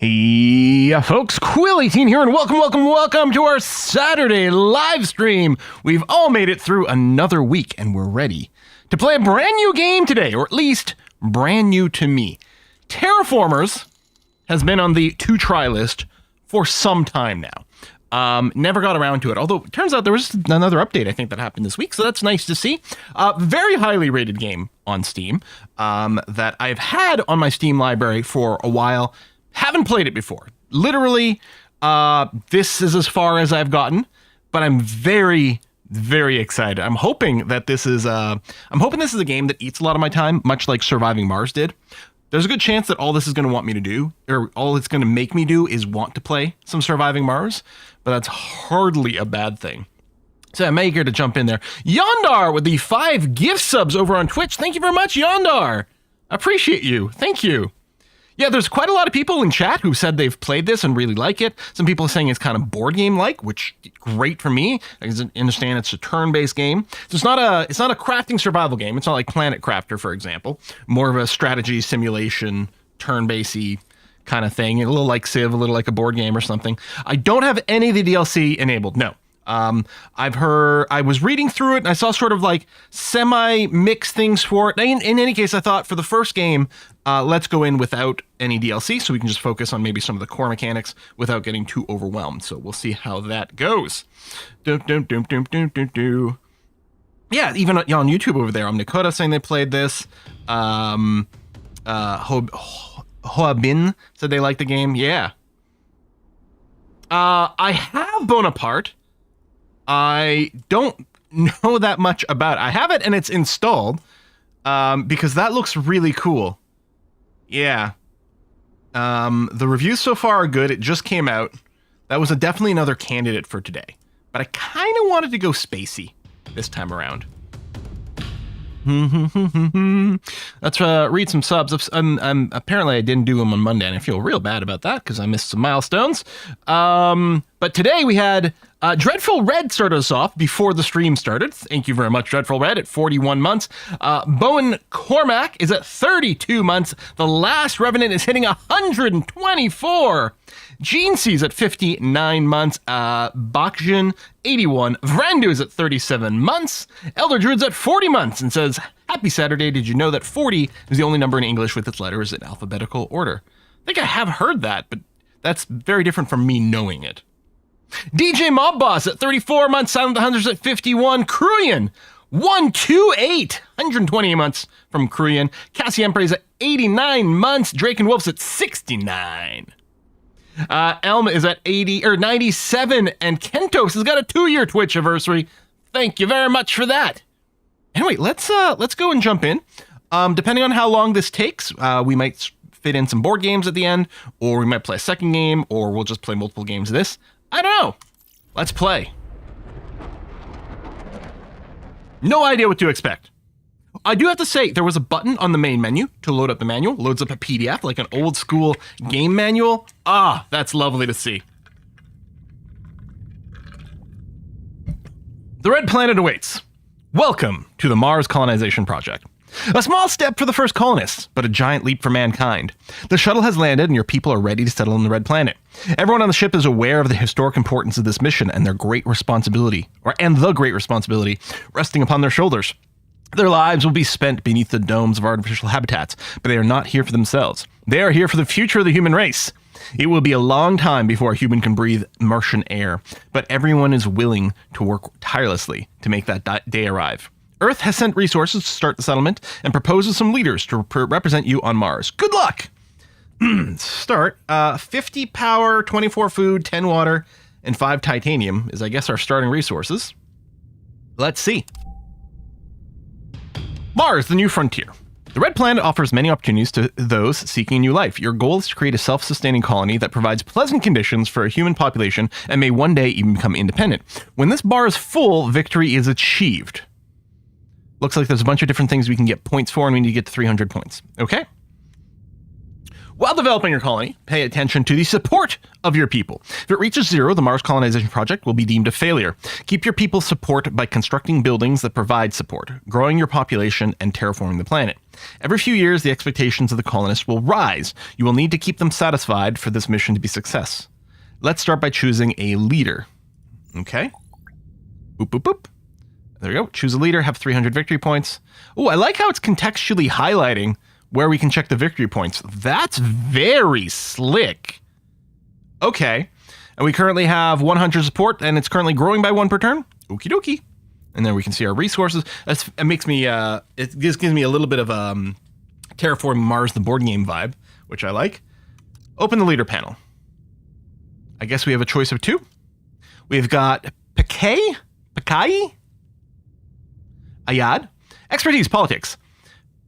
Yeah, folks, Quill18 here, and welcome to our Saturday live stream. We've all made it through another week, and we're ready to play a brand new game today, or at least brand new to me. Terraformers has been on the to-try list for some time now. Never got around to it, although it turns out there was another update, I think, that happened this week, so that's nice to see. Very highly rated game on Steam that I've had on my Steam library for a while. Haven't played it before. Literally, this is as far as I've gotten, but I'm very, very excited. I'm hoping this is a game that eats a lot of my time, much like Surviving Mars did. There's a good chance that all this is going to want me to do, or all it's going to make me do, is want to play some Surviving Mars, but that's hardly a bad thing. So I'm eager to jump in there. Yondar with the 5 gift subs over on Twitch. Thank you very much, Yondar. Appreciate you. Thank you. Yeah, there's quite a lot of people in chat who said they've played this and really like it. Some people are saying it's kind of board game-like, which great for me. I understand it's a turn-based game. So it's not a crafting survival game. It's not like Planet Crafter, for example. More of a strategy simulation, turn-basedy kind of thing. A little like Civ, a little like a board game or something. I don't have any of the DLC enabled, no. I was reading through it and I saw sort of like semi-mixed things for it. In any case, I thought for the first game, let's go in without any DLC so we can just focus on maybe some of the core mechanics without getting too overwhelmed. So we'll see how that goes. Yeah, even on YouTube over there, Omnikota saying they played this. Hoabin said they liked the game. Yeah. I have Bonaparte. I don't know that much about it. I have it and it's installed because that looks really cool. Yeah. The reviews so far are good. It just came out. That was definitely another candidate for today. But I kind of wanted to go spacey this time around. Let's read some subs. Apparently I didn't do them on Monday, and I feel real bad about that because I missed some milestones. But today we had Dreadful Red started us off before the stream started. Thank you very much, Dreadful Red, at 41 months. Bowen Cormac is at 32 months. The Last Revenant is hitting 124. Gene C's at 59 months. Bakjin, 81. Vrandu is at 37 months. Elder Druid's at 40 months and says, "Happy Saturday. Did you know that 40 is the only number in English with its letters in alphabetical order?" I think I have heard that, but that's very different from me knowing it. DJ Mob Boss at 34 months. Silent the Hunters at 51. Cruian, 128. 120 months from Cruian. Cassie Empress at 89 months. Drake and Wolf's at 69. Elm is at 97, and Kentos has got a 2-year Twitch anniversary. Thank you very much for that. Anyway, let's go and jump in. Depending on how long this takes, we might fit in some board games at the end, or we might play a second game, or we'll just play multiple games of this. I don't know. Let's play. No idea what to expect. I do have to say, there was a button on the main menu to load up the manual. Loads up a PDF, like an old school game manual. Ah, that's lovely to see. The Red Planet awaits. Welcome to the Mars colonization project. A small step for the first colonists, but a giant leap for mankind. The shuttle has landed and your people are ready to settle on the Red Planet. Everyone on the ship is aware of the historic importance of this mission and the great responsibility resting upon their shoulders. Their lives will be spent beneath the domes of artificial habitats, but they are not here for themselves. They are here for the future of the human race. It will be a long time before a human can breathe Martian air, but everyone is willing to work tirelessly to make that day arrive. Earth has sent resources to start the settlement and proposes some leaders to represent you on Mars. Good luck! Start. 50 power, 24 food, 10 water, and 5 titanium is, I guess, our starting resources. Let's see. Mars, the new frontier. The Red Planet offers many opportunities to those seeking a new life. Your goal is to create a self-sustaining colony that provides pleasant conditions for a human population and may one day even become independent. When this bar is full, victory is achieved. Looks like there's a bunch of different things we can get points for, and we need to get to 300 points. Okay. While developing your colony, pay attention to the support of your people. If it reaches 0, the Mars colonization project will be deemed a failure. Keep your people's support by constructing buildings that provide support, growing your population, and terraforming the planet. Every few years, the expectations of the colonists will rise. You will need to keep them satisfied for this mission to be a success. Let's start by choosing a leader. Okay. Boop, boop, boop. There we go. Choose a leader, have 300 victory points. Oh, I like how it's contextually highlighting where we can check the victory points. That's very slick. Okay. And we currently have 100 support, and it's currently growing by 1 per turn. Okie dokie. And then we can see our resources. It makes me, it gives me a little bit of Terraform Mars, the board game vibe, which I like. Open the leader panel. I guess we have a choice of 2. We've got Pakai, Ayad. Expertise, politics.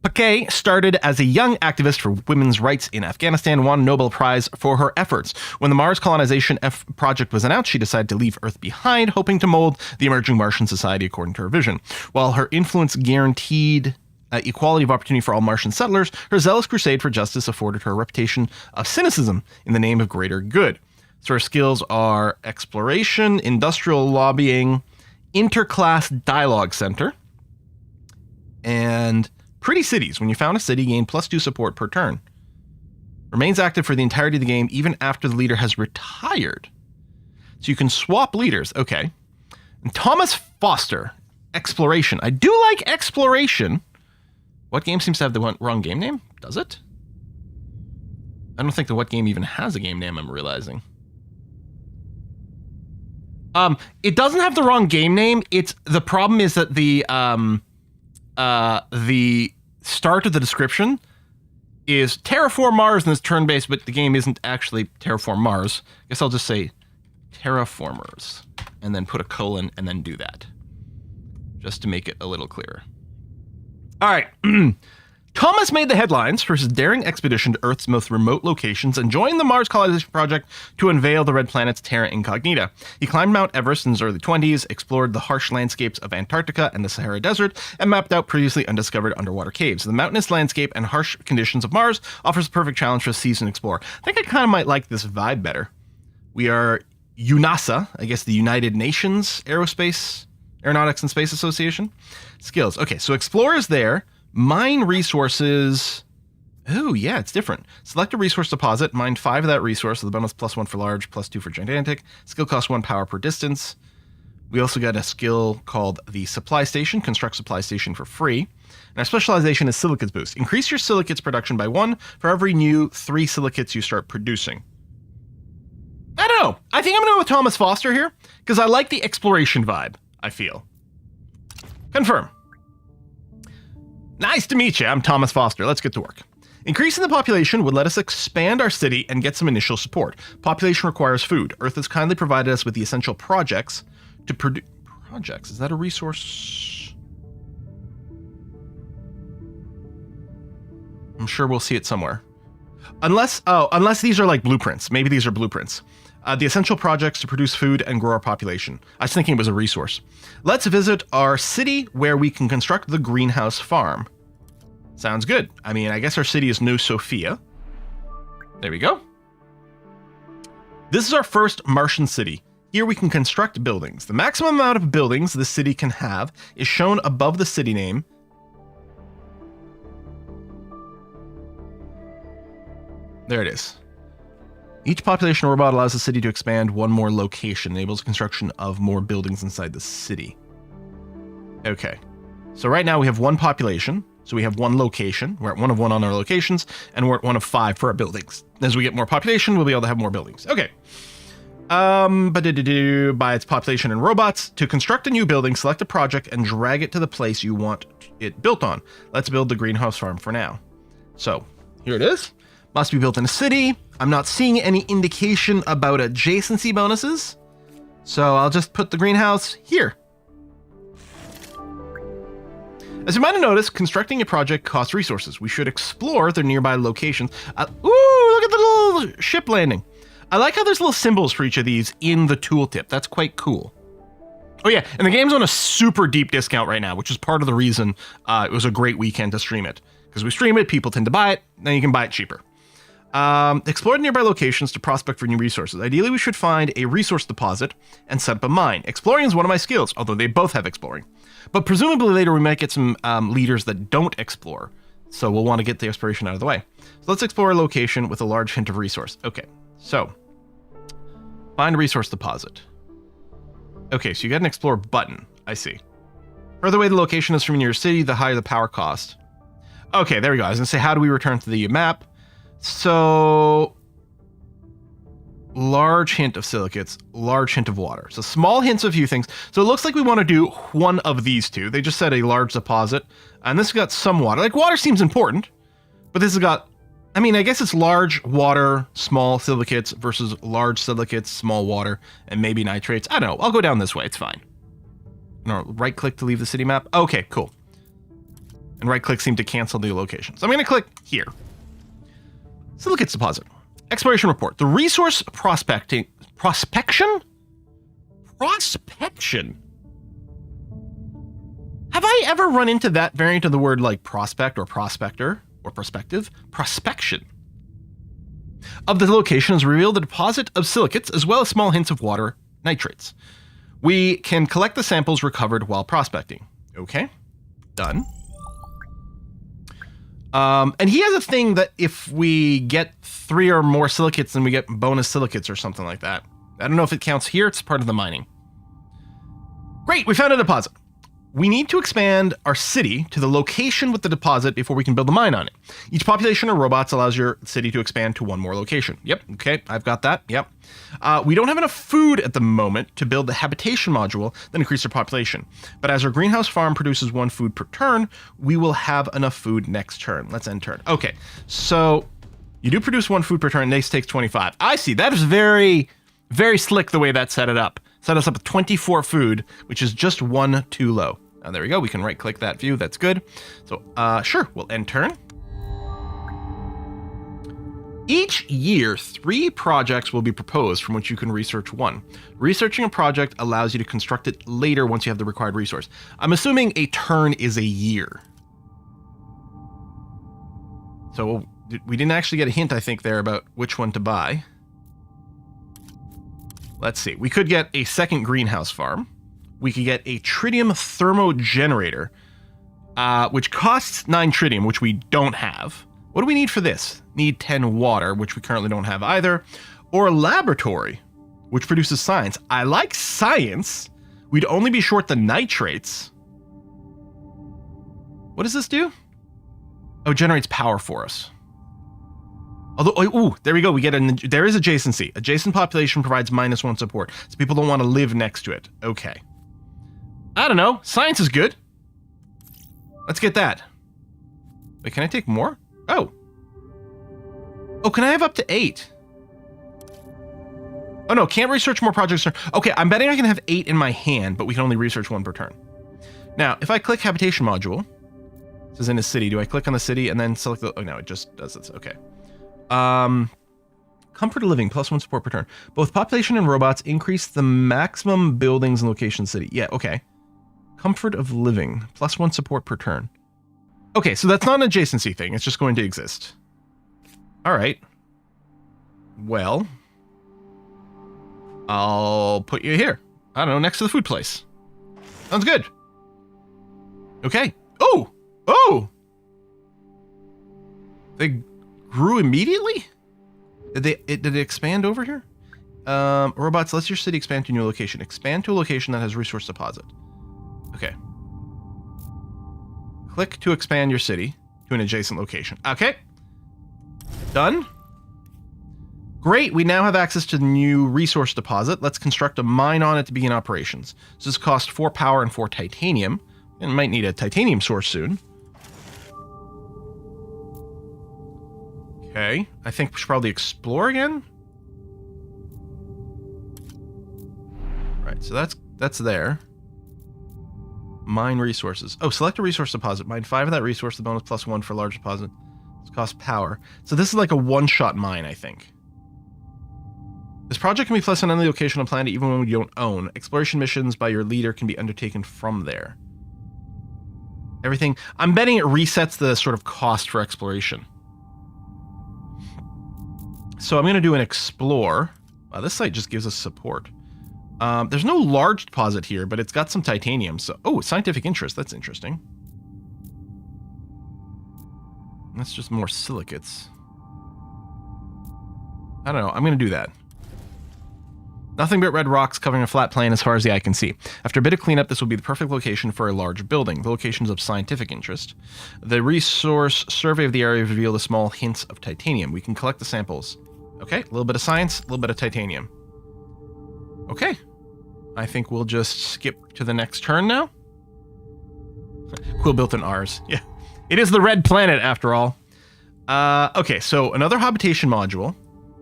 Pakai started as a young activist for women's rights in Afghanistan, won a Nobel Prize for her efforts. When the Mars colonization project was announced, she decided to leave Earth behind, hoping to mold the emerging Martian society according to her vision. While her influence guaranteed equality of opportunity for all Martian settlers, her zealous crusade for justice afforded her a reputation of cynicism in the name of greater good. So her skills are exploration, industrial lobbying, interclass dialogue center, and pretty cities. When you found a city, gain +2 support per turn. Remains active for the entirety of the game, even after the leader has retired. So you can swap leaders. Okay. And Thomas Foster, exploration. I do like exploration. What game seems to have the wrong game name? Does it? I don't think the what game even has a game name, I'm realizing. It doesn't have the wrong game name. The problem is that the start of the description is Terraform Mars and it's turn-based, but the game isn't actually Terraform Mars. I guess I'll just say Terraformers and then put a colon and then do that, just to make it a little clearer. All right. Thomas made the headlines for his daring expedition to Earth's most remote locations and joined the Mars colonization project to unveil the red planet's terra incognita. He climbed Mount Everest in his early 20s, explored the harsh landscapes of Antarctica and the Sahara Desert, and mapped out previously undiscovered underwater caves. The mountainous landscape and harsh conditions of Mars offers a perfect challenge for a seasoned explorer. I think I kind of might like this vibe better. We are UNASA, I guess the United Nations Aeronautics and Space Association. Skills. Okay, so explorers there. Mine resources. Oh, yeah, it's different. Select a resource deposit. Mine 5 of that resource with a bonus +1 for large, +2 for gigantic. Skill costs 1 power per distance. We also got a skill called the supply station. Construct supply station for free. And our specialization is silicates boost. Increase your silicates production by 1 for every new 3 silicates you start producing. I don't know. I think I'm going to go with Thomas Foster here because I like the exploration vibe, I feel. Confirm. Nice to meet you. I'm Thomas Foster. Let's get to work. Increasing the population would let us expand our city and get some initial support. Population requires food. Earth has kindly provided us with the essential projects to produce... Projects? Is that a resource? I'm sure we'll see it somewhere. Unless these are like blueprints. Maybe these are blueprints. The essential projects to produce food and grow our population. I was thinking it was a resource. Let's visit our city where we can construct the greenhouse farm. Sounds good. I mean, I guess our city is New Sofia. There we go. This is our first Martian city. Here we can construct buildings. The maximum amount of buildings the city can have is shown above the city name. There it is. Each population robot allows the city to expand 1 more location, enables construction of more buildings inside the city. Okay. So right now we have 1 population. So we have 1 location. We're at 1 of 1 on our locations, and we're at 1 of 5 for our buildings. As we get more population, we'll be able to have more buildings. Okay. By its population and robots. To construct a new building, select a project and drag it to the place you want it built on. Let's build the greenhouse farm for now. So here it is. Must be built in a city. I'm not seeing any indication about adjacency bonuses, so I'll just put the greenhouse here. As you might have noticed, constructing a project costs resources. We should explore the nearby locations. Ooh, look at the little ship landing. I like how there's little symbols for each of these in the tooltip. That's quite cool. Oh yeah, and the game's on a super deep discount right now, which is part of the reason it was a great weekend to stream it. Because we stream it, people tend to buy it, then you can buy it cheaper. Explore nearby locations to prospect for new resources. Ideally, we should find a resource deposit and set up a mine. Exploring is one of my skills, although they both have exploring. But presumably later we might get some leaders that don't explore. So we'll want to get the exploration out of the way. So let's explore a location with a large hint of resource. Okay, so find a resource deposit. Okay, so you got an explore button. I see. Further away the location is from your city, the higher the power cost. Okay, there we go. I was going to say, how do we return to the map? So, large hint of silicates, large hint of water. So small hints of a few things. So it looks like we want to do one of these two. They just said a large deposit, and this has got some water. Like, water seems important, but this has got, I mean, I guess it's large water, small silicates versus large silicates, small water, and maybe nitrates. I don't know. I'll go down this way. It's fine. No, right click to leave the city map. Okay, cool. And right click seemed to cancel the location. So I'm going to click here. Silicates deposit. Exploration report. The resource prospection? Prospection. Have I ever run into that variant of the word like prospect or prospector or prospective? Prospection. Of the location is revealed the deposit of silicates as well as small hints of water nitrates. We can collect the samples recovered while prospecting. Okay, done. And he has a thing that if we get 3 or more silicates, then we get bonus silicates or something like that. I don't know if it counts here. It's part of the mining. Great, we found a deposit. We need to expand our city to the location with the deposit before we can build a mine on it. Each population of robots allows your city to expand to one more location. Yep, okay, I've got that, yep. We don't have enough food at the moment to build the habitation module that increases our population. But as our greenhouse farm produces 1 food per turn, we will have enough food next turn. Let's end turn. Okay, so you do produce 1 food per turn, this takes 25. I see, that is very, very slick the way that set it up. Set us up with 24 food, which is just 1 too low. There we go. We can right click that view. That's good. So sure, we'll end turn. Each year, 3 projects will be proposed from which you can research 1. Researching a project allows you to construct it later once you have the required resource. I'm assuming a turn is a year. So we didn't actually get a hint, I think, there about which one to buy. Let's see. We could get a second greenhouse farm. We could get a tritium thermo generator, which costs 9 tritium, which we don't have. What do we need for this? Need 10 water, which we currently don't have either. Or a laboratory, which produces science. I like science. We'd only be short the nitrates. What does this do? Oh, it generates power for us. Although, ooh, there we go. We get there is adjacency. Adjacent population provides -1 support, so people don't want to live next to it. Okay. I don't know. Science is good. Let's get that. Wait, can I take more? Oh. Oh, can I have up to 8? Oh no, can't research more projects. Okay, I'm betting I can have 8 in my hand, but we can only research 1 per turn. Now, if I click habitation module, this is in a city. Do I click on the city and then select the, oh no, it just does this. Okay. Comfort of living, +1 support per turn. Both population and robots increase the maximum buildings and location city. Yeah, okay. Comfort of living, +1 support per turn. Okay, so that's not an adjacency thing. It's just going to exist. All right. Well, I'll put you here. I don't know, next to the food place. Sounds good. Okay. Oh! Oh! They grew immediately? Did it expand over here? Robots, let your city expand to a new location. Expand to a location that has resource deposit. Okay. Click to expand your city to an adjacent location. Okay. Done. Great, we now have access to the new resource deposit. Let's construct a mine on it to begin operations. So this costs 4 power and 4 titanium. And might need a titanium source soon. Okay, I think we should probably explore again. Right, so that's there. Mine resources. Oh, select a resource deposit. Mine 5 of that resource, the bonus +1 for large deposit. This costs power. So this is like a one-shot mine, I think. This project can be placed on any location on the planet even when we don't own. Exploration missions by your leader can be undertaken from there. Everything. I'm betting it resets the sort of cost for exploration. so I'm going to do an explore. Wow, this site just gives us support. There's no large deposit here, but it's got some titanium. So, oh, scientific interest. That's interesting. That's just more silicates. I don't know. I'm going to do that. Nothing but red rocks covering a flat plain as far as the eye can see. After a bit of cleanup, this will be the perfect location for a large building. The location's of scientific interest. The resource survey of the area revealed a small hints of titanium. We can collect the samples. Okay, a little bit of science, a little bit of titanium. Okay. I think we'll just skip to the next turn now. Quill built in ours. Yeah. It is the red planet, after all. Okay, so another habitation module.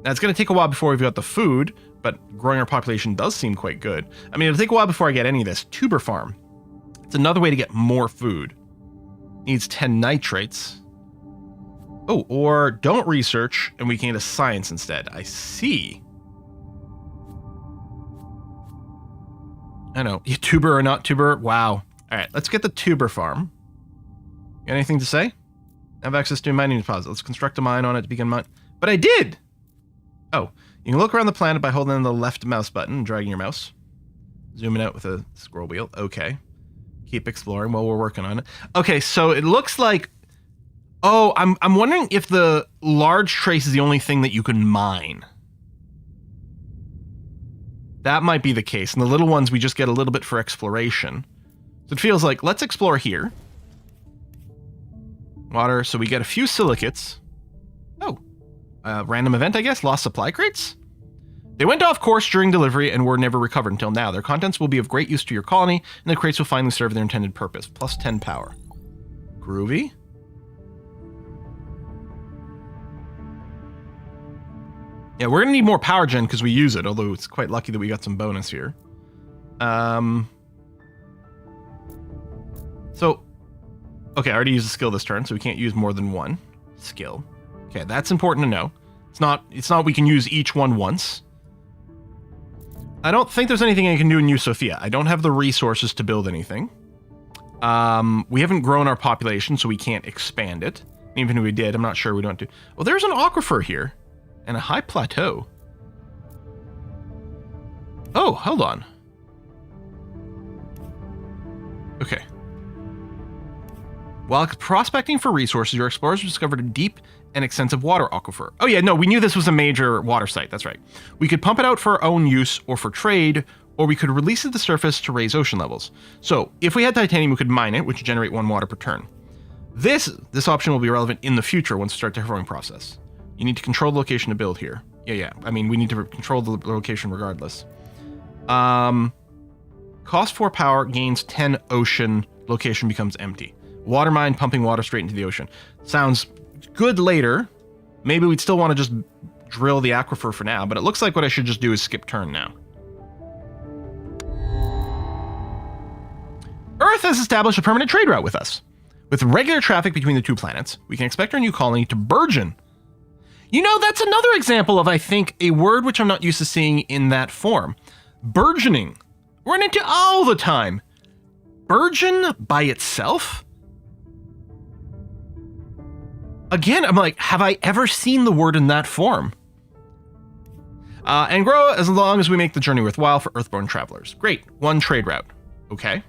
Now, it's going to take a while before we've got the food, but growing our population does seem quite good. I mean, it'll take a while before I get any of this. Tuber farm. It's another way to get more food. Needs 10 nitrates. Oh, or don't research, and we can get a science instead. I see. I know. You tuber or not tuber? Wow. All right, let's get the tuber farm. Got anything to say? Have access to a mining deposit. Let's construct a mine on it to begin mine. But I did! Oh, you can look around the planet by holding the left mouse button and dragging your mouse. Zooming out with a scroll wheel. Okay. Keep exploring while we're working on it. Okay, so it looks like... Oh, I'm wondering if the large trace is the only thing that you can mine. That might be the case. And the little ones, we just get a little bit for exploration. So it feels like, let's explore here. Water, so we get a few silicates. Oh. Random event, I guess? Lost supply crates? They went off course during delivery and were never recovered until now. Their contents will be of great use to your colony, and the crates will finally serve their intended purpose. Plus 10 power. Groovy. Yeah, we're going to need more power gen because we use it, although it's quite lucky that we got some bonus here. So, okay, I already used a skill this turn, so we can't use more than one skill. Okay, that's important to know. It's not we can use each one once. I don't think there's anything I can do in New Sophia. I don't have the resources to build anything. We haven't grown our population, so we can't expand it. Even if we did, I'm not sure we don't do... Well, there's an aquifer here. And a high plateau. Oh, hold on. Okay. While prospecting for resources, your explorers discovered a deep and extensive water aquifer. Oh yeah, no, we knew this was a major water site, that's right. We could pump it out for our own use or for trade, or we could release it to the surface to raise ocean levels. So, if we had titanium, we could mine it, which would generate 1 water per turn. This option will be relevant in the future once we start the terraforming process. You need to control the location to build here. Yeah. I mean, we need to control the location regardless. Cost 4 power, gains 10 ocean, location becomes empty. Water mine, pumping water straight into the ocean. Sounds good later. Maybe we'd still want to just drill the aquifer for now, but it looks like what I should just do is skip turn now. Earth has established a permanent trade route with us. With regular traffic between the two planets, we can expect our new colony to burgeon. You know, that's another example of, I think, a word which I'm not used to seeing in that form. Burgeoning. Run into all the time. Burgeon by itself? Again, I'm like, have I ever seen the word in that form? And grow as long as we make the journey worthwhile for Earthborn travelers. Great. 1 trade route. Okay.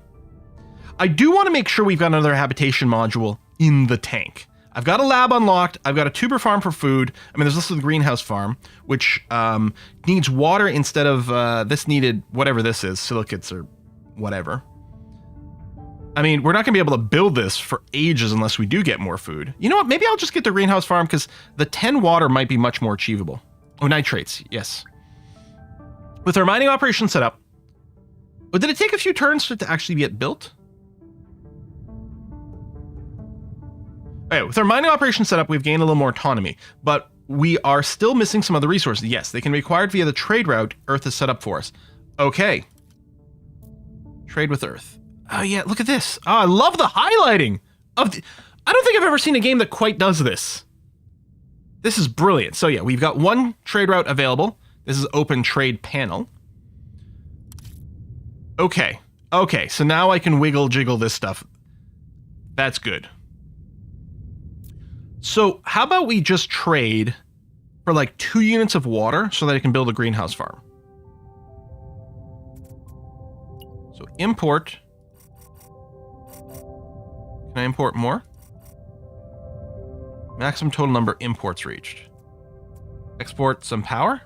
I do want to make sure we've got another habitation module in the tank. I've got a lab unlocked. I've got a tuber farm for food. I mean, there's also the greenhouse farm, which needs water instead of this needed whatever this is, silicates or whatever. I mean, we're not going to be able to build this for ages unless we do get more food. You know what? Maybe I'll just get the greenhouse farm because the 10 water might be much more achievable. Oh, nitrates. Yes. With our mining operation set up. Oh, did it take a few turns for it to actually get built? Okay, with our mining operation set up, we've gained a little more autonomy, but we are still missing some other resources. Yes, they can be acquired via the trade route Earth has set up for us. Okay. Trade with Earth. Oh yeah, look at this. Oh, I love the highlighting of the... I don't think I've ever seen a game that quite does this. This is brilliant. So yeah, we've got 1 trade route available. This is open trade panel. Okay. Okay, so now I can wiggle jiggle this stuff. That's good. So how about we just trade for like 2 units of water so that I can build a greenhouse farm. So import. Can I import more? Maximum total number imports reached. Export some power.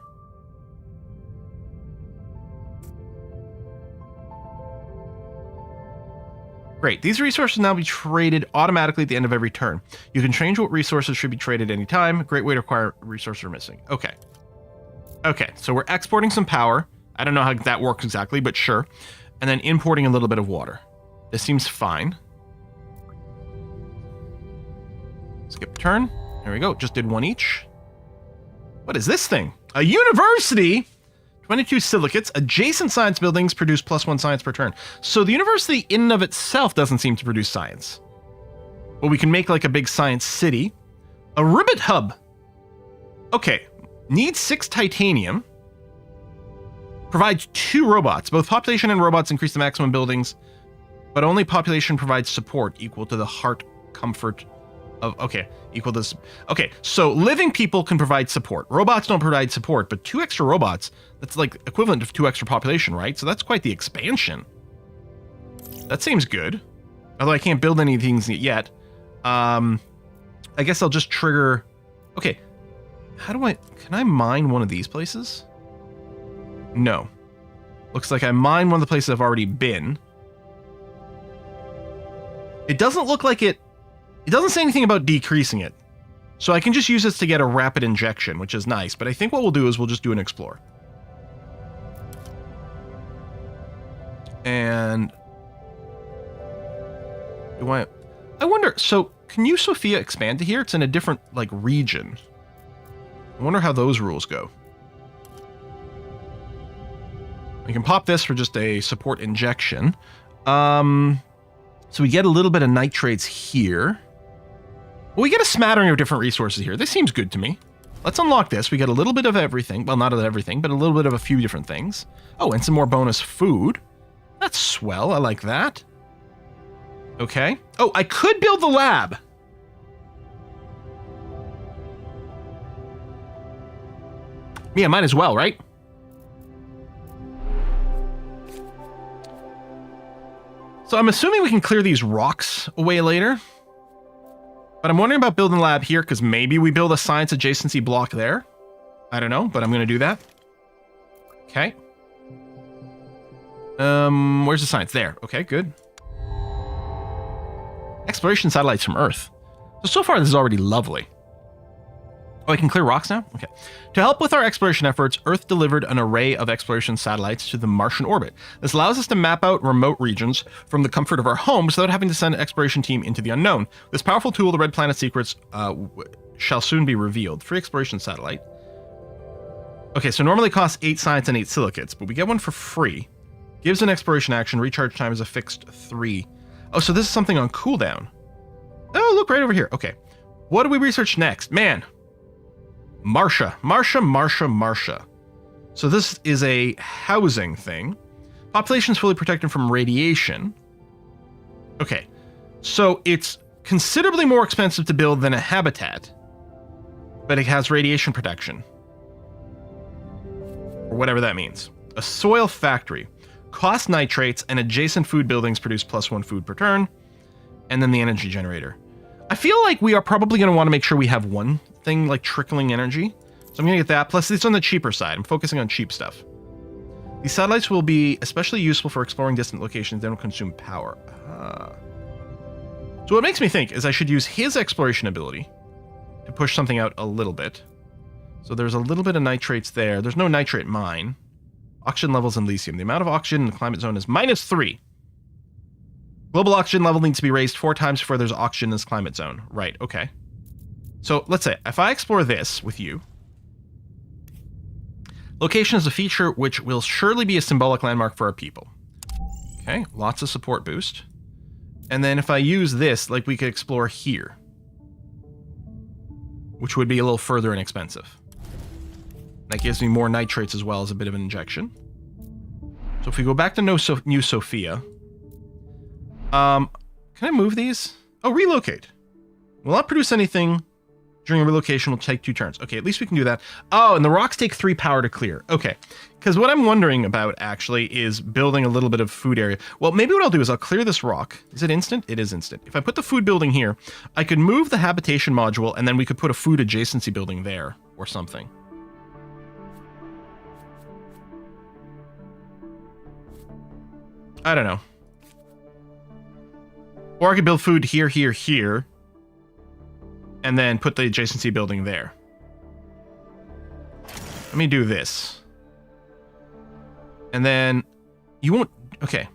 Great. These resources now be traded automatically at the end of every turn. You can change what resources should be traded any time. Great way to acquire resources are missing. Okay. Okay, so we're exporting some power. I don't know how that works exactly, but sure. And then importing a little bit of water. This seems fine. Skip turn. There we go. Just did one each. What is this thing? A university? 22 silicates. Adjacent science buildings produce +1 science per turn. So the university in and of itself doesn't seem to produce science. But we can make like a big science city. A ribbit hub. Okay. Needs 6 titanium. Provides 2 robots. Both population and robots increase the maximum buildings. But only population provides support equal to the heart comfort of... Okay. Equal to... Okay. So living people can provide support. Robots don't provide support. But 2 extra robots... That's like equivalent of 2 extra population, right? So that's quite the expansion. That seems good. Although I can't build any things yet. I guess I'll just trigger... Okay. How do I... Can I mine one of these places? No. Looks like I mine one of the places I've already been. It doesn't look like it... It doesn't say anything about decreasing it. So I can just use this to get a rapid injection, which is nice. But I think what we'll do is we'll just do an explore. And do I wonder, so can you, Sophia, expand to here? It's in a different, like, region. I wonder how those rules go. We can pop this for just a support injection. So we get a little bit of nitrates here. Well, we get a smattering of different resources here. This seems good to me. Let's unlock this. We get a little bit of everything. Well, not of everything, but a little bit of a few different things. Oh, and some more bonus food. That's swell. I like that. Okay. Oh, I could build the lab. Yeah, might as well, right? So I'm assuming we can clear these rocks away later. But I'm wondering about building the lab here, because maybe we build a science adjacency block there. I don't know, but I'm going to do that. Okay. Where's the science? There. Okay, good. Exploration satellites from Earth. So far, this is already lovely. Oh, I can clear rocks now? Okay. To help with our exploration efforts, Earth delivered an array of exploration satellites to the Martian orbit. This allows us to map out remote regions from the comfort of our homes without having to send an exploration team into the unknown. This powerful tool, the Red Planet Secrets, shall soon be revealed. Free exploration satellite. Okay, so normally costs 8 science and 8 silicates, but we get one for free. Gives an exploration action. Recharge time is a fixed 3. Oh, so this is something on cooldown. Oh, look right over here. Okay. What do we research next? Man. Marsha. So this is a housing thing. Population is fully protected from radiation. Okay. So it's considerably more expensive to build than a habitat. But it has radiation protection. Or whatever that means. A soil factory. Cost nitrates and adjacent food buildings produce +1 food per turn. And then the energy generator. I feel like we are probably going to want to make sure we have one thing like trickling energy. So I'm going to get that. Plus it's on the cheaper side. I'm focusing on cheap stuff. These satellites will be especially useful for exploring distant locations. They don't consume power. So what makes me think is I should use his exploration ability to push something out a little bit. So there's a little bit of nitrates there. There's no nitrate mine. Oxygen levels in Elysium. The amount of oxygen in the climate zone is -3. Global oxygen level needs to be raised 4 times before there's oxygen in this climate zone. Right, okay. So let's say, if I explore this with you, location is a feature which will surely be a symbolic landmark for our people. Okay, lots of support boost. And then if I use this, like we could explore here, which would be a little further inexpensive. That gives me more nitrates as well as a bit of an injection. So if we go back to New Sophia, can I move these? Oh, relocate. Will not produce anything During a relocation will take 2 turns. Okay, at least we can do that. Oh, and the rocks take 3 power to clear. Okay, because what I'm wondering about actually is building a little bit of food area. Well, maybe what I'll do is I'll clear this rock. Is it instant? It is instant. If I put the food building here, I could move the habitation module and then we could put a food adjacency building there or something. I don't know. Or I could build food here, here, here. And then put the adjacency building there. Let me do this. And then you won't... Okay.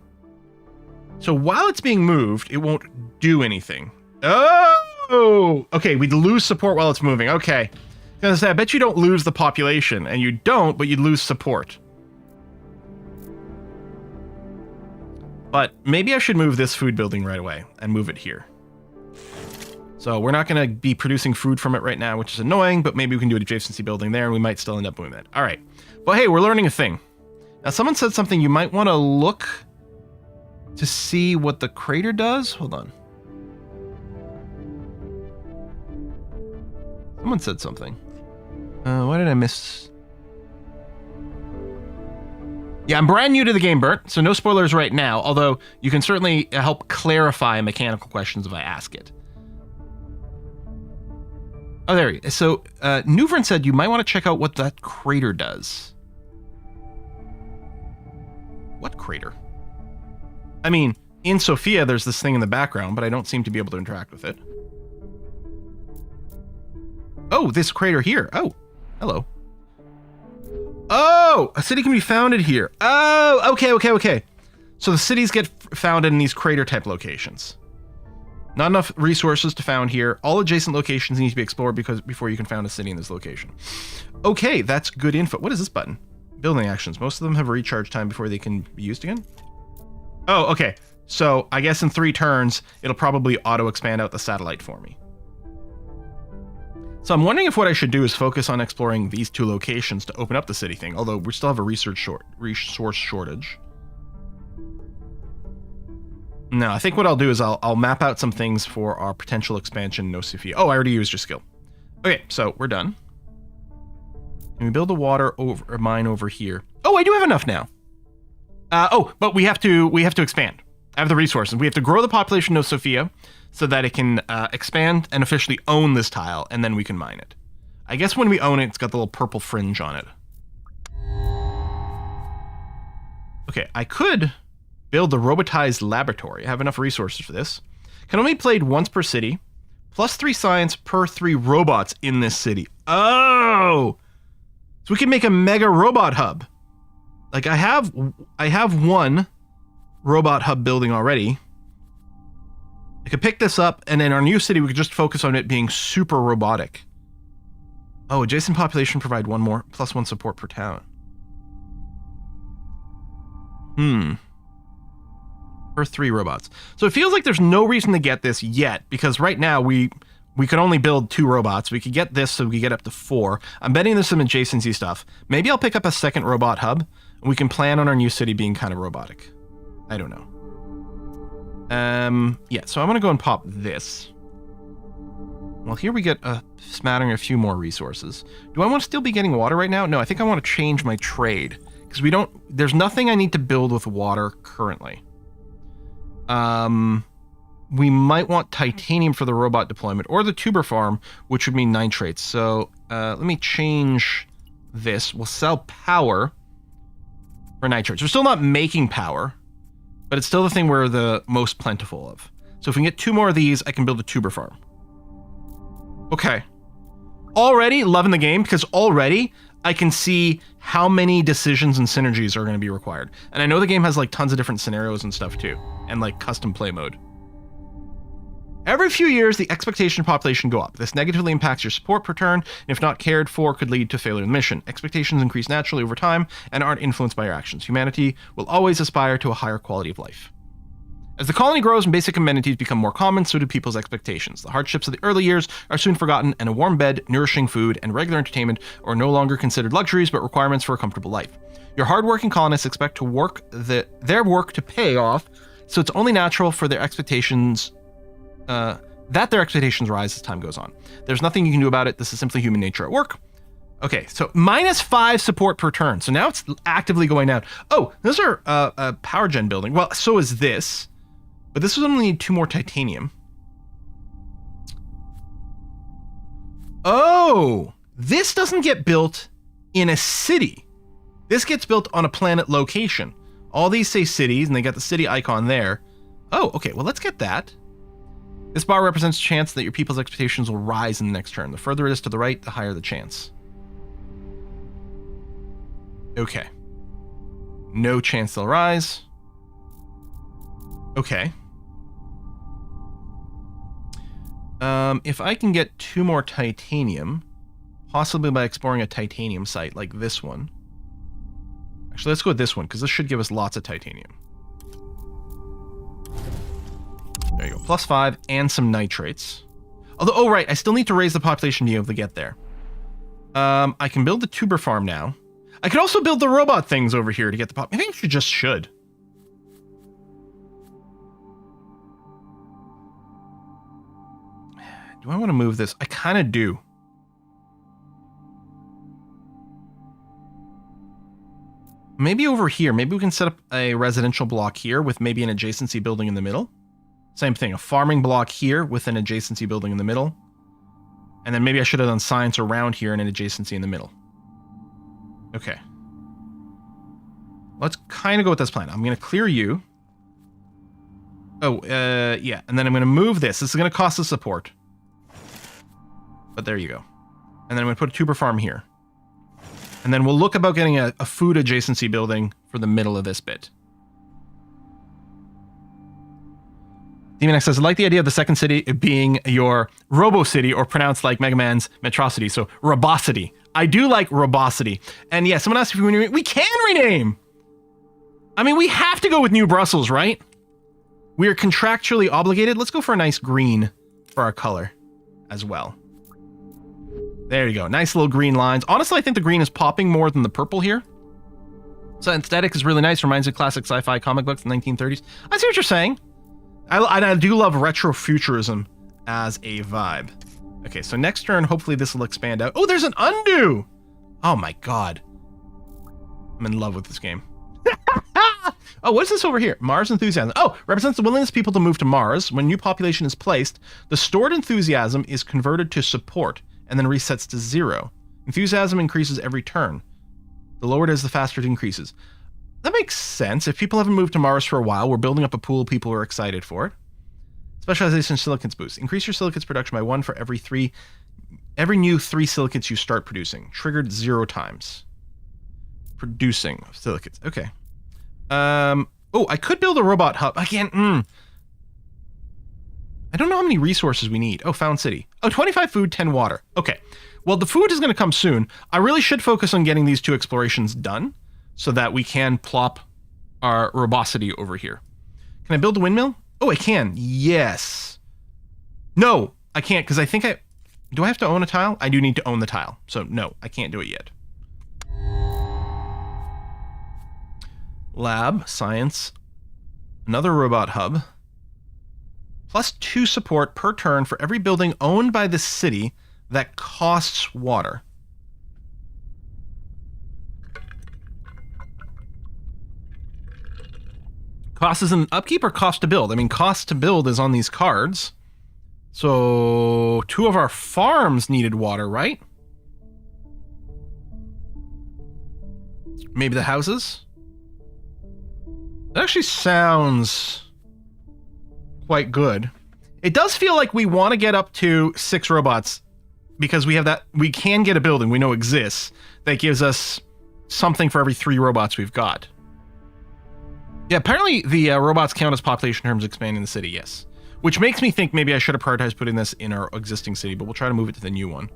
So while it's being moved, it won't do anything. Oh! Okay, we'd lose support while it's moving. Okay. I was gonna say, I bet you don't lose the population. And you don't, but you'd lose support. But maybe I should move this food building right away and move it here. So we're not going to be producing food from it right now, which is annoying, but maybe we can do an adjacency building there, and we might still end up doing that. All right. Well, hey, we're learning a thing. Now, someone said something you might want to look to see what the crater does. Hold on. Someone said something. Why did I miss... Yeah, I'm brand new to the game, Bert, so no spoilers right now, although you can certainly help clarify mechanical questions if I ask it. Oh, there he is. So, Nuvrin said you might want to check out what that crater does. What crater? I mean, in Sophia, there's this thing in the background, but I don't seem to be able to interact with it. Oh, this crater here. Oh, hello. Oh, a city can be founded here. Oh, okay. So the cities get founded in these crater-type locations. Not enough resources to found here. All adjacent locations need to be explored before you can found a city in this location. Okay, that's good info. What is this button? Building actions. Most of them have a recharge time before they can be used again. Oh, okay. So I guess in 3 turns, it'll probably auto-expand out the satellite for me. So I'm wondering if what I should do is focus on exploring these 2 locations to open up the city thing, although we still have a resource shortage. No, I think what I'll do is I'll map out some things for our potential expansion, No Sophia. Oh, I already used your skill. Okay, so we're done. Can we build a water mine over here? Oh, I do have enough now. But we have to expand. I have the resources. We have to grow the population of Sophia so that it can expand and officially own this tile, and then we can mine it. I guess when we own it, it's got the little purple fringe on it. Okay, I could build the robotized laboratory. I have enough resources for this. Can only be played once per city. Plus 3 science per 3 robots in this city. Oh! So we can make a mega robot hub. Like I have 1 robot hub building already. I could pick this up, and in our new city, we could just focus on it being super robotic. Oh, adjacent population provide 1 more, plus 1 support per town. Per 3 robots. So it feels like there's no reason to get this yet, because right now we could only build 2 robots. We could get this so we get up to 4. I'm betting there's some adjacency stuff. Maybe I'll pick up a second robot hub, and we can plan on our new city being kind of robotic. I don't know. Yeah, so I'm gonna go and pop this. Well, here we get a smattering of a few more resources. Do I want to still be getting water right now? No, I think I want to change my trade, because there's nothing I need to build with water currently. We might want titanium for the robot deployment, or the tuber farm, which would mean nitrates. So let me change this. We'll sell power for nitrates. We're still not making power, but it's still the thing we're the most plentiful of. So if we can get 2 more of these, I can build a tuber farm. Okay. Already loving the game, because already I can see how many decisions and synergies are going to be required. And I know the game has like tons of different scenarios and stuff too, and like custom play mode. Every few years, the expectation of population go up. This negatively impacts your support per turn, and if not cared for, could lead to failure in the mission. Expectations increase naturally over time and aren't influenced by your actions. Humanity will always aspire to a higher quality of life. As the colony grows and basic amenities become more common, so do people's expectations. The hardships of the early years are soon forgotten, and a warm bed, nourishing food, and regular entertainment are no longer considered luxuries, but requirements for a comfortable life. Your hardworking colonists expect their work to pay off, so it's only natural for their expectations that their expectations rise as time goes on. There's nothing you can do about it. This is simply human nature at work. Okay, so -5 support per turn. So now it's actively going down. Oh, those are a power gen building. Well, so is this. But this will only need 2 more titanium. Oh, this doesn't get built in a city. This gets built on a planet location. All these say cities, and they got the city icon there. Oh, okay, well, let's get that. This bar represents a chance that your people's expectations will rise in the next turn. The further it is to the right, the higher the chance. Okay. No chance they'll rise. Okay. If I can get 2 more titanium, possibly by exploring a titanium site like this one. Actually, let's go with this one, because this should give us lots of titanium. There you go. +5 and some nitrates. Although, oh, right, I still need to raise the population to be able to get there. I can build the tuber farm now. I could also build the robot things over here to get the pop. I think you should. Do I want to move this? I kind of do. Maybe over here. Maybe we can set up a residential block here with maybe an adjacency building in the middle. Same thing, a farming block here with an adjacency building in the middle. And then maybe I should have done science around here and an adjacency in the middle. Okay. Let's kind of go with this plan. I'm going to clear you. Oh, yeah. And then I'm going to move this. This is going to cost us support. But there you go. And then I'm going to put a tuber farm here. And then we'll look about getting a food adjacency building for the middle of this bit. Demon X says, I like the idea of the second city being your Robo-City, or pronounced like Mega Man's Metrocity, so Robocity. I do like Robocity. And yeah, someone asked if we can rename! I mean, we have to go with New Brussels, right? We are contractually obligated. Let's go for a nice green for our color as well. There you go. Nice little green lines. Honestly, I think the green is popping more than the purple here. So aesthetic is really nice. Reminds me of classic sci-fi comic books in the 1930s. I see what you're saying. I do love retrofuturism as a vibe. Okay, so next turn, hopefully this will expand out. Oh, there's an undo! Oh my god. I'm in love with this game. Oh, what's this over here? Mars enthusiasm. Oh, represents the willingness of people to move to Mars. When new population is placed, the stored enthusiasm is converted to support and then resets to 0. Enthusiasm increases every turn. The lower it is, the faster it increases. That makes sense. If people haven't moved to Mars for a while, we're building up a pool of people who are excited for it. Specialization silicates boost. Increase your silicates production by 1 for every new 3 silicates you start producing. Triggered 0 times. Producing silicates. Okay. Oh, I could build a robot hub. Again, I don't know how many resources we need. Oh, found city. Oh, 25 food, 10 water. Okay. Well, the food is going to come soon. I really should focus on getting these 2 explorations done so that we can plop our robocity over here. Can I build a windmill? Oh, I can. Yes. No, I can't because I think do I have to own a tile? I do need to own the tile. So no, I can't do it yet. Lab, science, another robot hub. +2 support per turn for every building owned by the city that costs water. Cost is an upkeep or cost to build? I mean, cost to build is on these cards. So 2 of our farms needed water, right? Maybe the houses? That actually sounds quite good. It does feel like we want to get up to 6 robots because we have that. We can get a building we know exists that gives us something for every 3 robots we've got. Yeah, apparently the robots count as population terms expanding the city, yes. Which makes me think maybe I should have prioritized putting this in our existing city, but we'll try to move it to the new one.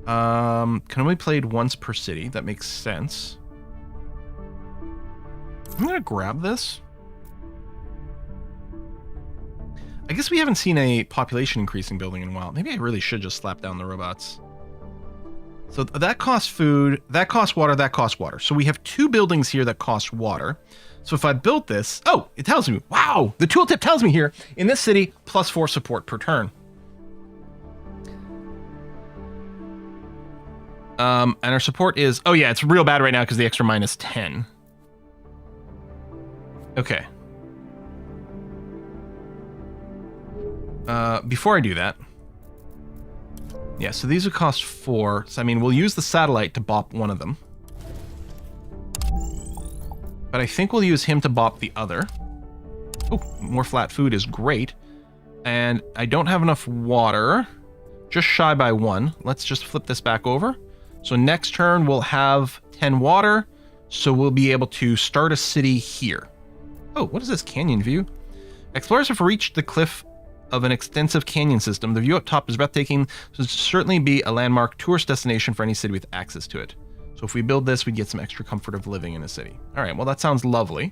Can only be played once per city. That makes sense. I'm going to grab this. I guess we haven't seen a population increasing building in a while. Maybe I really should just slap down the robots. So that costs food, that costs water, that costs water. So we have 2 buildings here that cost water. So if I built this, oh, it tells me, wow, the tooltip tells me here, in this city, +4 support per turn. And our support is... Oh, yeah, it's real bad right now because the extra -10. Okay. Before I do that... Yeah, so these would cost 4. So, I mean, we'll use the satellite to bop one of them. But I think we'll use him to bop the other. Oh, more flat food is great. And I don't have enough water. Just shy by 1. Let's just flip this back over. So next turn we'll have 10 water. So we'll be able to start a city here. Oh, what is this canyon view? Explorers have reached the cliff of an extensive canyon system. The view up top is breathtaking, so it'll certainly be a landmark tourist destination for any city with access to it. So if we build this, we get some extra comfort of living in a city. All right, well, that sounds lovely.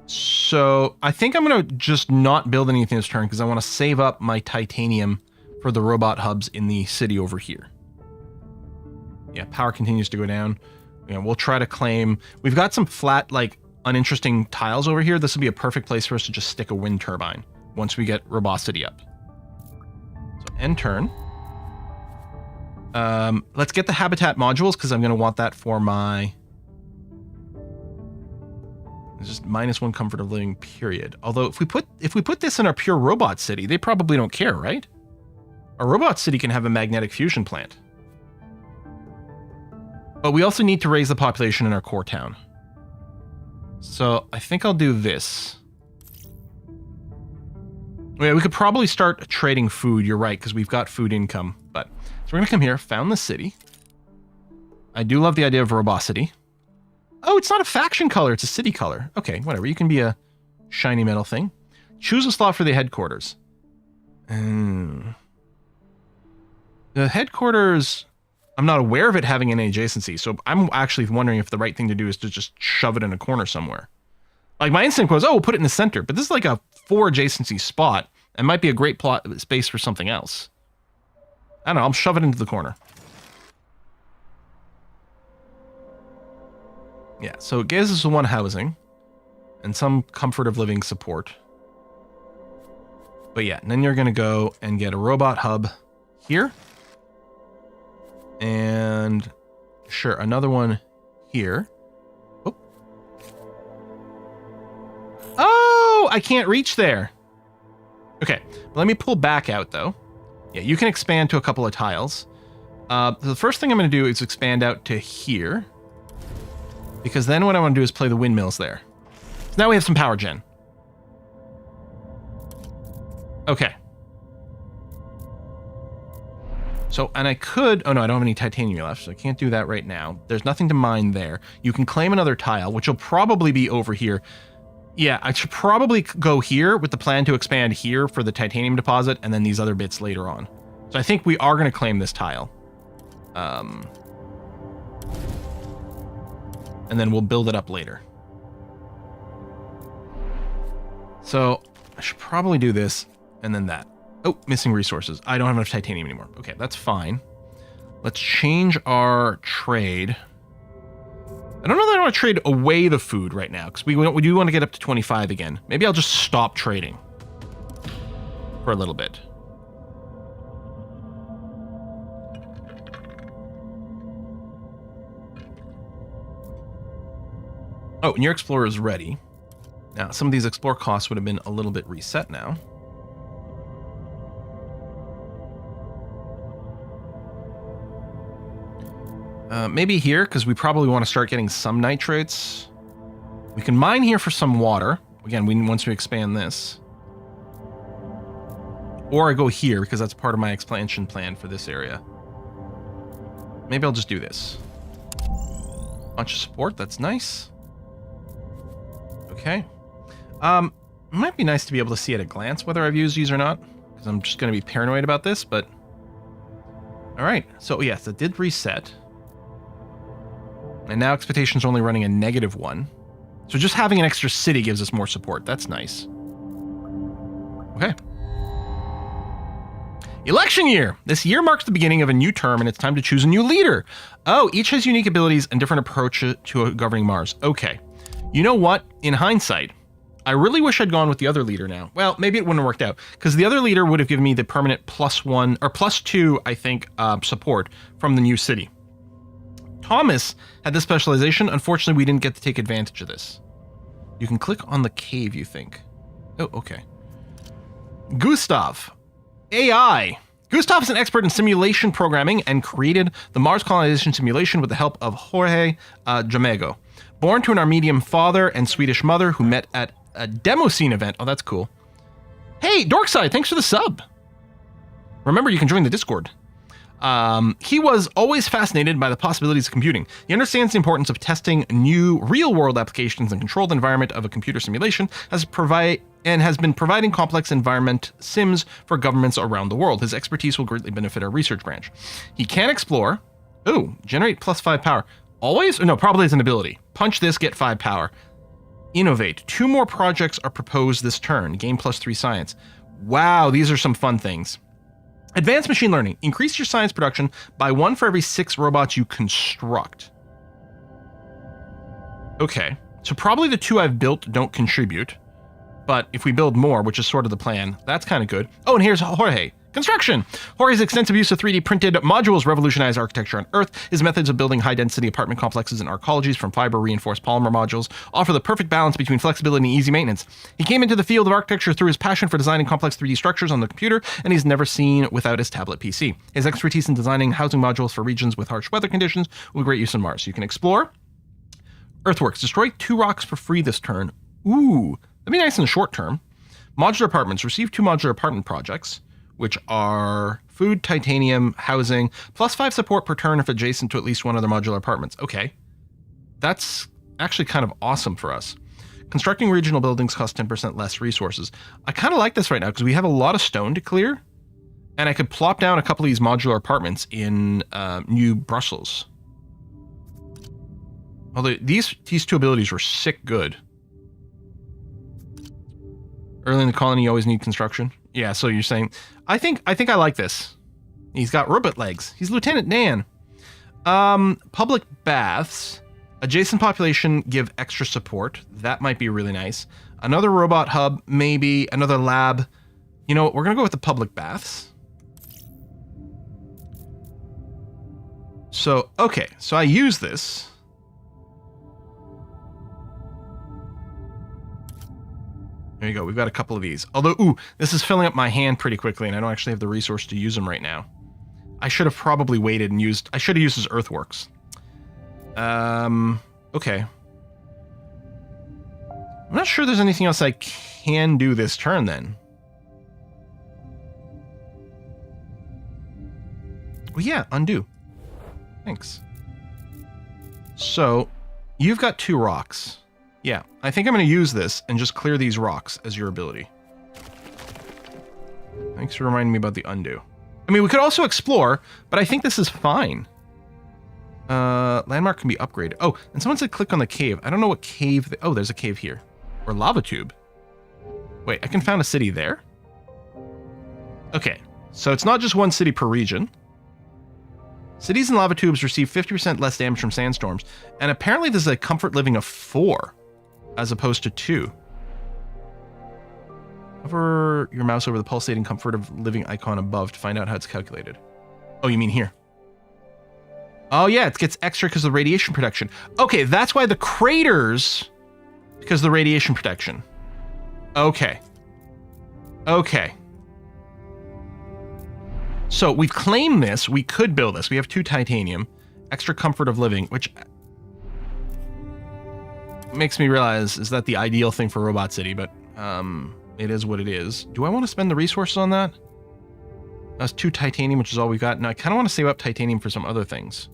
So I think I'm going to just not build anything this turn because I want to save up my titanium for the robot hubs in the city over here. Yeah, power continues to go down. You know, we'll try to claim... We've got some flat, like, uninteresting tiles over here. This would be a perfect place for us to just stick a wind turbine once we get robustity up. So end turn. Let's get the habitat modules because I'm going to want that for my... It's just -1 comfort of living, period. Although if we put this in our pure robot city, they probably don't care, right? Our robot city can have a magnetic fusion plant. But we also need to raise the population in our core town. So I think I'll do this. Yeah, we could probably start trading food, you're right, because we've got food income. But so we're going to come here, found the city. I do love the idea of robustity. Oh, it's not a faction color, it's a city color. Okay, whatever, you can be a shiny metal thing. Choose a slot for the headquarters. The headquarters... I'm not aware of it having any adjacency, so I'm actually wondering if the right thing to do is to just shove it in a corner somewhere. Like, my instinct was, oh, we'll put it in the center, but this is like a 4 adjacency spot, and might be a great plot space for something else. I don't know, I'll shove it into the corner. Yeah, so it gives us 1 housing, and some comfort of living support. But yeah, and then you're going to go and get a robot hub here. And sure, another one here. Oh, I can't reach there. Okay, let me pull back out though. Yeah, you can expand to a couple of tiles. The first thing I'm going to do is expand out to here. Because then what I want to do is play the windmills there. So now we have some power gen. Okay. So, and I could... Oh, no, I don't have any titanium left, so I can't do that right now. There's nothing to mine there. You can claim another tile, which will probably be over here. Yeah, I should probably go here with the plan to expand here for the titanium deposit, and then these other bits later on. So I think we are going to claim this tile. And then we'll build it up later. So, I should probably do this, and then that. Oh, missing resources. I don't have enough titanium anymore. Okay, that's fine. Let's change our trade. I don't know that I want to trade away the food right now, because we do want to get up to 25 again. Maybe I'll just stop trading for a little bit. Oh, and your explorer is ready. Now, some of these explore costs would have been a little bit reset now. Maybe here, because we probably want to start getting some nitrates. We can mine here for some water. Again, once we expand this. Or I go here, because that's part of my expansion plan for this area. Maybe I'll just do this. Bunch of support, that's nice. Okay. It might be nice to be able to see at a glance whether I've used these or not, because I'm just going to be paranoid about this, but... Alright, so yes, it did reset. And now expectation's only running a -1. So just having an extra city gives us more support. That's nice. Okay. Election year! This year marks the beginning of a new term, and it's time to choose a new leader. Oh, each has unique abilities and different approach to governing Mars. Okay. You know what? In hindsight, I really wish I'd gone with the other leader now. Well, maybe it wouldn't have worked out, because the other leader would have given me the permanent +1 or +2, I think, support from the new city. Thomas had this specialization. Unfortunately, we didn't get to take advantage of this. You can click on the cave, you think. Oh, okay. Gustav. AI. Gustav is an expert in simulation programming and created the Mars colonization simulation with the help of Jorge Jamego. Born to an Armenian father and Swedish mother who met at a demo scene event. Oh, that's cool. Hey, Dorkside, thanks for the sub. Remember, you can join the Discord. He was always fascinated by the possibilities of computing. He understands the importance of testing new real-world applications in controlled environment of a computer simulation, has been providing complex environment sims for governments around the world. His expertise will greatly benefit our research branch. He can explore. Oh, generate +5 power. Always? No, probably as an ability. Punch this, get 5 power. Innovate. 2 more projects are proposed this turn. Gain +3 science. Wow, these are some fun things. Advanced machine learning. Increase your science production by 1 for every 6 robots you construct. Okay, so probably the 2 I've built don't contribute, but if we build more, which is sort of the plan, that's kind of good. Oh, and here's Jorge. Construction. Jorge's extensive use of 3D printed modules revolutionized architecture on Earth. His methods of building high-density apartment complexes and arcologies from fiber-reinforced polymer modules offer the perfect balance between flexibility and easy maintenance. He came into the field of architecture through his passion for designing complex 3D structures on the computer, and he's never seen without his tablet PC. His expertise in designing housing modules for regions with harsh weather conditions will be great use on Mars. You can explore. Earthworks. Destroy 2 rocks for free this turn. Ooh, that'd be nice in the short term. Modular apartments. Receive 2 modular apartment projects, which are food, titanium, housing, +5 support per turn if adjacent to at least 1 other modular apartments. Okay. That's actually kind of awesome for us. Constructing regional buildings costs 10% less resources. I kind of like this right now because we have a lot of stone to clear, and I could plop down a couple of these modular apartments in New Brussels. Although these 2 abilities were sick good. Early in the colony, you always need construction. Yeah, so you're saying, I think I like this. He's got robot legs. He's Lieutenant Dan. Public baths. Adjacent population give extra support. That might be really nice. Another robot hub, maybe. Another lab. You know what? We're going to go with the public baths. So, okay. So I use this. There you go. We've got a couple of these. Although, ooh, this is filling up my hand pretty quickly, and I don't actually have the resource to use them right now. I should have probably waited and used... I should have used his earthworks. Okay. I'm not sure there's anything else I can do this turn, then. Well, yeah, undo. Thanks. So, you've got 2 rocks. Yeah, I think I'm going to use this and just clear these rocks as your ability. Thanks for reminding me about the undo. I mean, we could also explore, but I think this is fine. Landmark can be upgraded. Oh, and someone said click on the cave. I don't know what cave... Oh, there's a cave here. Or lava tube. Wait, I can found a city there? Okay, so it's not just 1 city per region. Cities and lava tubes receive 50% less damage from sandstorms. And apparently there's a comfort living of 4. As opposed to 2. Hover your mouse over the pulsating comfort of living icon above to find out how it's calculated. Oh, you mean here? Oh yeah, it gets extra because of the radiation protection. Okay, that's why the craters, because of the radiation protection. Okay. Okay. So we've claimed this. We could build this. We have 2 titanium, extra comfort of living, which makes me realize, is that the ideal thing for Robot City, but it is what it is. Do I want to spend the resources on that? That's 2 titanium, which is all we've got. Now I kind of want to save up titanium for some other things.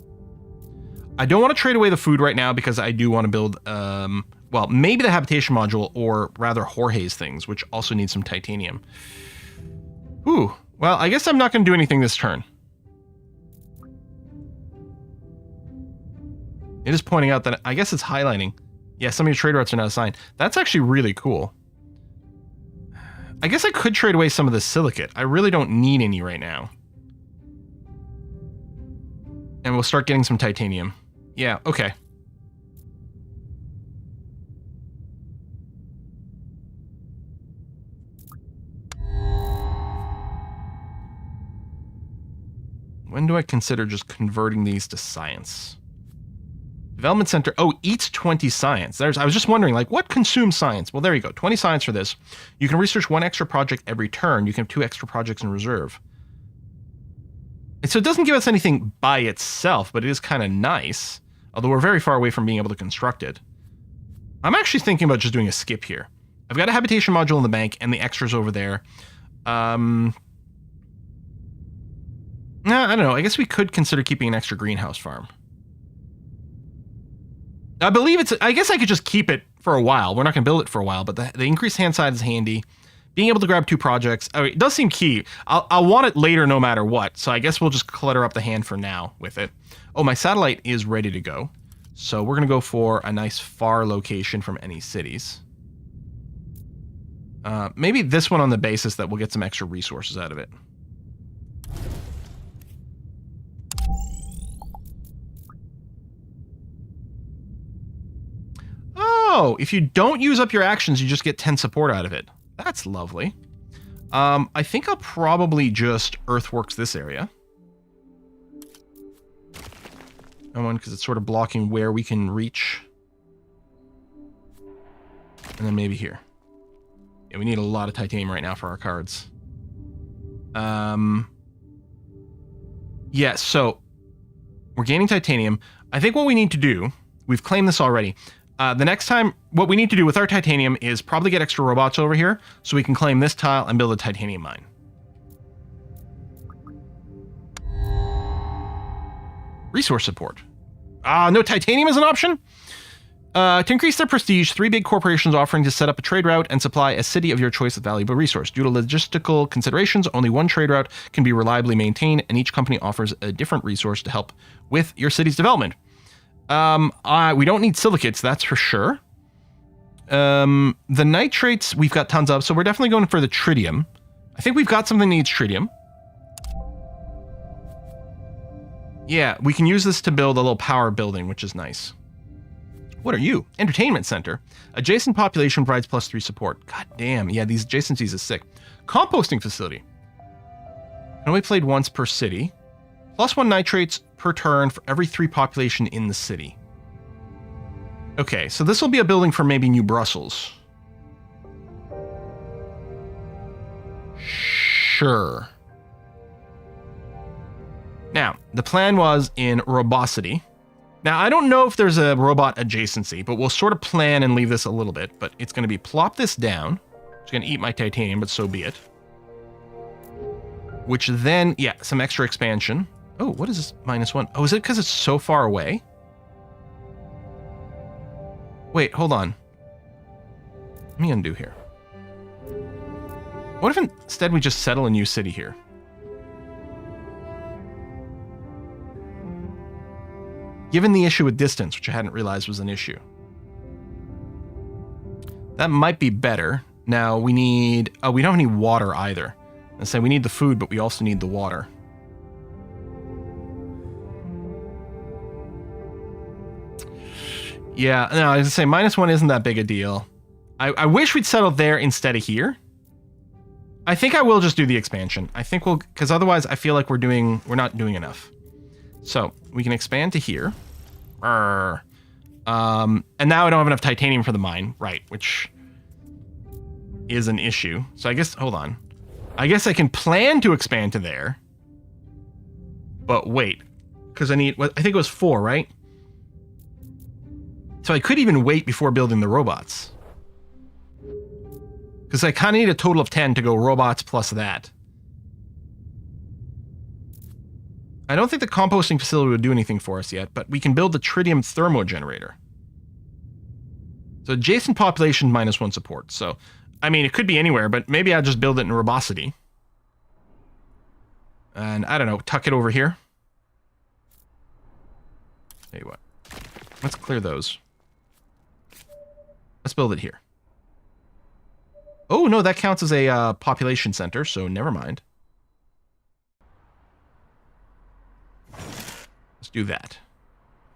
I don't want to trade away the food right now because I do want to build, well, maybe the habitation module, or rather Jorge's things, which also need some titanium. Ooh, well, I guess I'm not going to do anything this turn. It is pointing out that I guess it's highlighting. Yeah, some of your trade routes are now assigned. That's actually really cool. I guess I could trade away some of the silicate. I really don't need any right now. And we'll start getting some titanium. Yeah, okay. When do I consider just converting these to science? Development center. Oh, eats 20 science. I was just wondering, like, what consumes science? Well, there you go. 20 science for this. You can research 1 extra project every turn. You can have 2 extra projects in reserve. And so it doesn't give us anything by itself, but it is kind of nice. Although we're very far away from being able to construct it. I'm actually thinking about just doing a skip here. I've got a habitation module in the bank and the extras over there. Nah, I don't know. I guess we could consider keeping an extra greenhouse farm. I believe I guess I could just keep it for a while. We're not going to build it for a while, but the increased hand size is handy. Being able to grab 2 projects, it does seem key. I'll want it later no matter what, so I guess we'll just clutter up the hand for now with it. Oh, my satellite is ready to go. So we're going to go for a nice far location from any cities. Maybe this one on the basis that we'll get some extra resources out of it. Oh, if you don't use up your actions, you just get 10 support out of it. That's lovely. I think I'll probably just earthworks this area. Because it's sort of blocking where we can reach. And then maybe here. Yeah, we need a lot of titanium right now for our cards. Yeah, so we're gaining titanium. I think what we need to do, we've claimed this already. The next time, what we need to do with our titanium is probably get extra robots over here so we can claim this tile and build a titanium mine. Resource support. No titanium is an option? To increase their prestige, 3 big corporations offering to set up a trade route and supply a city of your choice with valuable resource. Due to logistical considerations, only 1 trade route can be reliably maintained, and each company offers a different resource to help with your city's development. We don't need silicates, that's for sure. The nitrates we've got tons of, so we're definitely going for the tritium. I think we've got something that needs tritium. Yeah, we can use this to build a little power building, which is nice. What are you? Entertainment center. Adjacent population provides +3 support. God damn, yeah, these adjacencies is sick. Composting facility. Only played once per city. +1 nitrates per turn for every 3 population in the city. Okay, so this will be a building for maybe New Brussels. Sure. Now, the plan was in Robosity. Now, I don't know if there's a robot adjacency, but we'll sort of plan and leave this a little bit. But it's going to be plop this down. It's going to eat my titanium, but so be it. Which then, yeah, some extra expansion. Oh, what is this? -1. Oh, is it because it's so far away? Wait, hold on. Let me undo here. What if instead we just settle a new city here? Given the issue with distance, which I hadn't realized was an issue. That might be better. Now we need... Oh, we don't have any water either. I say we need the food, but we also need the water. Yeah, no, I was gonna say -1 isn't that big a deal. I wish we'd settled there instead of here. I think I will just do the expansion. I think we'll... Because otherwise I feel like we're not doing enough. So, we can expand to here. And now I don't have enough titanium for the mine. Right, which is an issue. So I guess, hold on. I guess I can plan to expand to there. But wait. Because I need, I think it was 4, right? So I could even wait before building the robots. Because I kind of need a total of 10 to go robots plus that. I don't think the composting facility would do anything for us yet, but we can build the tritium thermo generator. So adjacent population -1 support. So, I mean, it could be anywhere, but maybe I'll just build it in Robosity. And, I don't know, tuck it over here. Tell you what. Let's clear those. Let's build it here. Oh, no, that counts as a population center, so never mind. Let's do that.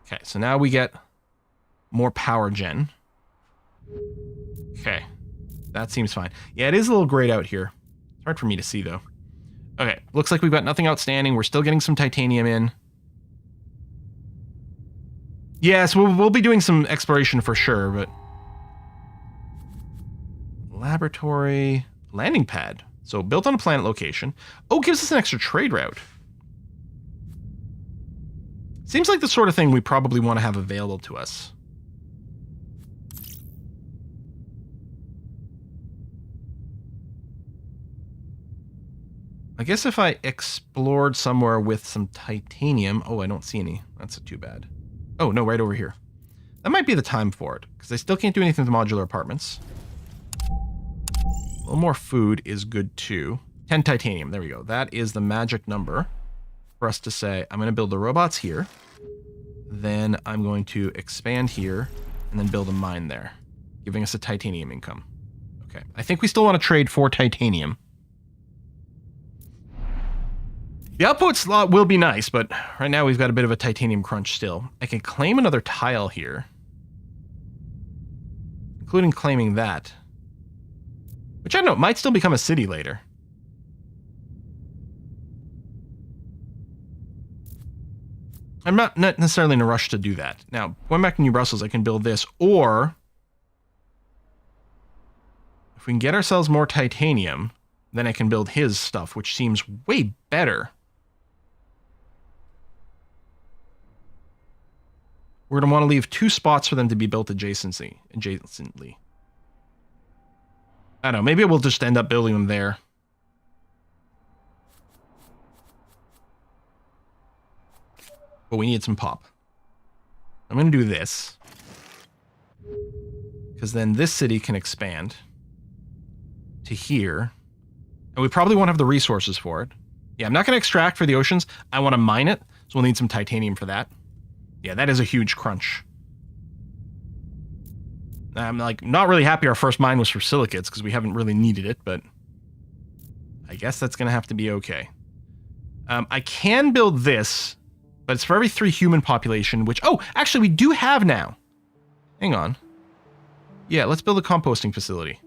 Okay, so now we get more power gen. Okay, that seems fine. Yeah, it is a little grayed out here. It's hard for me to see, though. Okay, looks like we've got nothing outstanding. We're still getting some titanium in. Yes, we'll be doing some exploration for sure, but... Laboratory... Landing pad. So, built on a planet location. Oh, gives us an extra trade route. Seems like the sort of thing we probably want to have available to us. I guess if I explored somewhere with some titanium... Oh, I don't see any. That's too bad. Oh, no, right over here. That might be the time for it, because I still can't do anything with the modular apartments. A little more food is good, too. 10 titanium. There we go. That is the magic number for us to say, I'm going to build the robots here. Then I'm going to expand here, and then build a mine there, giving us a titanium income. Okay. I think we still want to trade for titanium. The output slot will be nice, but right now we've got a bit of a titanium crunch still. I can claim another tile here, including claiming that, which I don't know, might still become a city later. I'm not necessarily in a rush to do that. Now, going back to New Brussels, I can build this, or if we can get ourselves more titanium, then I can build his stuff, which seems way better. We're going to want to leave 2 spots for them to be built adjacently. I don't know, maybe we'll just end up building them there. But we need some pop. I'm going to do this, because then this city can expand to here. And we probably won't have the resources for it. Yeah, I'm not going to extract for the oceans. I want to mine it, so we'll need some titanium for that. Yeah, that is a huge crunch. I'm like not really happy our first mine was for silicates because we haven't really needed it, but I guess that's going to have to be okay. I can build this, but it's for every 3 human population, which... Oh, actually, we do have now. Hang on. Yeah, let's build a composting facility.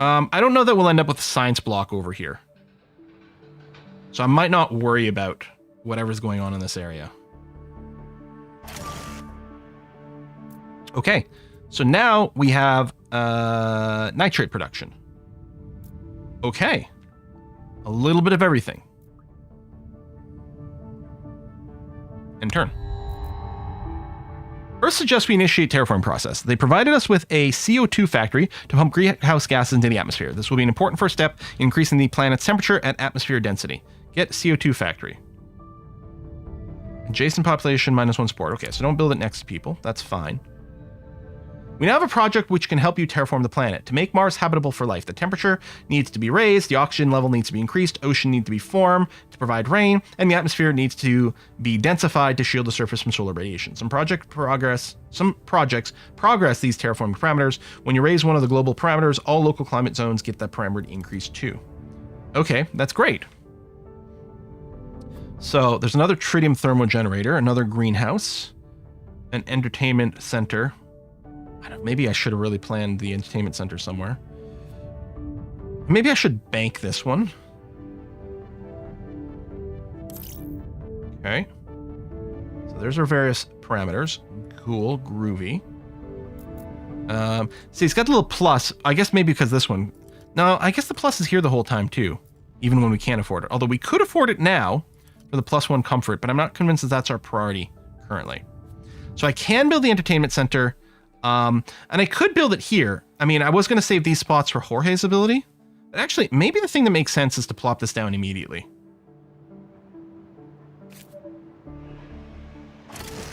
I don't know that we'll end up with a science block over here. So I might not worry about whatever's going on in this area. Okay, so now we have nitrate production. Okay, a little bit of everything. And turn. Earth suggests we initiate terraform process. They provided us with a CO2 factory to pump greenhouse gases into the atmosphere. This will be an important first step in increasing the planet's temperature and atmosphere density. Get CO2 factory. Adjacent population -1 support. Okay, so don't build it next to people. That's fine. We now have a project which can help you terraform the planet. To make Mars habitable for life, the temperature needs to be raised, the oxygen level needs to be increased, ocean needs to be formed to provide rain, and the atmosphere needs to be densified to shield the surface from solar radiation. Some projects progress these terraforming parameters. When you raise one of the global parameters, all local climate zones get that parameter increased too. Okay, that's great. So there's another tritium thermogenerator, another greenhouse, an entertainment center. Maybe I should have really planned the entertainment center somewhere. Maybe I should bank this one. Okay. So there's our various parameters. Cool, groovy. See, it's got the little plus. I guess maybe because this one. No, I guess the plus is here the whole time too, even when we can't afford it. Although we could afford it now for the +1 comfort, but I'm not convinced that that's our priority currently. So I can build the entertainment center. And I could build it here. I mean, I was going to save these spots for Jorge's ability. But actually, maybe the thing that makes sense is to plop this down immediately.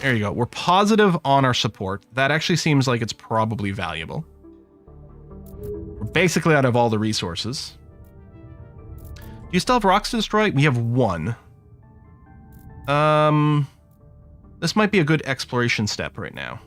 There you go. We're positive on our support. That actually seems like it's probably valuable. We're basically out of all the resources. Do you still have rocks to destroy? We have 1. This might be a good exploration step right now.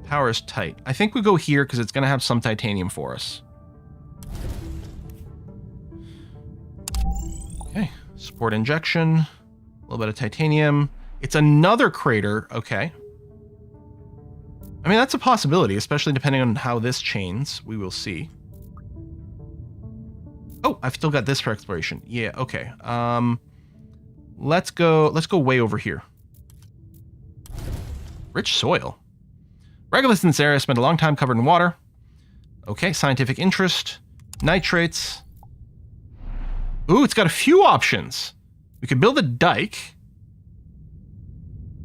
Power is tight. I think we go here because it's going to have some titanium for us. Port injection. A little bit of titanium. It's another crater. Okay. I mean, that's a possibility, especially depending on how this chains. We will see. Oh, I've still got this for exploration. Yeah, okay. Let's go way over here. Rich soil. Regoliths in this area spent a long time covered in water. Okay, scientific interest. Nitrates. Ooh, it's got a few options. We could build a dike.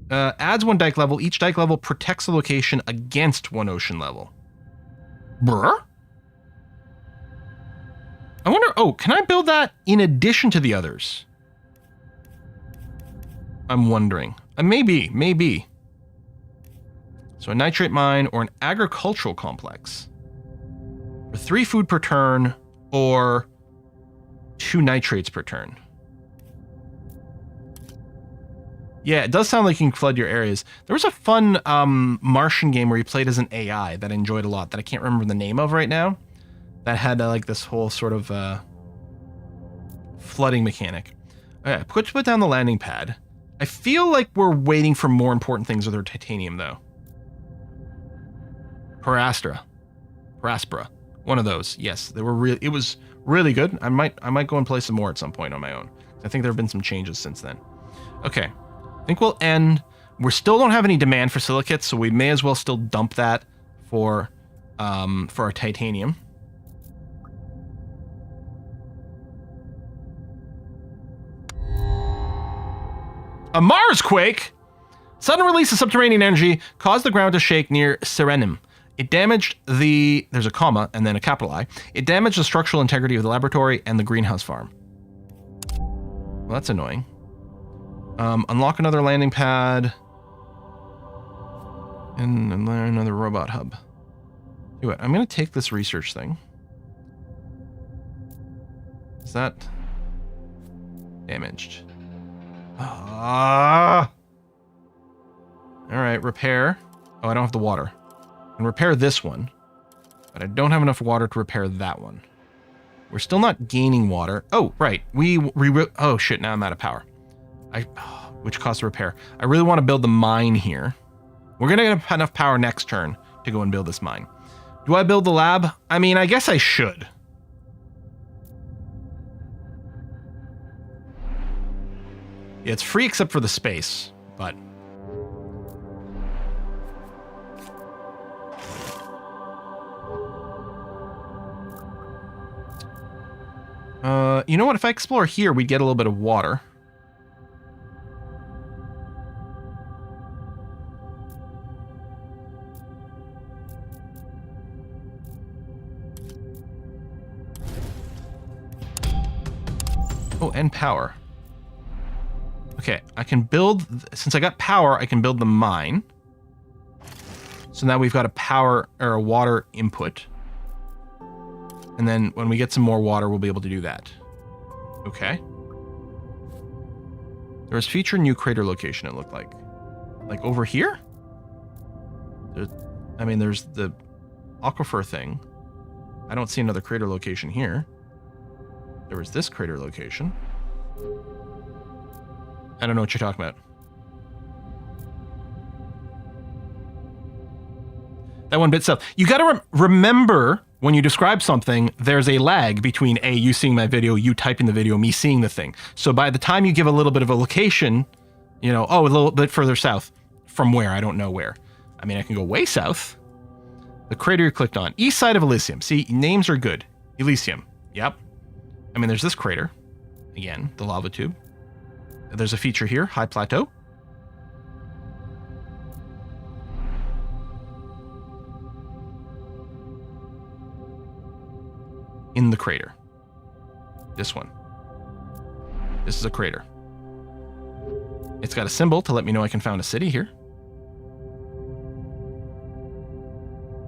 Adds one dike level. Each dike level protects the location against one ocean level. Brr? I wonder, oh, can I build that in addition to the others? I'm wondering. Maybe. So a nitrate mine or an agricultural complex. For 3 food per turn or 2 nitrates per turn. Yeah, it does sound like you can flood your areas. There was a fun Martian game where you played as an AI that I enjoyed a lot that I can't remember the name of right now. That had like this whole sort of flooding mechanic. Okay, put down the landing pad. I feel like we're waiting for more important things with our titanium, though. Paraspora. One of those. Yes, they were really. It was really good. I might go and play some more at some point on my own. I think there have been some changes since then. Okay, I think we'll end. We still don't have any demand for silicates, so we may as well still dump that for our titanium. A Mars quake! Sudden release of subterranean energy caused the ground to shake near Serenum. It damaged the... There's a comma and then a capital I. It damaged the structural integrity of the laboratory and the greenhouse farm. Well, that's annoying. Unlock another landing pad. And another robot hub. Do it. I'm going to take this research thing. Is that... damaged? All right, repair. Oh, I don't have the water. I can repair this one, but I don't have enough water to repair that one. We're still not gaining water. Oh, right. Oh shit, now I'm out of power. Which costs repair. I really want to build the mine here. We're gonna get enough power next turn to go and build this mine. Do I build the lab? I mean, I guess I should. Yeah, it's free except for the space, but... you know what? If I explore here, we get a little bit of water. Oh, and power. Okay, I can build, since I got power, I can build the mine. So now we've got a power or a water input. And then when we get some more water, we'll be able to do that. Okay. There was feature new crater location, it looked like. Like over here? There's the aquifer thing. I don't see another crater location here. There was this crater location. I don't know what you're talking about. That one bit south. You got to remember when you describe something, there's a lag between A, you seeing my video, you typing the video, me seeing the thing. So by the time you give a little bit of a location, you know, oh, a little bit further south. From where? I don't know where. I mean, I can go way south. The crater you clicked on. East side of Elysium. See, names are good. Elysium. Yep. I mean, there's this crater. Again, the lava tube. There's a feature here, high plateau. In the crater. This one. This is a crater. It's got a symbol to let me know I can found a city here.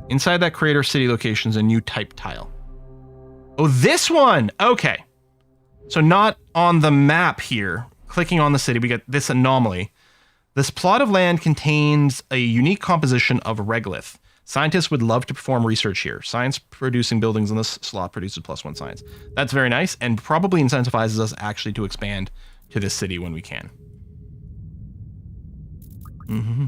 Inside that crater, city location's a new type tile. Oh, this one! Okay. So not on the map here. Clicking on the city, we get this anomaly. This plot of land contains a unique composition of regolith. Scientists would love to perform research here. Science producing buildings in this slot produces +1 science. That's very nice and probably incentivizes us actually to expand to this city when we can.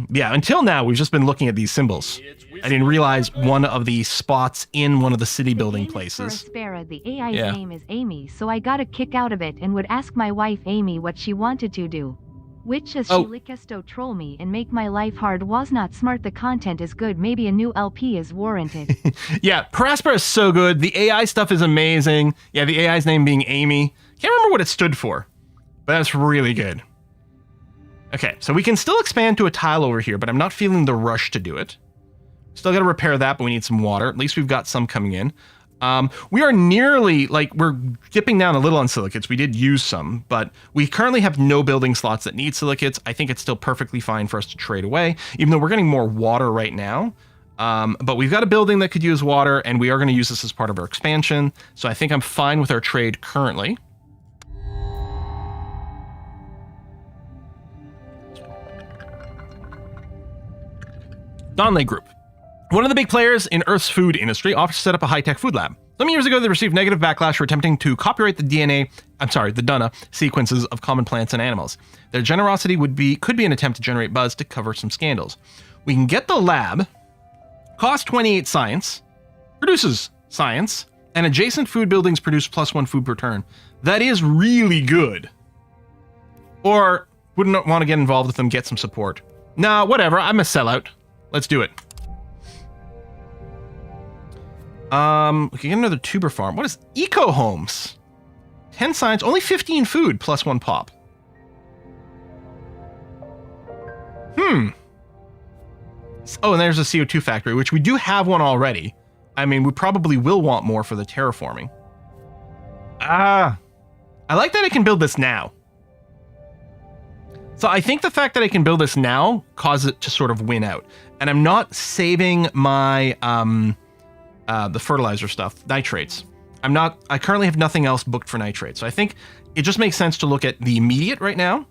Yeah, until now, we've just been looking at these symbols. I didn't realize one of the spots in one of the city building places. For Aspera, the AI's name is Amy, so I got a kick out of it and would ask my wife Amy what she wanted to do. Which as she likisto troll me and make my life hard was not smart. The content is good, maybe a new LP is warranted. Yeah, Aspera is so good. The AI stuff is amazing. Yeah, the AI's name being Amy. Can't remember what it stood for, but that's really good. Okay, so we can still expand to a tile over here, but I'm not feeling the rush to do it. Still got to repair that, but we need some water. At least we've got some coming in. We are nearly, like, we're dipping down a little on silicates. We did use some, but we currently have no building slots that need silicates. I think it's still perfectly fine for us to trade away, even though we're getting more water right now. But we've got a building that could use water, and we are going to use this as part of our expansion. So I think I'm fine with our trade currently. Donley Group. One of the big players in Earth's food industry offers to set up a high-tech food lab. Some years ago, they received negative backlash for attempting to copyright the DNA sequences of common plants and animals. Their generosity could be an attempt to generate buzz to cover some scandals. We can get the lab, cost 28 science, produces science, and adjacent food buildings produce +1 food per turn. That is really good. Or wouldn't want to get involved with them, get some support. Nah, whatever, I'm a sellout. Let's do it. We can get another tuber farm. What is Eco Homes? 10 science, only 15 food, +1 pop. Oh, and there's a CO2 factory, which we do have one already. I mean, we probably will want more for the terraforming. I like that I can build this now. So I think the fact that I can build this now causes it to sort of win out. And I'm not saving my the fertilizer stuff, nitrates. I currently have nothing else booked for nitrates. So I think it just makes sense to look at the immediate right now,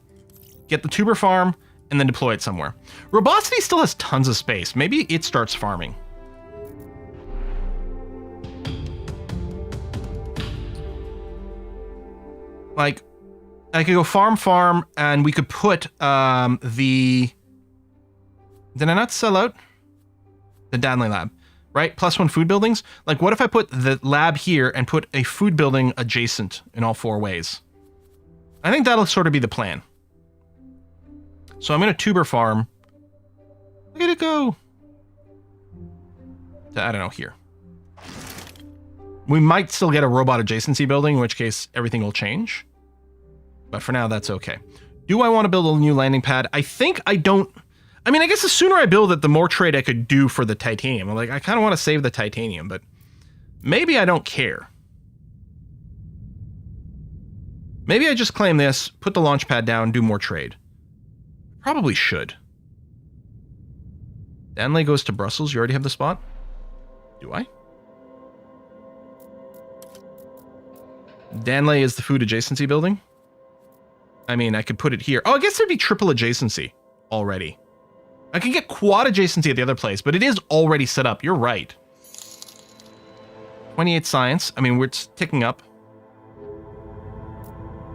get the tuber farm, and then deploy it somewhere. Robosity still has tons of space. Maybe it starts farming. Like, I could go farm, and we could put the... Did I not sell out? The Danley Lab, right? +1 food buildings. Like, what if I put the lab here and put a food building adjacent in all 4 ways? I think that'll sort of be the plan. So I'm going to tuber farm. Look at it go. I don't know, here. We might still get a robot adjacency building, in which case everything will change. But for now, that's okay. Do I want to build a new landing pad? I think I don't... I mean, I guess the sooner I build it, the more trade I could do for the titanium. Like, I kind of want to save the titanium, but maybe I don't care. Maybe I just claim this, put the launch pad down, do more trade. Probably should. Danley goes to Brussels. You already have the spot? Do I? Danley is the food adjacency building. I mean, I could put it here. Oh, I guess there'd be triple adjacency already. I can get quad adjacency at the other place, but it is already set up. You're right. 28 science. I mean, we're ticking up.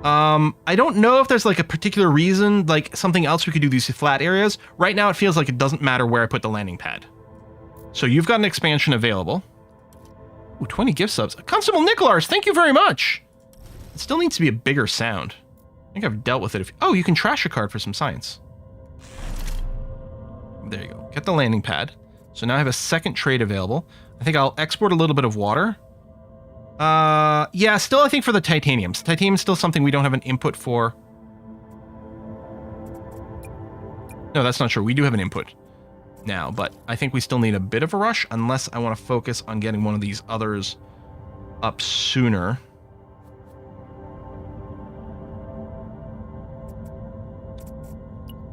I don't know if there's like a particular reason, like something else we could do these flat areas. Right now, it feels like it doesn't matter where I put the landing pad. So you've got an expansion available. Ooh, 20 gift subs. Constable Nicolars, thank you very much. It still needs to be a bigger sound. I think I've dealt with it. Oh, you can trash a card for some science. There you go. Get the landing pad. So now I have a second trade available. I think I'll export a little bit of water. Yeah, still I think for the titaniums. Titanium is still something we don't have an input for. No, that's not true. We do have an input now, but I think we still need a bit of a rush unless I want to focus on getting one of these others up sooner.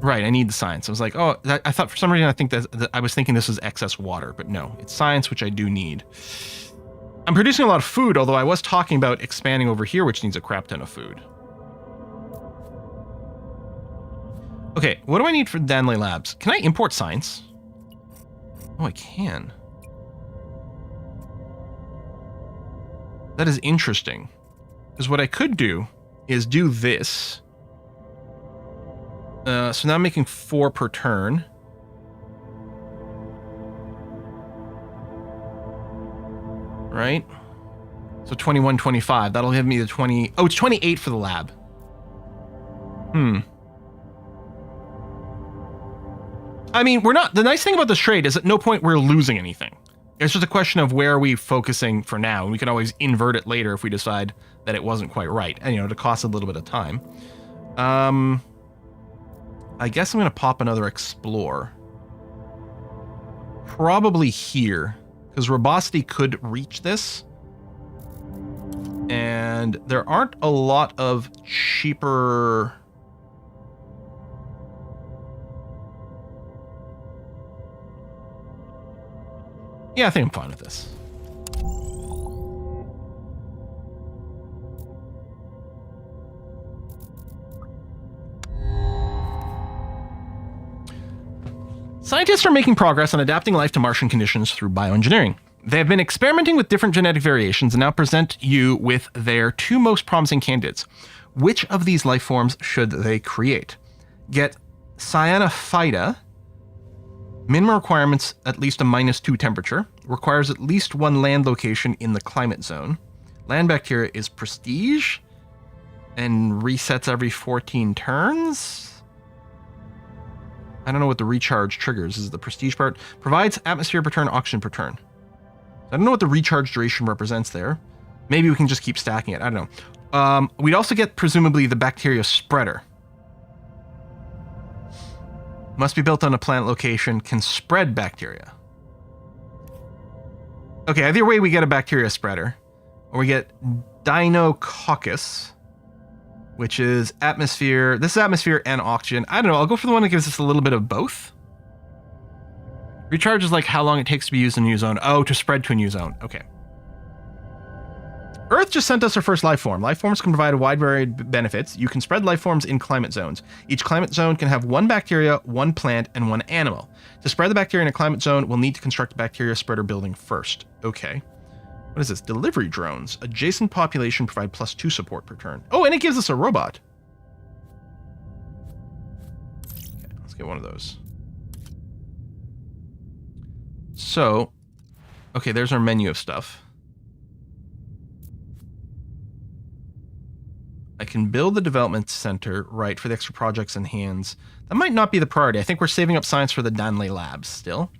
Right, I need the science. I was like, oh, I thought for some reason I was thinking this was excess water, but no, it's science, which I do need. I'm producing a lot of food, although I was talking about expanding over here, which needs a crap ton of food. Okay, what do I need for Danley Labs? Can I import science? Oh, I can. That is interesting. Because what I could do is do this, So now I'm making 4 per turn. Right? So 21, 25. That'll give me the 20. Oh, it's 28 for the lab. I mean, we're not. The nice thing about this trade is at no point we're losing anything. It's just a question of where are we focusing for now, and we can always invert it later if we decide that it wasn't quite right. And, you know, it costs a little bit of time. I guess I'm going to pop another Explore. Probably here, because Robustity could reach this. And there aren't a lot of cheaper... Yeah, I think I'm fine with this. Scientists are making progress on adapting life to Martian conditions through bioengineering. They have been experimenting with different genetic variations and now present you with their 2 most promising candidates. Which of these life forms should they create? Get Cyanophyta. Minimum requirements at least a -2 temperature. Requires at least 1 land location in the climate zone. Land bacteria is prestige and resets every 14 turns. I don't know what the recharge triggers. Is the prestige part? Provides atmosphere per turn, oxygen per turn. I don't know what the recharge duration represents there. Maybe we can just keep stacking it. I don't know. We'd also get, presumably, the bacteria spreader. Must be built on a plant location. Can spread bacteria. Okay, either way we get a bacteria spreader. Or we get Dinococcus, which is atmosphere. This is atmosphere and oxygen. I don't know. I'll go for the one that gives us a little bit of both. Recharge is like how long it takes to be used in a new zone. Oh, to spread to a new zone. Okay. Earth just sent us our first life form. Life forms can provide a wide variety of benefits. You can spread life forms in climate zones. Each climate zone can have 1 bacteria, 1 plant, and 1 animal. To spread the bacteria in a climate zone, we'll need to construct a bacteria spreader building first. Okay. What is this? Delivery drones. Adjacent population provide +2 support per turn. Oh, and it gives us a robot. Okay, let's get one of those. So, okay, there's our menu of stuff. I can build the development center, right, for the extra projects in hands. That might not be the priority. I think we're saving up science for the Danley labs still.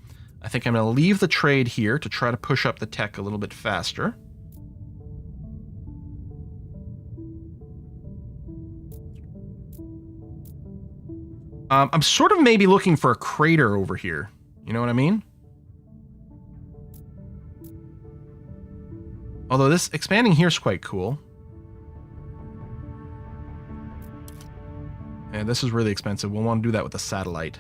I think I'm going to leave the trade here to try to push up the tech a little bit faster. I'm sort of maybe looking for a crater over here. You know what I mean? Although this expanding here is quite cool. And this is really expensive. We'll want to do that with a satellite.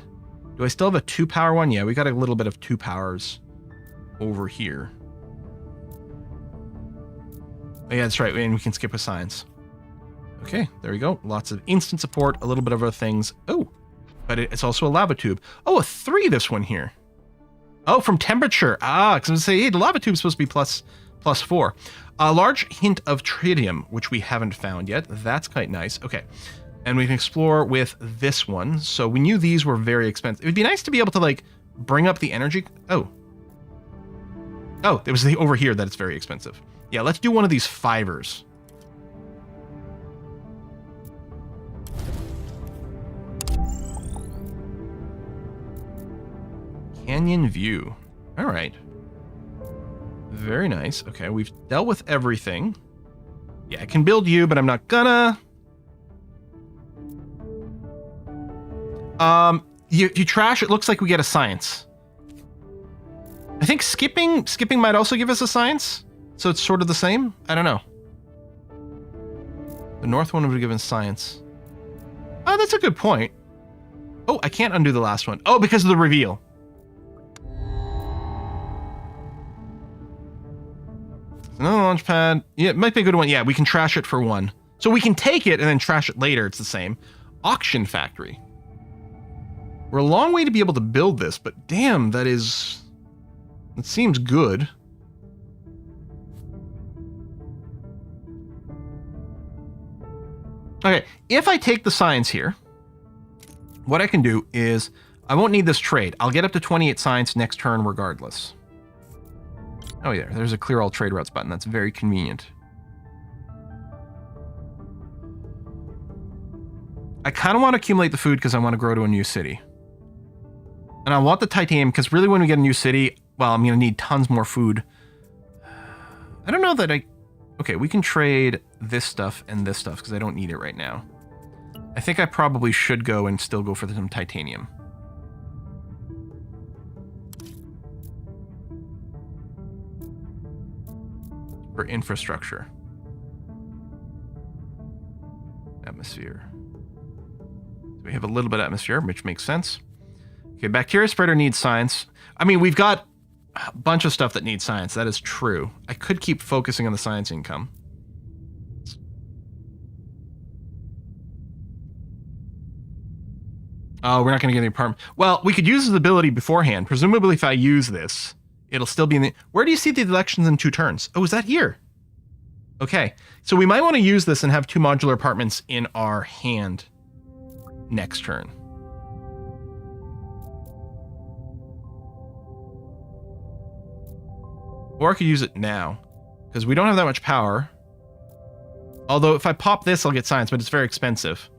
Do I still have a 2-power one? Yeah, we got a little bit of 2 powers over here. Oh, yeah, that's right. And we can skip with science. Okay, there we go. Lots of instant support, a little bit of other things. Oh, but it's also a lava tube. Oh, a 3 this one here. Oh, from temperature. Ah, because I was going to say, hey, the lava tube is supposed to be plus 4. A large hint of tritium, which we haven't found yet. That's quite nice. Okay. And we can explore with this one. So we knew these were very expensive. It would be nice to be able to, like, bring up the energy. Oh. Oh, it was over here that it's very expensive. Yeah, let's do one of these 5ers. Canyon view. All right. Very nice. Okay, we've dealt with everything. Yeah, I can build you, but I'm not gonna. If you trash, it looks like we get a science. I think skipping might also give us a science. So it's sort of the same. I don't know. The north one would have given science. Oh, that's a good point. Oh, I can't undo the last one. Oh, because of the reveal. Another launch pad. Yeah, it might be a good one. Yeah, we can trash it for 1. So we can take it and then trash it later. It's the same. Auction factory. We're a long way to be able to build this, but damn, that seems good. Okay, if I take the science here, What I can do is, I won't need this trade. I'll get up to 28 science next turn regardless. Oh yeah, there's a clear all trade routes button. That's very convenient. I kind of want to accumulate the food because I want to grow to a new city. And I want the titanium because really when we get a new city, well, I'm going to need tons more food. I don't know that I... Okay, we can trade this stuff and this stuff because I don't need it right now. I think I probably should go and still go for some titanium. For infrastructure. Atmosphere. So we have a little bit of atmosphere, which makes sense. Okay, bacteria spreader needs science. I mean, we've got a bunch of stuff that needs science. That is true. I could keep focusing on the science income. Oh, we're not going to get any apartment. Well, we could use his ability beforehand. Presumably, if I use this, it'll still be in the... Where do you see the elections in 2 turns? Oh, is that here? Okay. So we might want to use this and have 2 modular apartments in our hand next turn. Or I could use it now, because we don't have that much power. Although if I pop this, I'll get science, but it's very expensive.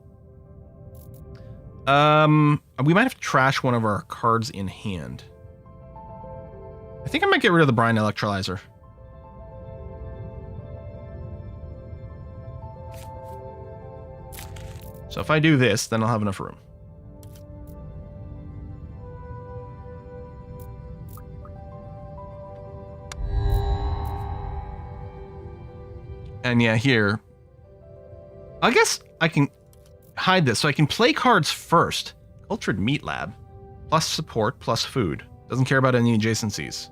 We might have to trash one of our cards in hand. I think I might get rid of the brine electrolyzer. So if I do this, then I'll have enough room. And yeah, here, I guess I can hide this so I can play cards first. Cultured Meat Lab, plus support, plus food. Doesn't care about any adjacencies.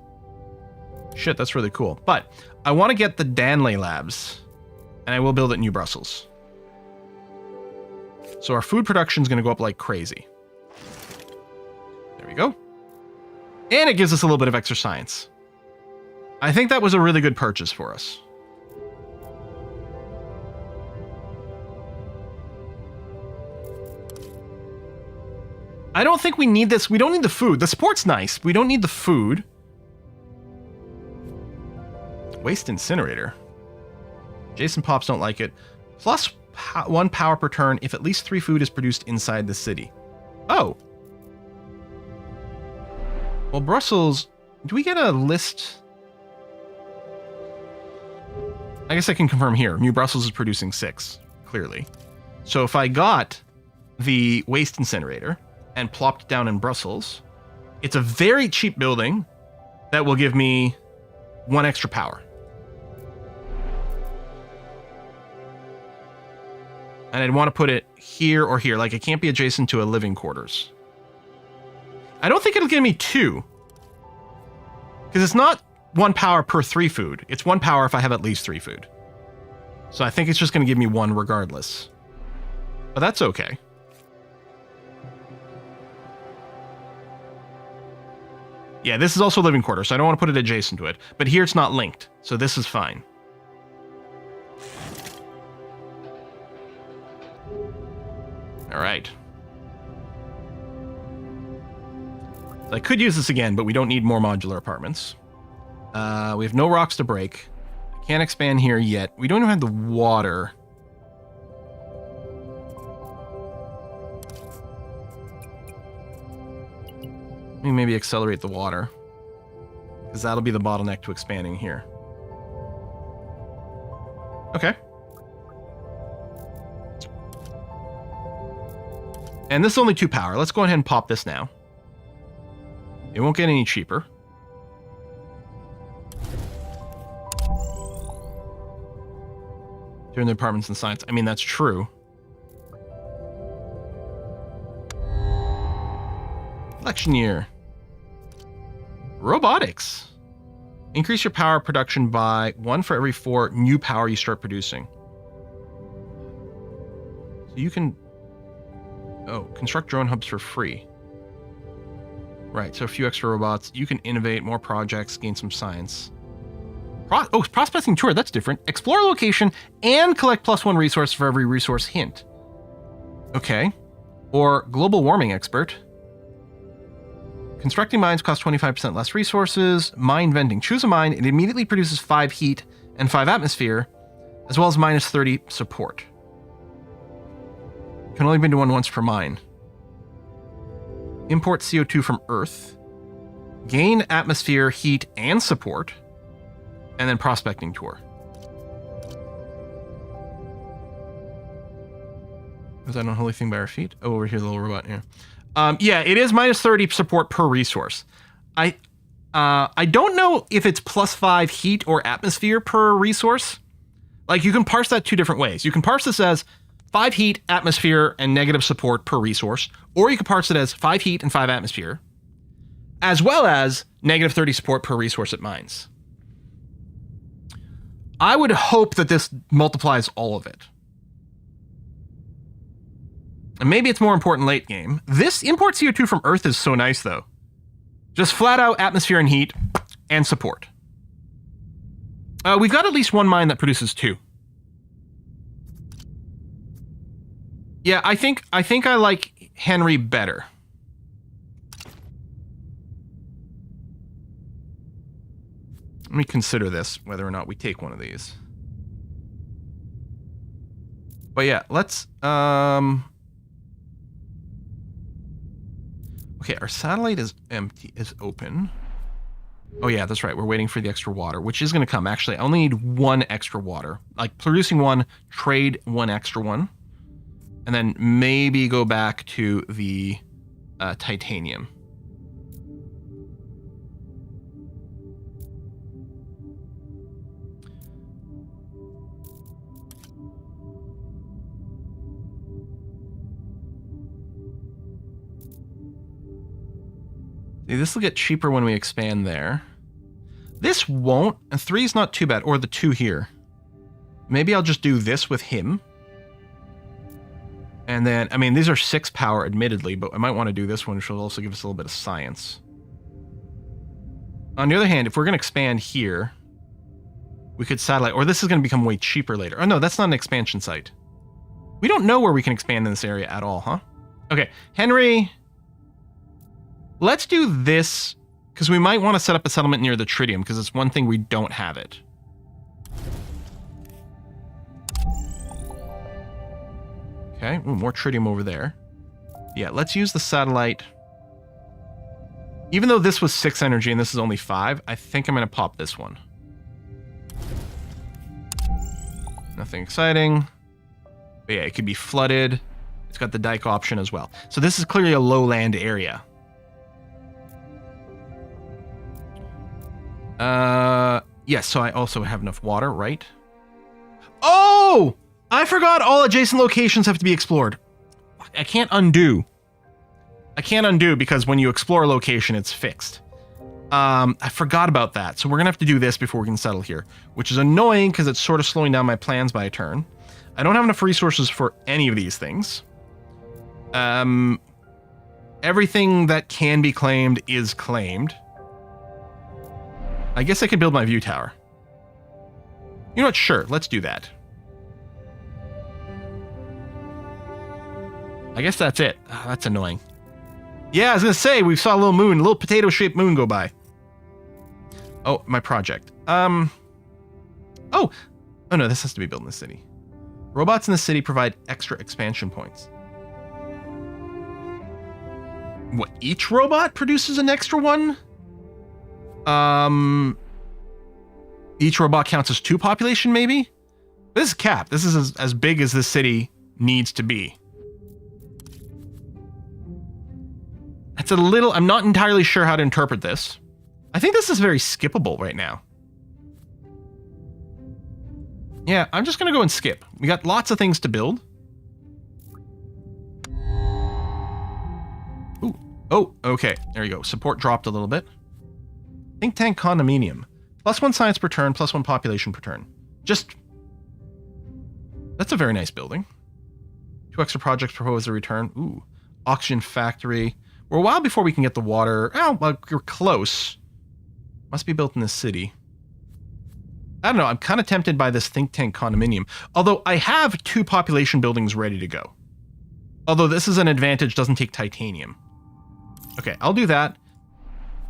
Shit, that's really cool. But I want to get the Danley Labs, and I will build it in New Brussels. So our food production is going to go up like crazy. There we go. And it gives us a little bit of extra science. I think that was a really good purchase for us. I don't think we need this. We don't need the food. The support's nice. We don't need the food. Waste incinerator. Jason Pops don't like it. Plus 1 power per turn if at least 3 food is produced inside the city. Oh. Well, Brussels... Do we get a list? I guess I can confirm here. New Brussels is producing 6, clearly. So if I got the waste incinerator and plopped down in Brussels, it's a very cheap building that will give me 1 extra power. And I'd want to put it here or here. Like, it can't be adjacent to a living quarters. I don't think it'll give me 2. Because it's not 1 power per 3 food. It's 1 power if I have at least 3 food. So I think it's just going to give me 1 regardless. But that's okay. Yeah, this is also living quarters, so I don't want to put it adjacent to it. But here it's not linked, so this is fine. All right. I could use this again, but we don't need more modular apartments. We have no rocks to break. I can't expand here yet. We don't even have the water. Let me maybe accelerate the water, because that'll be the bottleneck to expanding here. Okay. And this is only 2 power. Let's go ahead and pop this now. It won't get any cheaper. During the apartments and science. I mean, that's true. Election year. Robotics. Increase your power production by 1 for every 4 new power you start producing. So you can... Oh, construct drone hubs for free. Right, so a few extra robots. You can innovate more projects, gain some science. Prospecting tour, that's different. Explore a location and collect +1 resource for every resource hint. Okay. Or global warming expert. Constructing mines costs 25% less resources. Mine vending. Choose a mine. It immediately produces 5 heat and 5 atmosphere, as well as minus 30 support. Can only be done once per mine. Import CO2 from Earth. Gain atmosphere, heat, and support. And then prospecting tour. Is that an unholy thing by our feet? Oh, over here, the little robot. Yeah. Yeah, it is minus 30 support per resource. I don't know if it's plus 5 heat or atmosphere per resource. Like, you can parse that 2 different ways. You can parse this as 5 heat, atmosphere, and negative support per resource, or you can parse it as 5 heat and 5 atmosphere, as well as negative 30 support per resource at mines. I would hope that this multiplies all of it. And maybe it's more important late game. This import CO2 from Earth is so nice, though. Just flat out atmosphere and heat and support. We've got at least 1 mine that produces 2. Yeah, I think I like Henry better. Let me consider this, whether or not we take one of these. But yeah, let's... Okay, our satellite is empty, is open. Oh yeah, that's right. We're waiting for the extra water, which is going to come. Actually, I only need 1 extra water. Like, producing 1, trade 1 extra one. And then maybe go back to the titanium. See, this will get cheaper when we expand there. This won't, and 3 is not too bad, or the 2 here. Maybe I'll just do this with him. And then, I mean, these are 6 power, admittedly, but I might want to do this one, which will also give us a little bit of science. On the other hand, if we're going to expand here, we could satellite, or this is going to become way cheaper later. Oh no, that's not an expansion site. We don't know where we can expand in this area at all, huh? Okay, Henry... Let's do this, because we might want to set up a settlement near the tritium, because it's one thing we don't have it. Okay, ooh, more tritium over there. Yeah, let's use the satellite. Even though this was 6 energy and this is only 5, I think I'm going to pop this one. Nothing exciting. But yeah, it could be flooded. It's got the dike option as well. So this is clearly a lowland area. Yes, so I also have enough water, right? Oh! I forgot all adjacent locations have to be explored. I can't undo. I can't undo because when you explore a location, it's fixed. I forgot about that. So we're going to have to do this before we can settle here, which is annoying because it's sort of slowing down my plans by a turn. I don't have enough resources for any of these things. Everything that can be claimed is claimed. I guess I could build my view tower. You know what? Sure, let's do that. I guess that's it. Oh, that's annoying. Yeah, I was going to say, we saw a little moon, a little potato-shaped moon go by. Oh, my project. Oh no, this has to be built in the city. Robots in the city provide extra expansion points. What, each robot produces an extra one? Each robot counts as 2 population, maybe? This is capped. This is as big as this city needs to be. It's a little... I'm not entirely sure how to interpret this. I think this is very skippable right now. Yeah, I'm just going to go and skip. We got lots of things to build. Ooh. Oh, okay. There you go. Support dropped a little bit. Think tank condominium. +1 science per turn, +1 population per turn. Just... That's a very nice building. 2 extra projects propose a return. Ooh. Oxygen factory. We're a while before we can get the water. Oh, well, you're close. Must be built in the city. I don't know. I'm kind of tempted by this think tank condominium. Although I have 2 population buildings ready to go. Although this is an advantage, doesn't take titanium. Okay, I'll do that.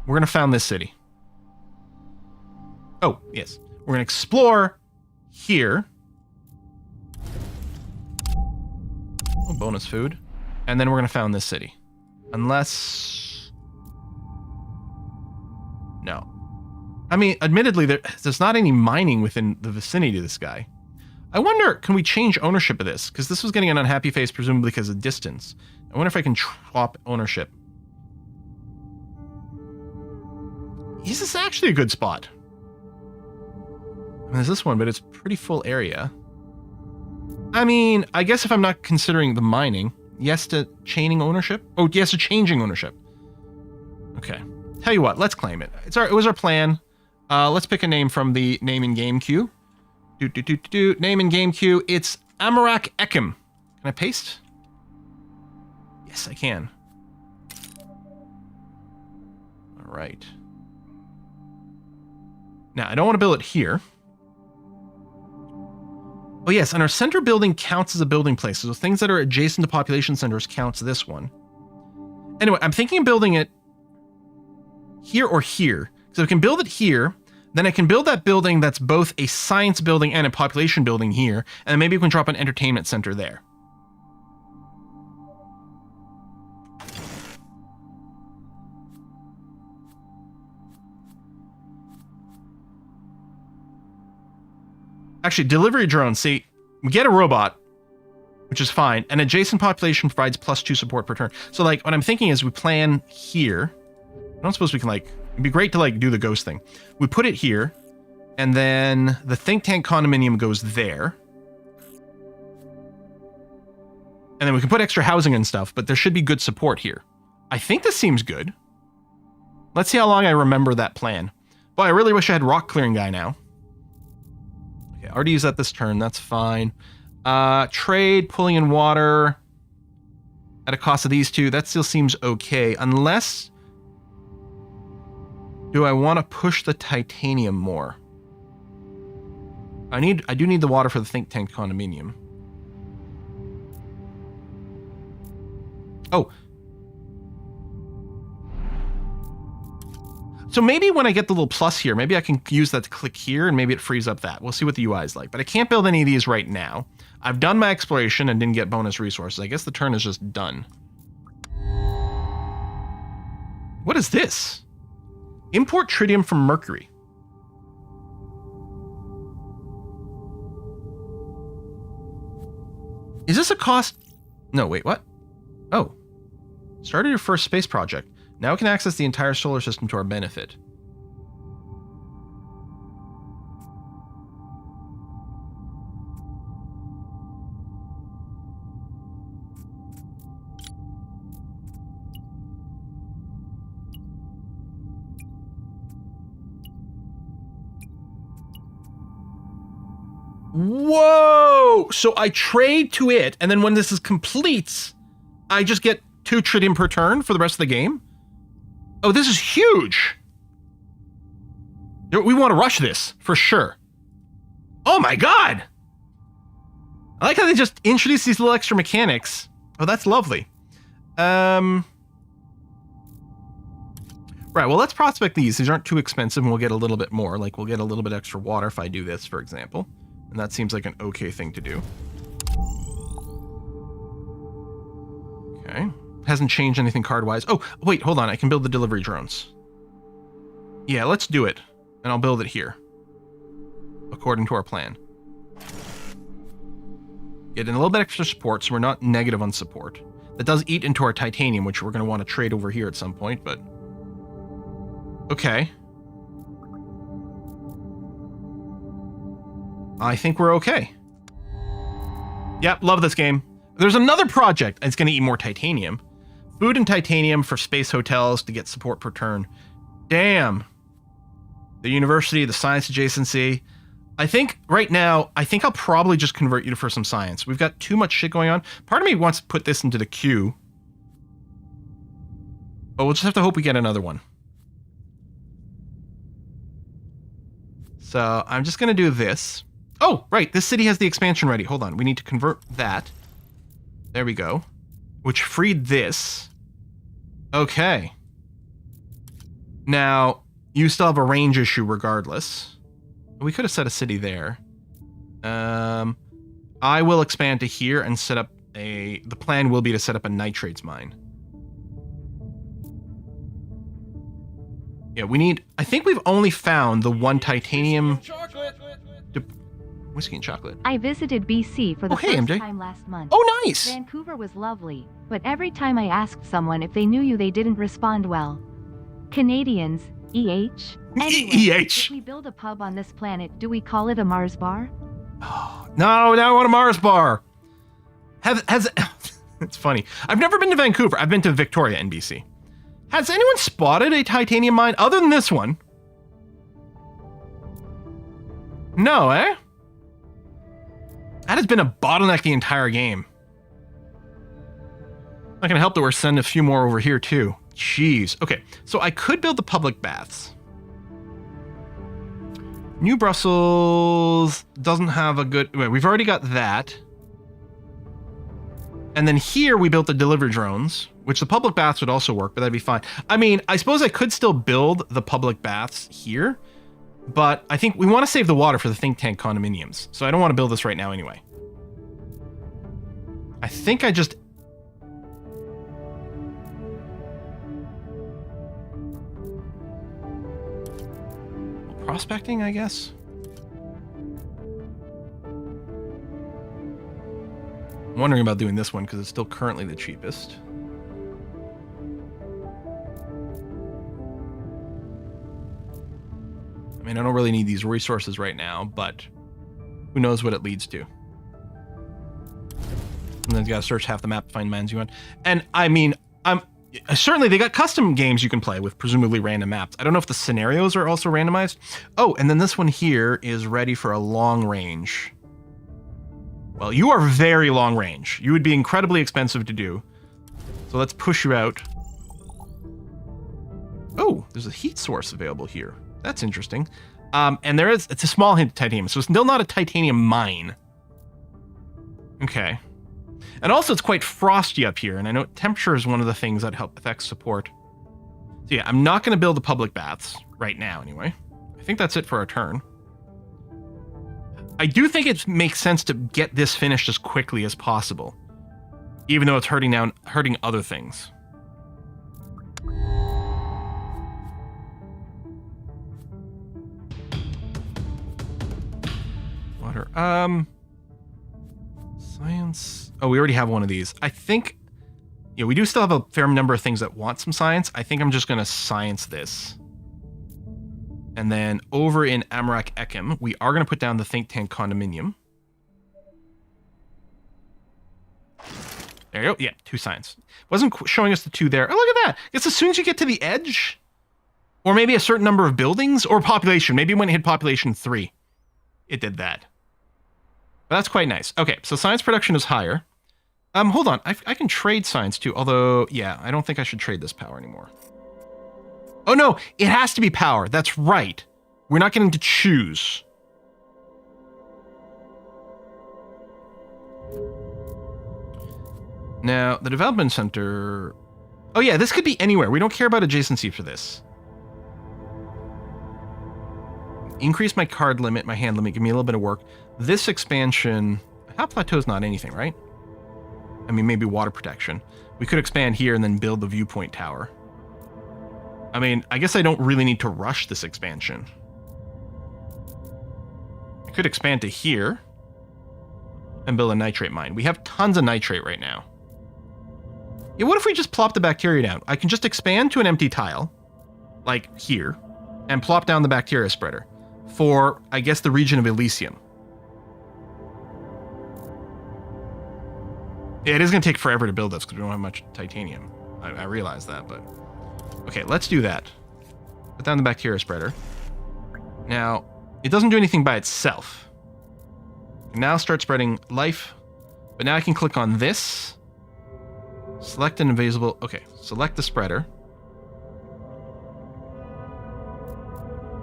We're going to found this city. Oh, yes. We're going to explore here. Oh, bonus food. And then we're going to found this city. Unless... No. I mean, admittedly, there's not any mining within the vicinity of this guy. I wonder, can we change ownership of this? Because this was getting an unhappy face, presumably because of distance. I wonder if I can swap ownership. Is this actually a good spot? I mean, there's this one, but it's pretty full area. I mean, I guess if I'm not considering the mining, yes to chaining ownership? Oh, yes to changing ownership. Okay. Tell you what, let's claim it. It was our plan. Let's pick a name from the name in game queue. Name in game queue. It's Amarak Ekim. Can I paste? Yes, I can. All right. Now, I don't want to build it here. Oh, yes, and our center building counts as a building place. So things that are adjacent to population centers counts this one. Anyway, I'm thinking of building it here or here. So I can build it here. Then I can build that building that's both a science building and a population building here, and maybe we can drop an entertainment center there. Actually, delivery drones, see, we get a robot, which is fine, and adjacent population provides +2 support per turn. So, like, what I'm thinking is we plan here. I don't suppose we can, like... It'd be great to, like, do the ghost thing. We put it here, and then the think tank condominium goes there. And then we can put extra housing and stuff, but there should be good support here. I think this seems good. Let's see how long I remember that plan. Boy, I really wish I had rock clearing guy now. Okay, I already used that this turn. That's fine. Trade, pulling in water at a cost of these two. That still seems okay, unless... Do I want to push the titanium more? I do need the water for the think tank condominium. Oh. So maybe when I get the little plus here, maybe I can use that to click here and maybe it frees up that. We'll see what the UI is like. But I can't build any of these right now. I've done my exploration and didn't get bonus resources. I guess the turn is just done. What is this? Import tritium from Mercury. Is this a cost? No, wait, what? Oh. Started your first space project. Now we can access the entire solar system to our benefit. Whoa! So I trade to it, and then when this is complete, I just get 2 tritium per turn for the rest of the game? Oh, this is huge! We want to rush this, for sure. Oh my god! I like how they just introduced these little extra mechanics. Oh, that's lovely. Right, well, let's prospect these. These aren't too expensive, and we'll get a little bit more. Like, we'll get a little bit extra water if I do this, for example. And that seems like an okay thing to do. Okay. Hasn't changed anything card-wise. Oh, wait, hold on. I can build the delivery drones. Yeah, let's do it. And I'll build it here. According to our plan. Getting a little bit extra support, so we're not negative on support. That does eat into our titanium, which we're going to want to trade over here at some point, but... Okay. I think we're okay. Yep, love this game. There's another project. It's going to eat more titanium. Food and titanium for space hotels to get support per turn. Damn. The university, the science adjacency. I think right now, I'll probably just convert you for some science. We've got too much shit going on. Part of me wants to put this into the queue. But we'll just have to hope we get another one. So I'm just going to do this. Oh, right. This city has the expansion ready. Hold on. We need to convert that. There we go. which freed this. Okay. Now, you still have a range issue regardless. We could have set a city there. I will expand to here and set up the plan will be to set up a nitrates mine. Yeah, we need, I think we've only found the one titanium. Whiskey and chocolate. I visited BC for the first time last month. Oh, nice! Vancouver was lovely, but every time I asked someone if they knew you, they didn't respond well. Canadians, EH? Anyway, if we build a pub on this planet, do we call it a Mars bar? Oh, no, now I want a Mars bar. It's funny. I've never been to Vancouver. I've been to Victoria in BC. Has anyone spotted a titanium mine other than this one? No, eh? That has been a bottleneck the entire game. Not gonna help that we're sending a few more over here too. Jeez. Okay, so I could build the public baths. New Brussels doesn't have a good... Wait, we've already got that. And then here we built the delivery drones, which the public baths would also work, but that'd be fine. I mean, I suppose I could still build the public baths here, but I think we want to save the water for the think tank condominiums, so I don't want to build this right now anyway. I think I just... Prospecting, I guess? I'm wondering about doing this one because it's still currently the cheapest. I mean, I don't really need these resources right now, but who knows what it leads to. And then you gotta search half the map to find mines you want. And I mean, certainly they got custom games you can play with presumably random maps. I don't know if the scenarios are also randomized. Oh, and then this one here is ready for a long range. Well, you are very long range. You would be incredibly expensive to do. So let's push you out. Oh, there's a heat source available here. That's interesting. And it's a small hint of titanium, so it's still not a titanium mine. Okay. And also it's quite frosty up here, and I know temperature is one of the things that affects support. So yeah, I'm not going to build the public baths right now anyway. I think that's it for our turn. I do think it makes sense to get this finished as quickly as possible, even though it's hurting other things. Water. Science. Oh, we already have one of these. I think, yeah, we do still have a fair number of things that want some science. I think I'm just going to science this. And then over in Amarak Ekim, we are going to put down the think tank condominium. There you go. Yeah, 2 science. Wasn't showing us the 2 there. Oh, look at that. It's as soon as you get to the edge, or maybe a certain number of buildings, or population. Maybe when it hit population 3, it did that. But that's quite nice. Okay, so science production is higher. Hold on. I can trade science too, although, yeah, I don't think I should trade this power anymore. Oh no, it has to be power. That's right. We're not getting to choose. Now, the development center... Oh yeah, this could be anywhere. We don't care about adjacency for this. Increase my card limit, my hand limit, give me a little bit of work. This expansion... Hot Plateau's not anything, right? I mean, maybe water protection. We could expand here and then build the viewpoint tower. I mean, I guess I don't really need to rush this expansion. I could expand to here and build a nitrate mine. We have tons of nitrate right now. Yeah, what if we just plop the bacteria down? I can just expand to an empty tile, like here, and plop down the bacteria spreader for, I guess, the region of Elysium. Yeah, it is going to take forever to build this because we don't have much titanium. I realize that, but... Okay, let's do that. Put down the bacteria spreader. Now, it doesn't do anything by itself. Now start spreading life. But now I can click on this. Select an invisible... Okay, select the spreader.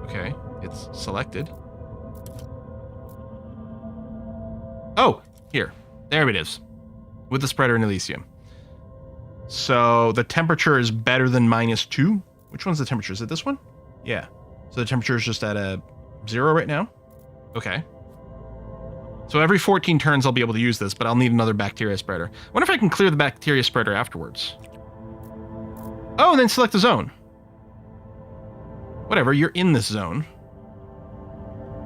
Okay, it's selected. Oh, here. There it is. With the spreader in Elysium. So the temperature is better than -2. Which one's the temperature? Is it this one? Yeah. So the temperature is just at a 0 right now. Okay. So every 14 turns I'll be able to use this, but I'll need another bacteria spreader. I wonder if I can clear the bacteria spreader afterwards. Oh, and then select the zone. Whatever, you're in this zone.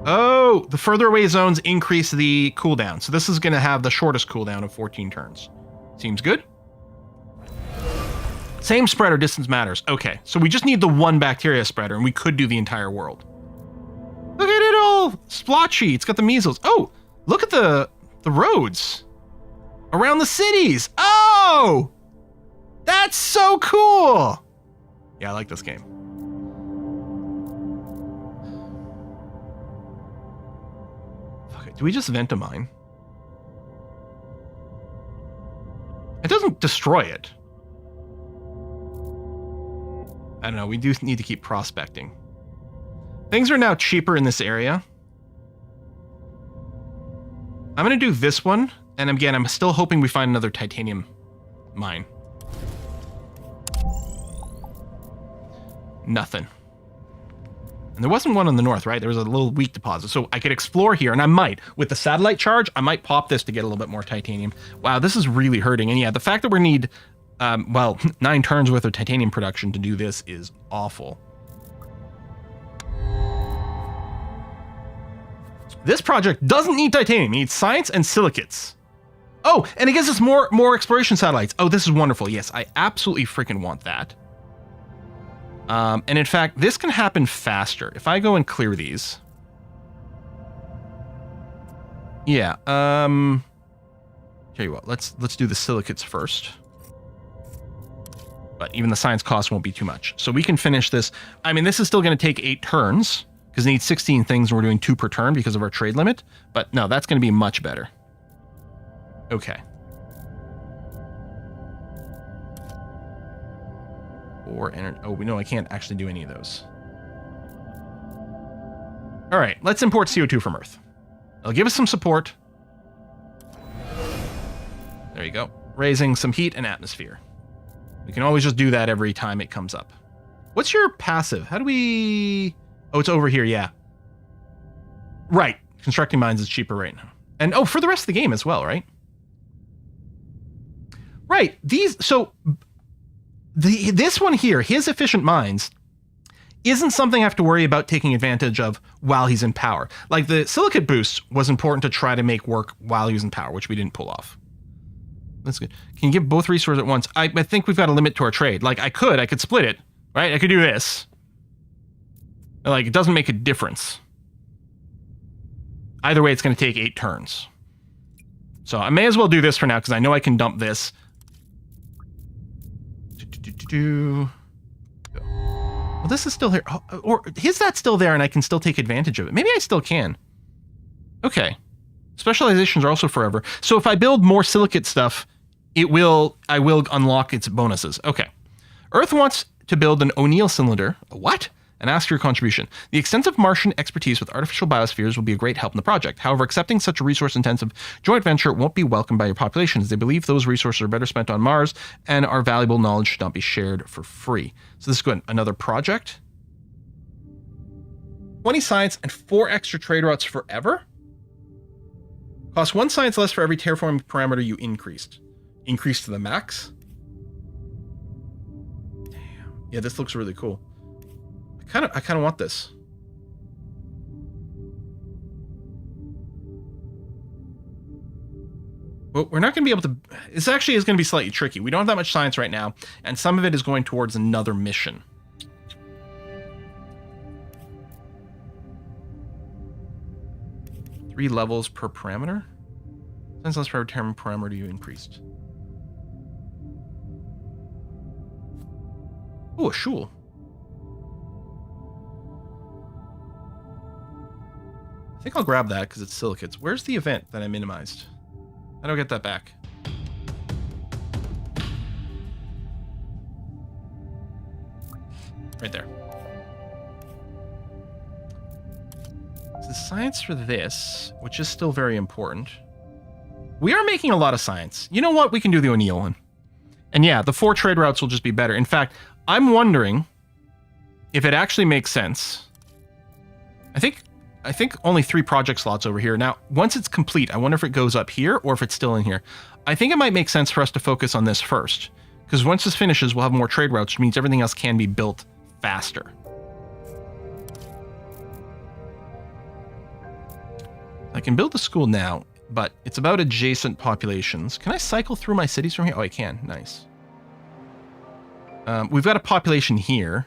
Oh, the further away zones increase the cooldown. So this is going to have the shortest cooldown of 14 turns. Seems good. Same spreader, distance matters. Okay, so we just need the one bacteria spreader, and we could do the entire world. Look at it all splotchy. It's got the measles. Oh, look at the roads around the cities. Oh, that's so cool. Yeah, I like this game. Okay, do we just vent a mine? It doesn't destroy it. I don't know, we do need to keep prospecting. Things are now cheaper in this area. I'm going to do this one, and again, I'm still hoping we find another titanium mine. Nothing. And there wasn't one on the north, right? There was a little weak deposit. So I could explore here, and I might. With the satellite charge, I might pop this to get a little bit more titanium. Wow, this is really hurting. And yeah, the fact that we need, 9 turns worth of titanium production to do this is awful. This project doesn't need titanium. It needs science and silicates. Oh, and it gives us more exploration satellites. Oh, this is wonderful. Yes, I absolutely freaking want that. And in fact, this can happen faster. If I go and clear these. Yeah, tell you what, let's do the silicates first. But even the science cost won't be too much. So we can finish this. I mean, this is still going to take 8 turns. Because it needs 16 things, and we're doing 2 per turn because of our trade limit. But no, that's going to be much better. Okay. Oh, we know I can't actually do any of those. All right, let's import CO2 from Earth. It'll give us some support. There you go. Raising some heat and atmosphere. We can always just do that every time it comes up. What's your passive? How do we... Oh, it's over here, yeah. Right. Constructing mines is cheaper right now. And, oh, for the rest of the game as well, right? Right. So, this one here, his efficient mines, isn't something I have to worry about taking advantage of while he's in power. Like, the silicate boost was important to try to make work while he was in power, which we didn't pull off. That's good. Can you give both resources at once? I think we've got a limit to our trade. Like, I could split it, right? I could do this. Like, it doesn't make a difference. Either way, it's going to take 8 turns. So I may as well do this for now, because I know I can dump this. Well, this is still here. Or is that still there, and I can still take advantage of it? Maybe I still can. Okay. Specializations are also forever. So if I build more silicate stuff, I will unlock its bonuses. Okay. Earth wants to build an O'Neill cylinder. A what? And ask for your contribution. The extensive Martian expertise with artificial biospheres will be a great help in the project. However, accepting such a resource-intensive joint venture won't be welcomed by your population, as they believe those resources are better spent on Mars, and our valuable knowledge should not be shared for free. So this is good. Another project. 20 science and 4 extra trade routes forever? Cost 1 science less for every terraforming parameter you increased. Increased to the max? Damn. Yeah, this looks really cool. I kind of want this. Well, we're not going to be able to... This actually is going to be slightly tricky. We don't have that much science right now, and some of it is going towards another mission. Three levels per parameter? Science less per every parameter you increased. Oh, a shul. I think I'll grab that because it's silicates. Where's the event that I minimized? How do I get that back? Right there. So the science for this, which is still very important. We are making a lot of science. You know what? We can do the O'Neill one. And yeah, the 4 trade routes will just be better. In fact, I'm wondering if it actually makes sense. I think only 3 project slots over here. Now, once it's complete, I wonder if it goes up here or if it's still in here. I think it might make sense for us to focus on this first, because once this finishes, we'll have more trade routes, which means everything else can be built faster. I can build the school now, but it's about adjacent populations. Can I cycle through my cities from here? Oh, I can. Nice. We've got a population here.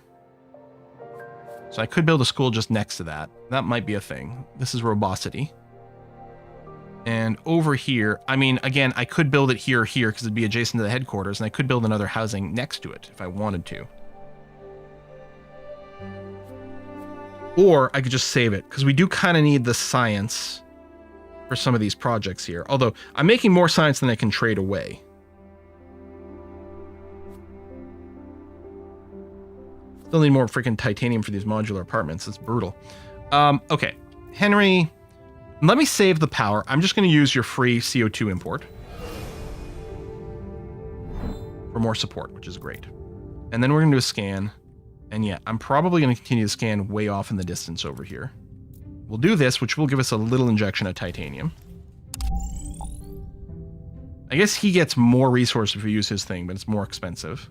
So I could build a school just next to that. That might be a thing. This is Robosity. And over here, I mean, again, I could build it here or here because it'd be adjacent to the headquarters, and I could build another housing next to it if I wanted to. Or I could just save it, because we do kind of need the science for some of these projects here. Although, I'm making more science than I can trade away. Still need more freaking titanium for these modular apartments. It's brutal. Okay. Henry, let me save the power. I'm just going to use your free CO2 import for more support, which is great. And then we're going to do a scan. And yeah, I'm probably going to continue to scan way off in the distance over here. We'll do this, which will give us a little injection of titanium. I guess he gets more resources if we use his thing, but it's more expensive.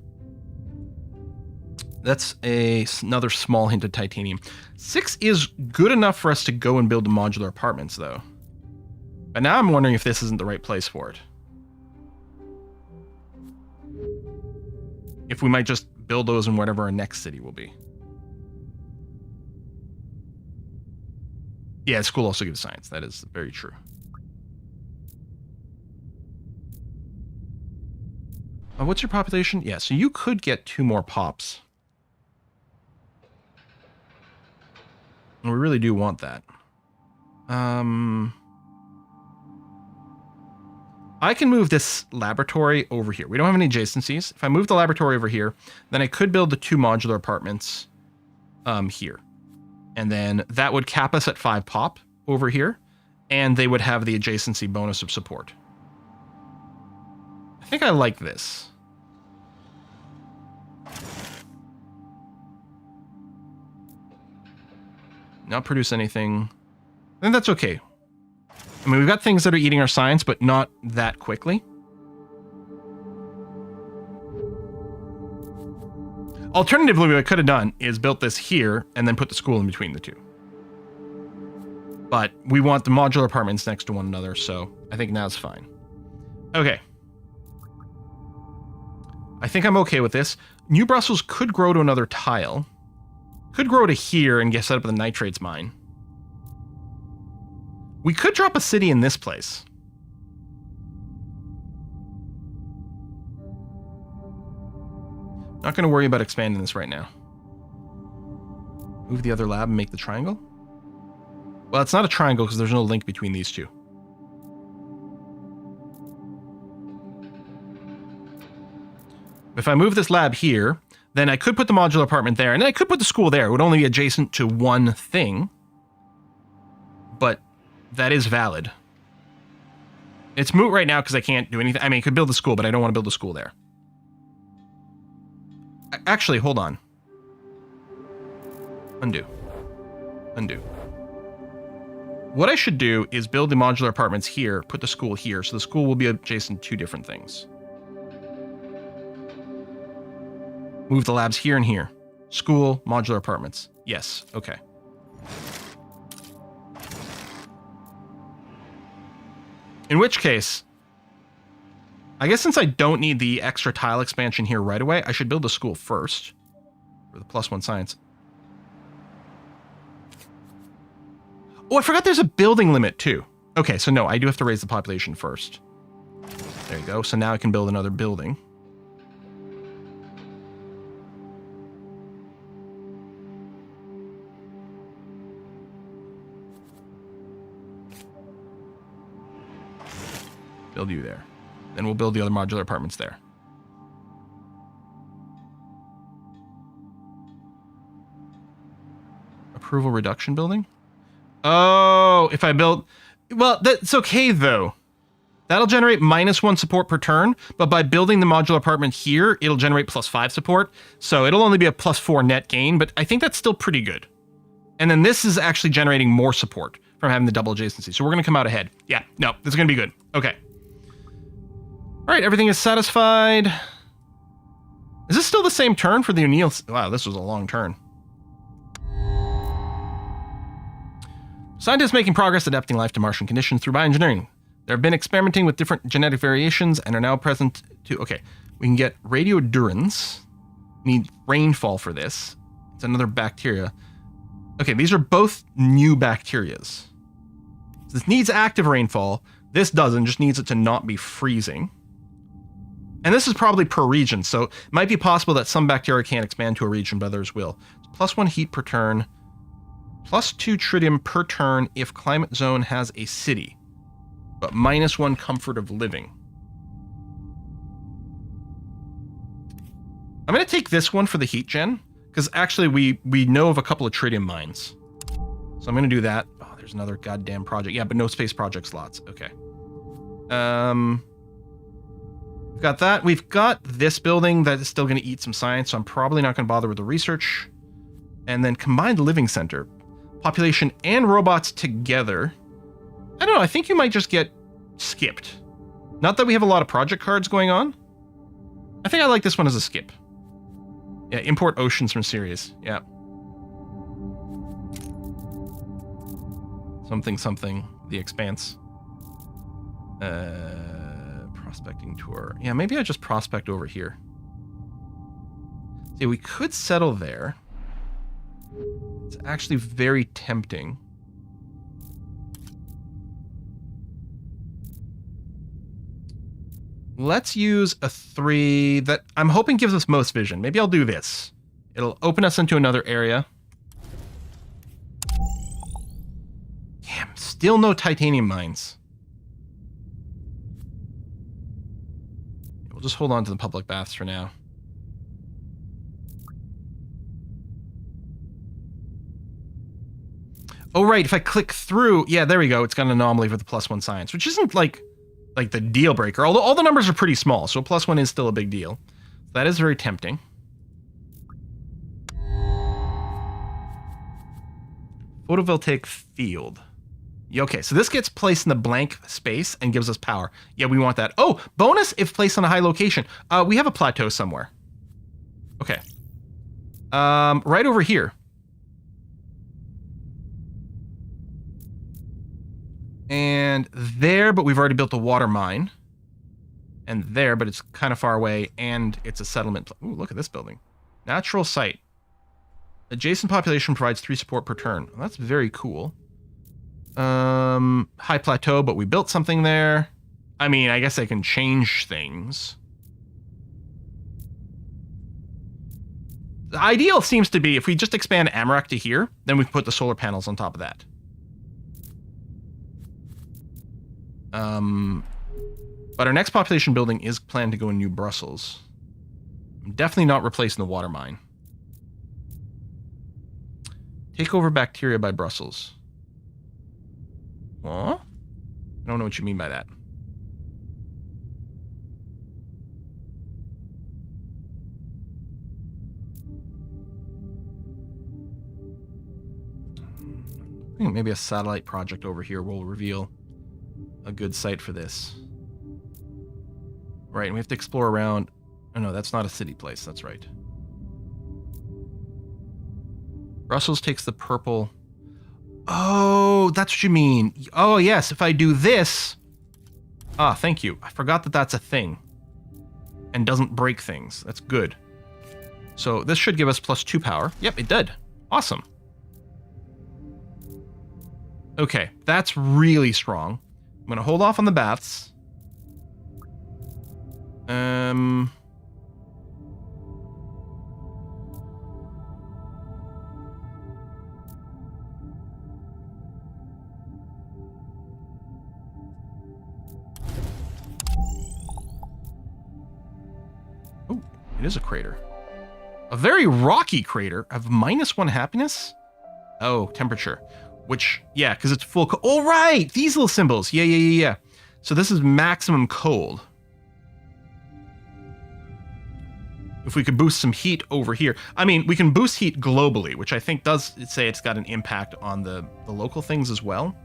That's another small hint of titanium. 6 is good enough for us to go and build the modular apartments, though. But now I'm wondering if this isn't the right place for it. If we might just build those in whatever our next city will be. Yeah, school also gives science. That is very true. What's your population? Yeah, so you could get 2 more pops. And we really do want that. I can move this laboratory over here. We don't have any adjacencies. If I move the laboratory over here, then I could build the 2 modular apartments here. And then that would cap us at 5 pop over here. And they would have the adjacency bonus of support. I think I like this. Not produce anything. I think that's okay. I mean, we've got things that are eating our science, but not that quickly. Alternatively, what I could have done is built this here and then put the school in between the 2. But we want the modular apartments next to one another, so I think now it's fine. Okay. I think I'm okay with this. New Brussels could grow to another tile. Could grow to here and get set up the nitrates mine. We could drop a city in this place. Not going to worry about expanding this right now. Move the other lab and make the triangle? Well, it's not a triangle because there's no link between these 2. If I move this lab here, then I could put the modular apartment there, and then I could put the school there. It would only be adjacent to one thing. But that is valid. It's moot right now because I can't do anything. I mean, I could build the school, but I don't want to build the school there. Actually, hold on. Undo. Undo. What I should do is build the modular apartments here, put the school here, so the school will be adjacent to 2 different things. Move the labs here and here. School, modular apartments. Yes, okay. In which case, I guess since I don't need the extra tile expansion here right away, I should build the school first. For the +1 science. Oh, I forgot there's a building limit too. Okay, so no, I do have to raise the population first. There you go. So now I can build another building. Build you there. Then we'll build the other modular apartments there. Approval reduction building? Oh, if I build... Well, that's okay, though. That'll generate -1 support per turn, but by building the modular apartment here, it'll generate +5 support. So it'll only be a +4 net gain, but I think that's still pretty good. And then this is actually generating more support from having the double adjacency. So we're going to come out ahead. Yeah, no, this is going to be good. Okay. All right, everything is satisfied. Is this still the same turn for the O'Neill? Wow, this was a long turn. Scientists making progress adapting life to Martian conditions through bioengineering. They've been experimenting with different genetic variations and are now present to... Okay, we can get radiodurans. Need rainfall for this. It's another bacteria. Okay, these are both new bacterias. This needs active rainfall. This doesn't, just needs it to not be freezing. And this is probably per region, so it might be possible that some bacteria can't expand to a region, but others will. +1 heat per turn. +2 tritium per turn if climate zone has a city. But -1 comfort of living. I'm going to take this one for the heat gen, because actually we know of a couple of tritium mines. So I'm going to do that. Oh, there's another goddamn project. Yeah, but no space project slots. Okay. We've got that. We've got this building that is still going to eat some science, so I'm probably not going to bother with the research. And then combined living center. Population and robots together. I don't know, I think you might just get skipped. Not that we have a lot of project cards going on. I think I like this one as a skip. Yeah, import oceans from Sirius. Yeah. Something, the Expanse. Prospecting tour. Yeah, maybe I just prospect over here. See, we could settle there. It's actually very tempting. Let's use a 3 that I'm hoping gives us most vision. Maybe I'll do this. It'll open us into another area. Damn, still no titanium mines. We'll just hold on to the public baths for now. Oh, right, if I click through... Yeah, there we go. It's got an anomaly for the +1 science, which isn't like the deal breaker, although all the numbers are pretty small, so +1 is still a big deal. That is very tempting. Photovoltaic field. Okay, so this gets placed in the blank space and gives us power. Yeah, we want that. Oh, bonus if placed on a high location. We have a plateau somewhere. Okay. Right over here. And there, but we've already built a water mine. And there, but it's kind of far away, and it's a settlement. Ooh, look at this building. Natural site. Adjacent population provides 3 support per turn. Well, that's very cool. High plateau, but we built something there. I mean, I guess I can change things. The ideal seems to be if we just expand Amarak to here, then we can put the solar panels on top of that. But our next population building is planned to go in New Brussels. I'm definitely not replacing the water mine. Take over bacteria by Brussels. Huh? I don't know what you mean by that. I think maybe a satellite project over here will reveal a good site for this. Right, and we have to explore around... Oh no, that's not a city place, that's right. Brussels takes the purple... Oh, that's what you mean. Oh yes, if I do this... Ah, thank you. I forgot that that's a thing. And doesn't break things. That's good. So this should give us +2 power. Yep, it did. Awesome. Okay, that's really strong. I'm going to hold off on the baths. Oh, it is a crater. A very rocky crater of -1 happiness? Oh, temperature. Which, yeah, because it's full... Oh, right! These little symbols. Yeah. So this is maximum cold. If we could boost some heat over here. I mean, we can boost heat globally, which I think does say it's got an impact on the local things as well.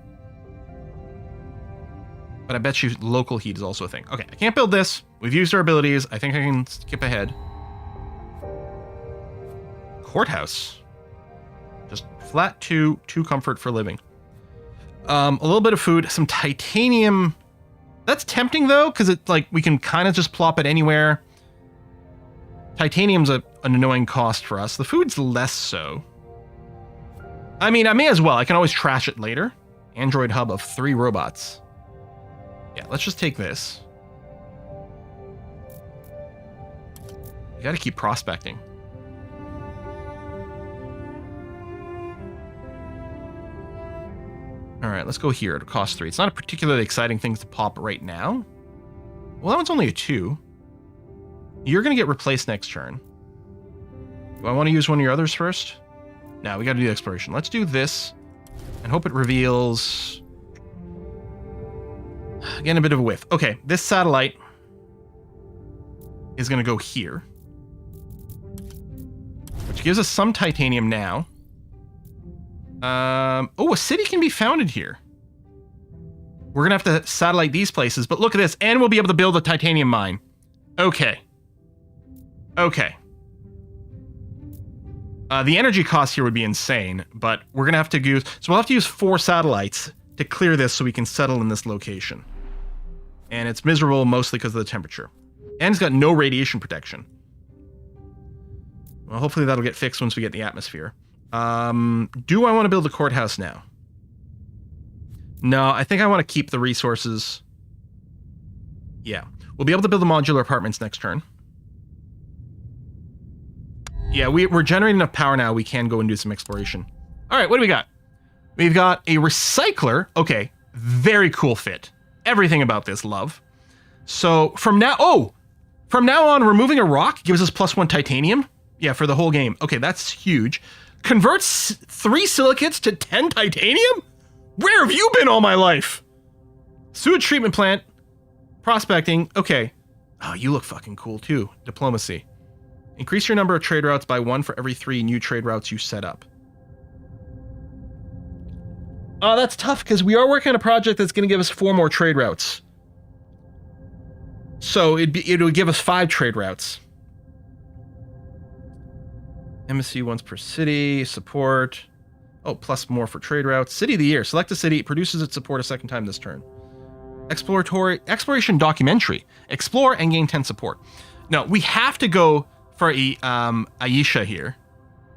But I bet you local heat is also a thing. Okay, I can't build this. We've used our abilities. I think I can skip ahead. Courthouse. Just flat two comfort for living. A little bit of food, some titanium. That's tempting though, because it's like we can kind of just plop it anywhere. Titanium's an annoying cost for us. The food's less so. I mean, I may as well. I can always trash it later. Android hub of 3 robots. Yeah, let's just take this. You gotta keep prospecting. All right, let's go here. It'll cost 3. It's not a particularly exciting thing to pop right now. Well, that one's only a 2. You're going to get replaced next turn. Do I want to use one of your others first? No, we got to do the exploration. Let's do this and hope it reveals... Again, a bit of a whiff. Okay, this satellite is going to go here, which gives us some titanium now. Oh, a city can be founded here. We're going to have to satellite these places, but look at this, and we'll be able to build a titanium mine. Okay. Okay. The energy cost here would be insane, but we're going to have to use... So we'll have to use 4 satellites to clear this so we can settle in this location. And it's miserable mostly because of the temperature. And it's got no radiation protection. Well, hopefully that'll get fixed once we get the atmosphere. Do I want to build a courthouse now? No, I think I want to keep the resources. Yeah. We'll be able to build the modular apartments next turn. Yeah, we're generating enough power now. We can go and do some exploration. All right, what do we got? We've got a recycler. Okay, very cool fit. Everything about this, love. So from now on, removing a rock gives us +1 titanium. Yeah, for the whole game. Okay, that's huge. Converts 3 silicates to 10 titanium? Where have you been all my life? Sewage treatment plant. Prospecting. Okay. Oh, you look fucking cool too. Diplomacy. Increase your number of trade routes by 1 for every 3 new trade routes you set up. Oh, that's tough because we are working on a project that's going to give us 4 more trade routes. So it would give us 5 trade routes. Embassy once per city. Support. Oh, plus more for trade routes. City of the year. Select a city. It produces its support a second time this turn. Exploration documentary. Explore and gain 10 support. No, we have to go for Aisha here.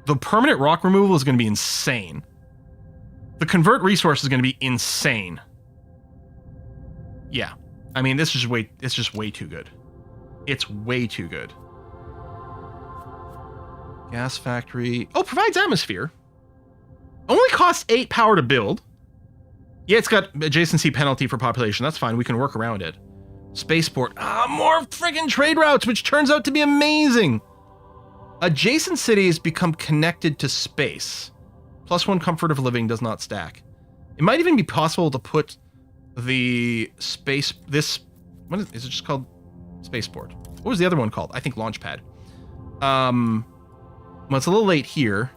The permanent rock removal is going to be insane. The convert resource is going to be insane. Yeah. I mean, it's just way too good. It's way too good. Gas factory. Oh, provides atmosphere. Only costs 8 power to build. Yeah, it's got adjacency penalty for population. That's fine. We can work around it. Spaceport. More friggin' trade routes, which turns out to be amazing. Adjacent cities become connected to space. +1 comfort of living does not stack. It might even be possible to put the space... What is it just called? Spaceport. What was the other one called? I think Launchpad. Well, it's a little late here,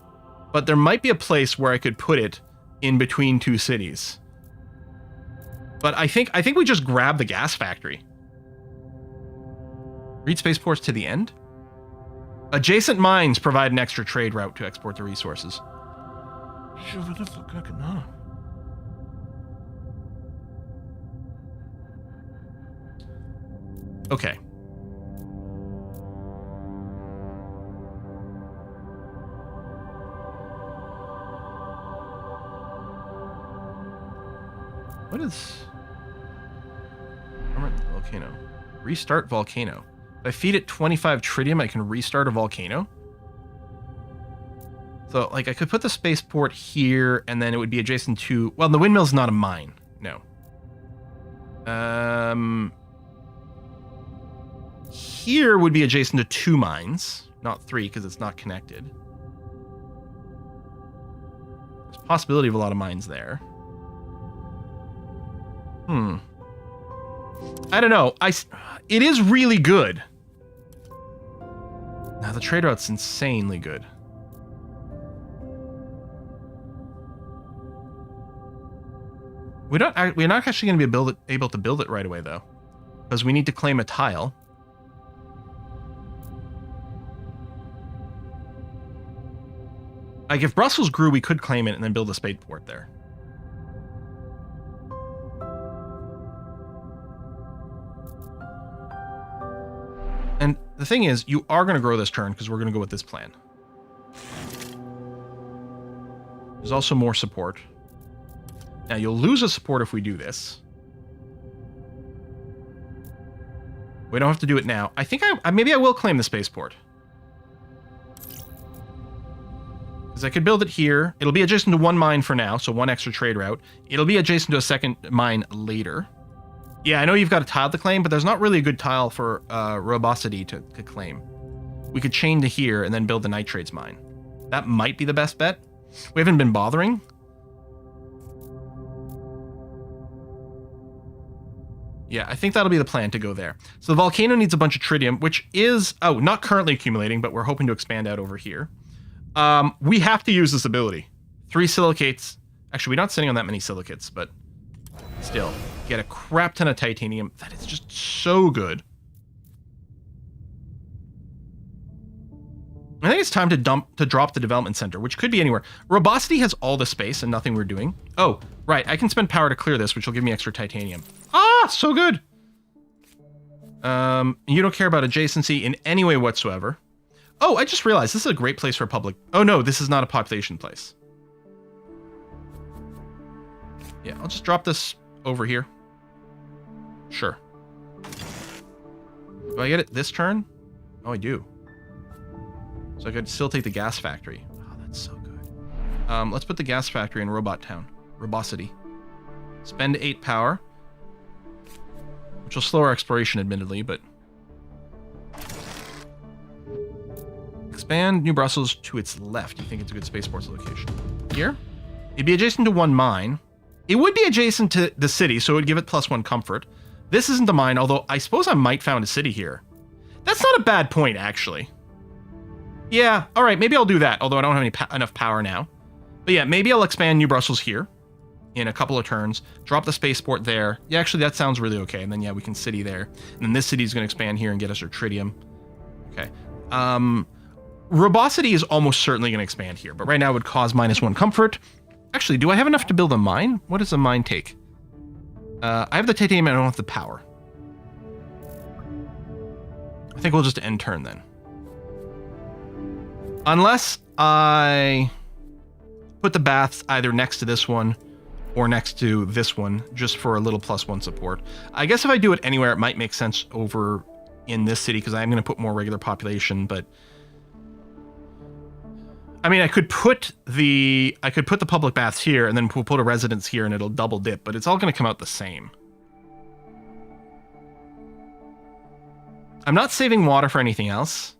but there might be a place where I could put it in between 2 cities. But I think we just grab the gas factory. Read spaceports to the end? Adjacent mines provide an extra trade route to export the resources. Okay. What is... Volcano. Restart volcano. If I feed it 25 tritium, I can restart a volcano? So, like, I could put the spaceport here, and then it would be adjacent to... Well, the windmill's not a mine. No. Here would be adjacent to 2 mines. Not 3, because it's not connected. There's a possibility of a lot of mines there. I don't know. It is really good. Now, the trade route's insanely good. We're not actually going to be able to build it right away, though. Because we need to claim a tile. Like, if Brussels grew, we could claim it and then build a spaceport there. And the thing is, you are going to grow this turn because we're going to go with this plan. There's also more support. Now, you'll lose a support if we do this. We don't have to do it now. I think maybe I will claim the spaceport. Because I could build it here. It'll be adjacent to one mine for now, so one extra trade route. It'll be adjacent to a second mine later. Yeah, I know you've got a tile to claim, but there's not really a good tile for robustity to claim. We could chain to here and then build the nitrates mine. That might be the best bet. We haven't been bothering. Yeah, I think that'll be the plan to go there. So the volcano needs a bunch of tritium, which is, not currently accumulating, but we're hoping to expand out over here. We have to use this ability. 3 silicates. Actually, we're not sitting on that many silicates, but still. Get a crap ton of titanium. That is just so good. I think it's time to drop the development center, which could be anywhere. Robustity has all the space and nothing we're doing. Oh, right. I can spend power to clear this, which will give me extra titanium. Ah, so good. You don't care about adjacency in any way whatsoever. Oh, I just realized this is a great place for public. Oh no, this is not a population place. Yeah, I'll just drop this over here. Sure. Do I get it this turn? Oh, I do. So I could still take the gas factory. Oh, that's so good. Let's put the gas factory in Robot Town. Robustity. Spend 8 power. Which will slow our exploration, admittedly, but... Expand New Brussels to its left. You think it's a good spaceports location. Here? It'd be adjacent to one mine. It would be adjacent to the city, so it would give it +1 comfort. This isn't a mine, although I suppose I might found a city here. That's not a bad point, actually. Yeah, alright, maybe I'll do that, although I don't have enough power now. But yeah, maybe I'll expand New Brussels here in a couple of turns, drop the spaceport there. Yeah, actually, that sounds really okay. And then, yeah, we can city there. And then this city's going to expand here and get us our tritium. Okay. Robustity is almost certainly going to expand here, but right now it would cause -1 comfort. Actually, do I have enough to build a mine? What does a mine take? I have the titanium, I don't have the power. I think we'll just end turn then. Unless I put the baths either next to this one or next to this one, just for a little +1 support. I guess if I do it anywhere, it might make sense over in this city, because I'm going to put more regular population, but... I mean, I could put the public baths here, and then we'll put a residence here, and it'll double dip, but it's all going to come out the same. I'm not saving water for anything else.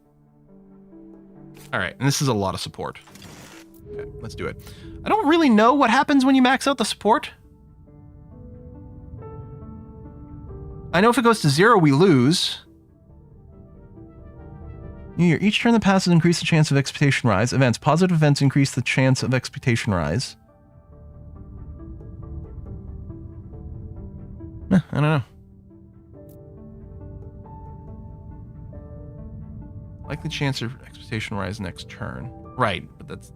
All right, and this is a lot of support. Okay, let's do it. I don't really know what happens when you max out the support. I know if it goes to 0, we lose. New Year. Each turn that passes increase the chance of expectation rise. Events. Positive events increase the chance of expectation rise. I don't know. Likely chance of expectation rise next turn. Right, but that's...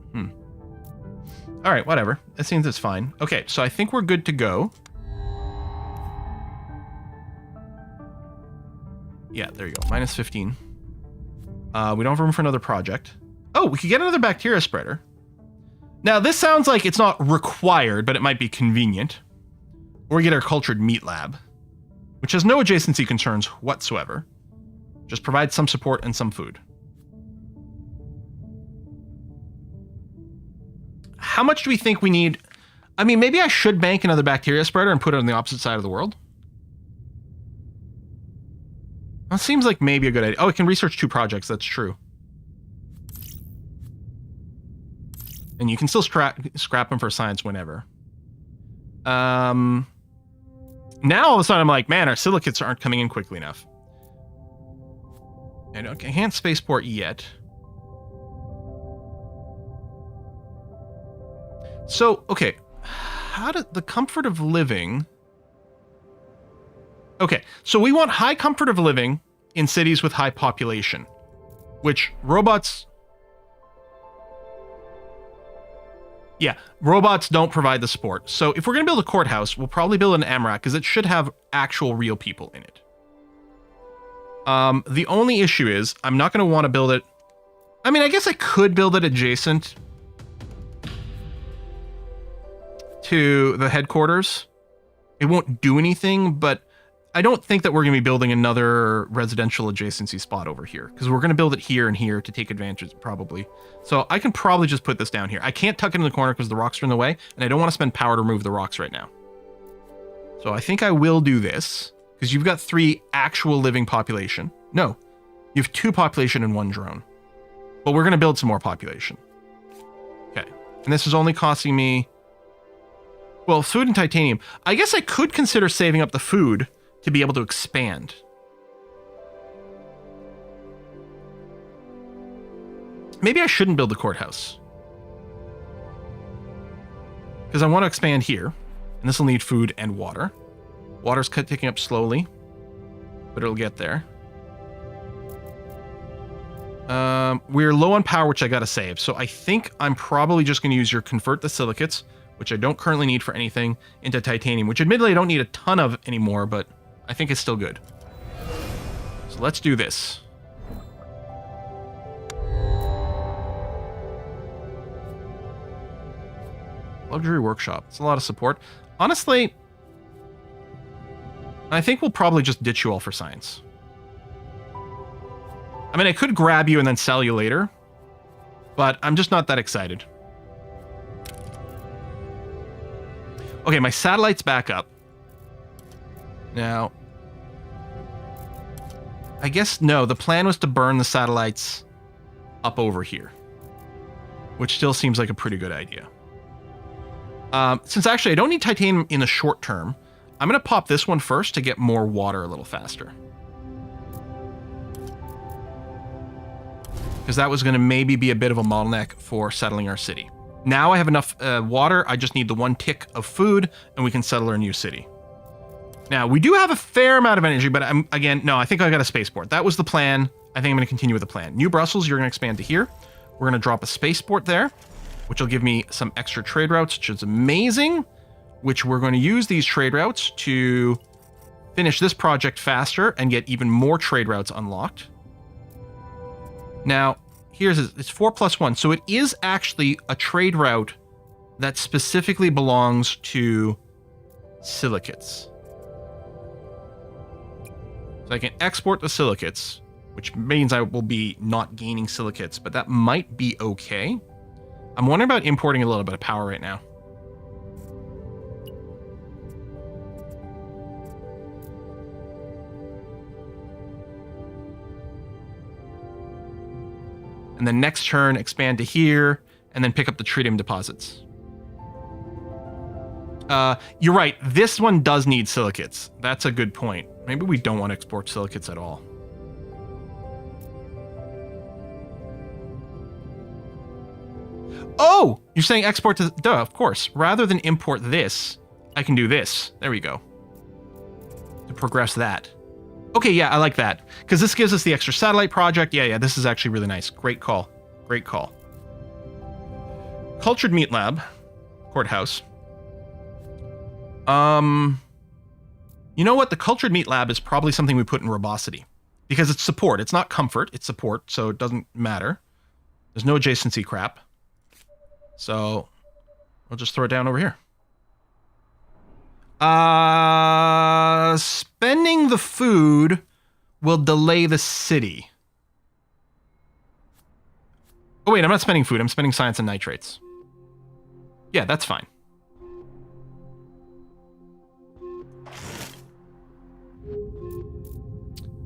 All right, whatever. That seems it's fine. Okay, so I think we're good to go. Yeah, there you go. -15. We don't have room for another project. Oh, we could get another bacteria spreader. Now, this sounds like it's not required, but it might be convenient. Or we get our cultured meat lab, which has no adjacency concerns whatsoever. Just provides some support and some food. How much do we think we need? I mean, maybe I should bank another bacteria spreader and put it on the opposite side of the world. That seems like maybe a good idea. Oh, it can research 2 projects. That's true. And you can still scrap them for science whenever. Now all of a sudden I'm like, man, our silicates aren't coming in quickly enough. And I can't spaceport yet. So, okay. How did the comfort of living... Okay, so we want high comfort of living in cities with high population, which robots... Yeah, robots don't provide the support. So if we're going to build a courthouse, we'll probably build an AMRAC because it should have actual real people in it. The only issue is I'm not going to want to build it... I mean, I guess I could build it adjacent to the headquarters. It won't do anything, but I don't think that we're going to be building another residential adjacency spot over here because we're going to build it here and here to take advantage, probably. So I can probably just put this down here. I can't tuck it in the corner because the rocks are in the way, and I don't want to spend power to remove the rocks right now. So I think I will do this because you've got 3 actual living population. No, you have 2 population and 1 drone. But we're going to build some more population. Okay, and this is only costing me... Well, food and titanium. I guess I could consider saving up the food to be able to expand. Maybe I shouldn't build the courthouse. Because I want to expand here. And this will need food and water. Water's ticking up slowly. But it'll get there. We're low on power, which I gotta save. So I think I'm probably just going to use your convert the silicates, which I don't currently need for anything, into titanium, which admittedly I don't need a ton of anymore, but I think it's still good. So let's do this. Luxury workshop. It's a lot of support. Honestly, I think we'll probably just ditch you all for science. I mean, I could grab you and then sell you later, but I'm just not that excited. Okay, my satellite's back up. Now, I guess, no, the plan was to burn the satellites up over here, which still seems like a pretty good idea. Since actually I don't need titanium in the short term, I'm going to pop this one first to get more water a little faster. Because that was going to maybe be a bit of a bottleneck for settling our city. Now I have enough water, I just need the 1 tick of food, and we can settle our new city. Now, we do have a fair amount of energy, but again, no, I think I got a spaceport. That was the plan. I think I'm going to continue with the plan. New Brussels, you're going to expand to here. We're going to drop a spaceport there, which will give me some extra trade routes, which is amazing, which we're going to use these trade routes to finish this project faster and get even more trade routes unlocked. Now, it's 4+1, so it is actually a trade route that specifically belongs to silicates. So I can export the silicates, which means I will be not gaining silicates, but that might be okay. I'm wondering about importing a little bit of power right now. And then next turn, expand to here, and then pick up the tritium deposits. You're right, this one does need silicates. That's a good point. Maybe we don't want to export silicates at all. Oh! You're saying export to... Duh, of course. Rather than import this, I can do this. There we go. To progress that. Okay, yeah, I like that. Because this gives us the extra satellite project. Yeah, this is actually really nice. Great call. Great call. Cultured Meat Lab. Courthouse. You know what? The Cultured Meat Lab is probably something we put in Robosity. Because it's support. It's not comfort. It's support, so it doesn't matter. There's no adjacency crap. So, we'll just throw it down over here. Spending the food will delay the city. Oh wait, I'm not spending food. I'm spending science and nitrates. Yeah, that's fine.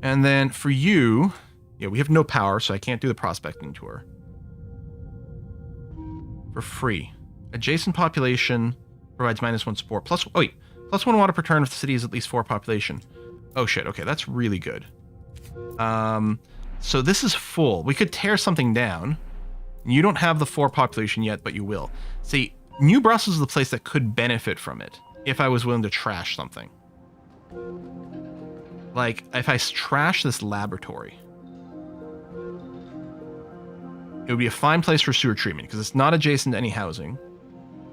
And then for you, yeah, we have no power, so I can't do the prospecting tour. For free. Adjacent population provides -1 support. Plus, oh wait, +1 water per turn if the city is at least 4 population. Oh shit, okay, that's really good. So this is full. We could tear something down. You don't have the 4 population yet, but you will. See, New Brussels is the place that could benefit from it, if I was willing to trash something. Like, if I trash this laboratory, it would be a fine place for sewer treatment, because it's not adjacent to any housing.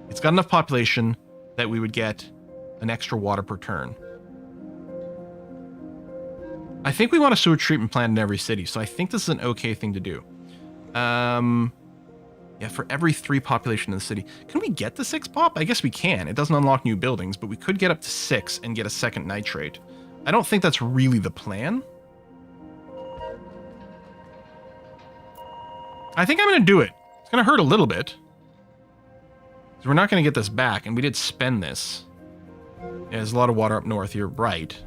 It's got enough population that we would get an extra water per turn. I think we want a sewer treatment plant in every city, so I think this is an okay thing to do. Yeah, for every 3 population in the city. Can we get the 6 pop? I guess we can. It doesn't unlock new buildings, but we could get up to 6 and get a second nitrate. I don't think that's really the plan. I think I'm going to do it. It's going to hurt a little bit. Because we're not going to get this back, and we did spend this. Yeah, there's a lot of water up north, you're right.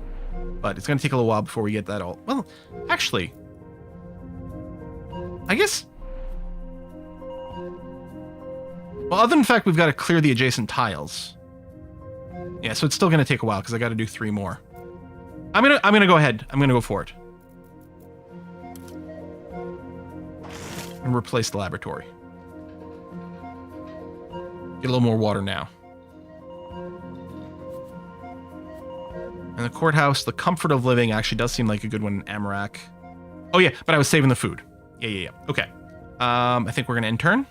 But it's going to take a little while before we get that all... Well, actually... I guess... Well, other than the fact we've got to clear the adjacent tiles. Yeah, so it's still going to take a while, because I got to do 3 more. I'm gonna go ahead. I'm going to go for it. And replace the laboratory. Get a little more water now. And the courthouse, the comfort of living actually does seem like a good one in Amarak. Oh yeah, but I was saving the food. Yeah. Okay. I think we're gonna end turn.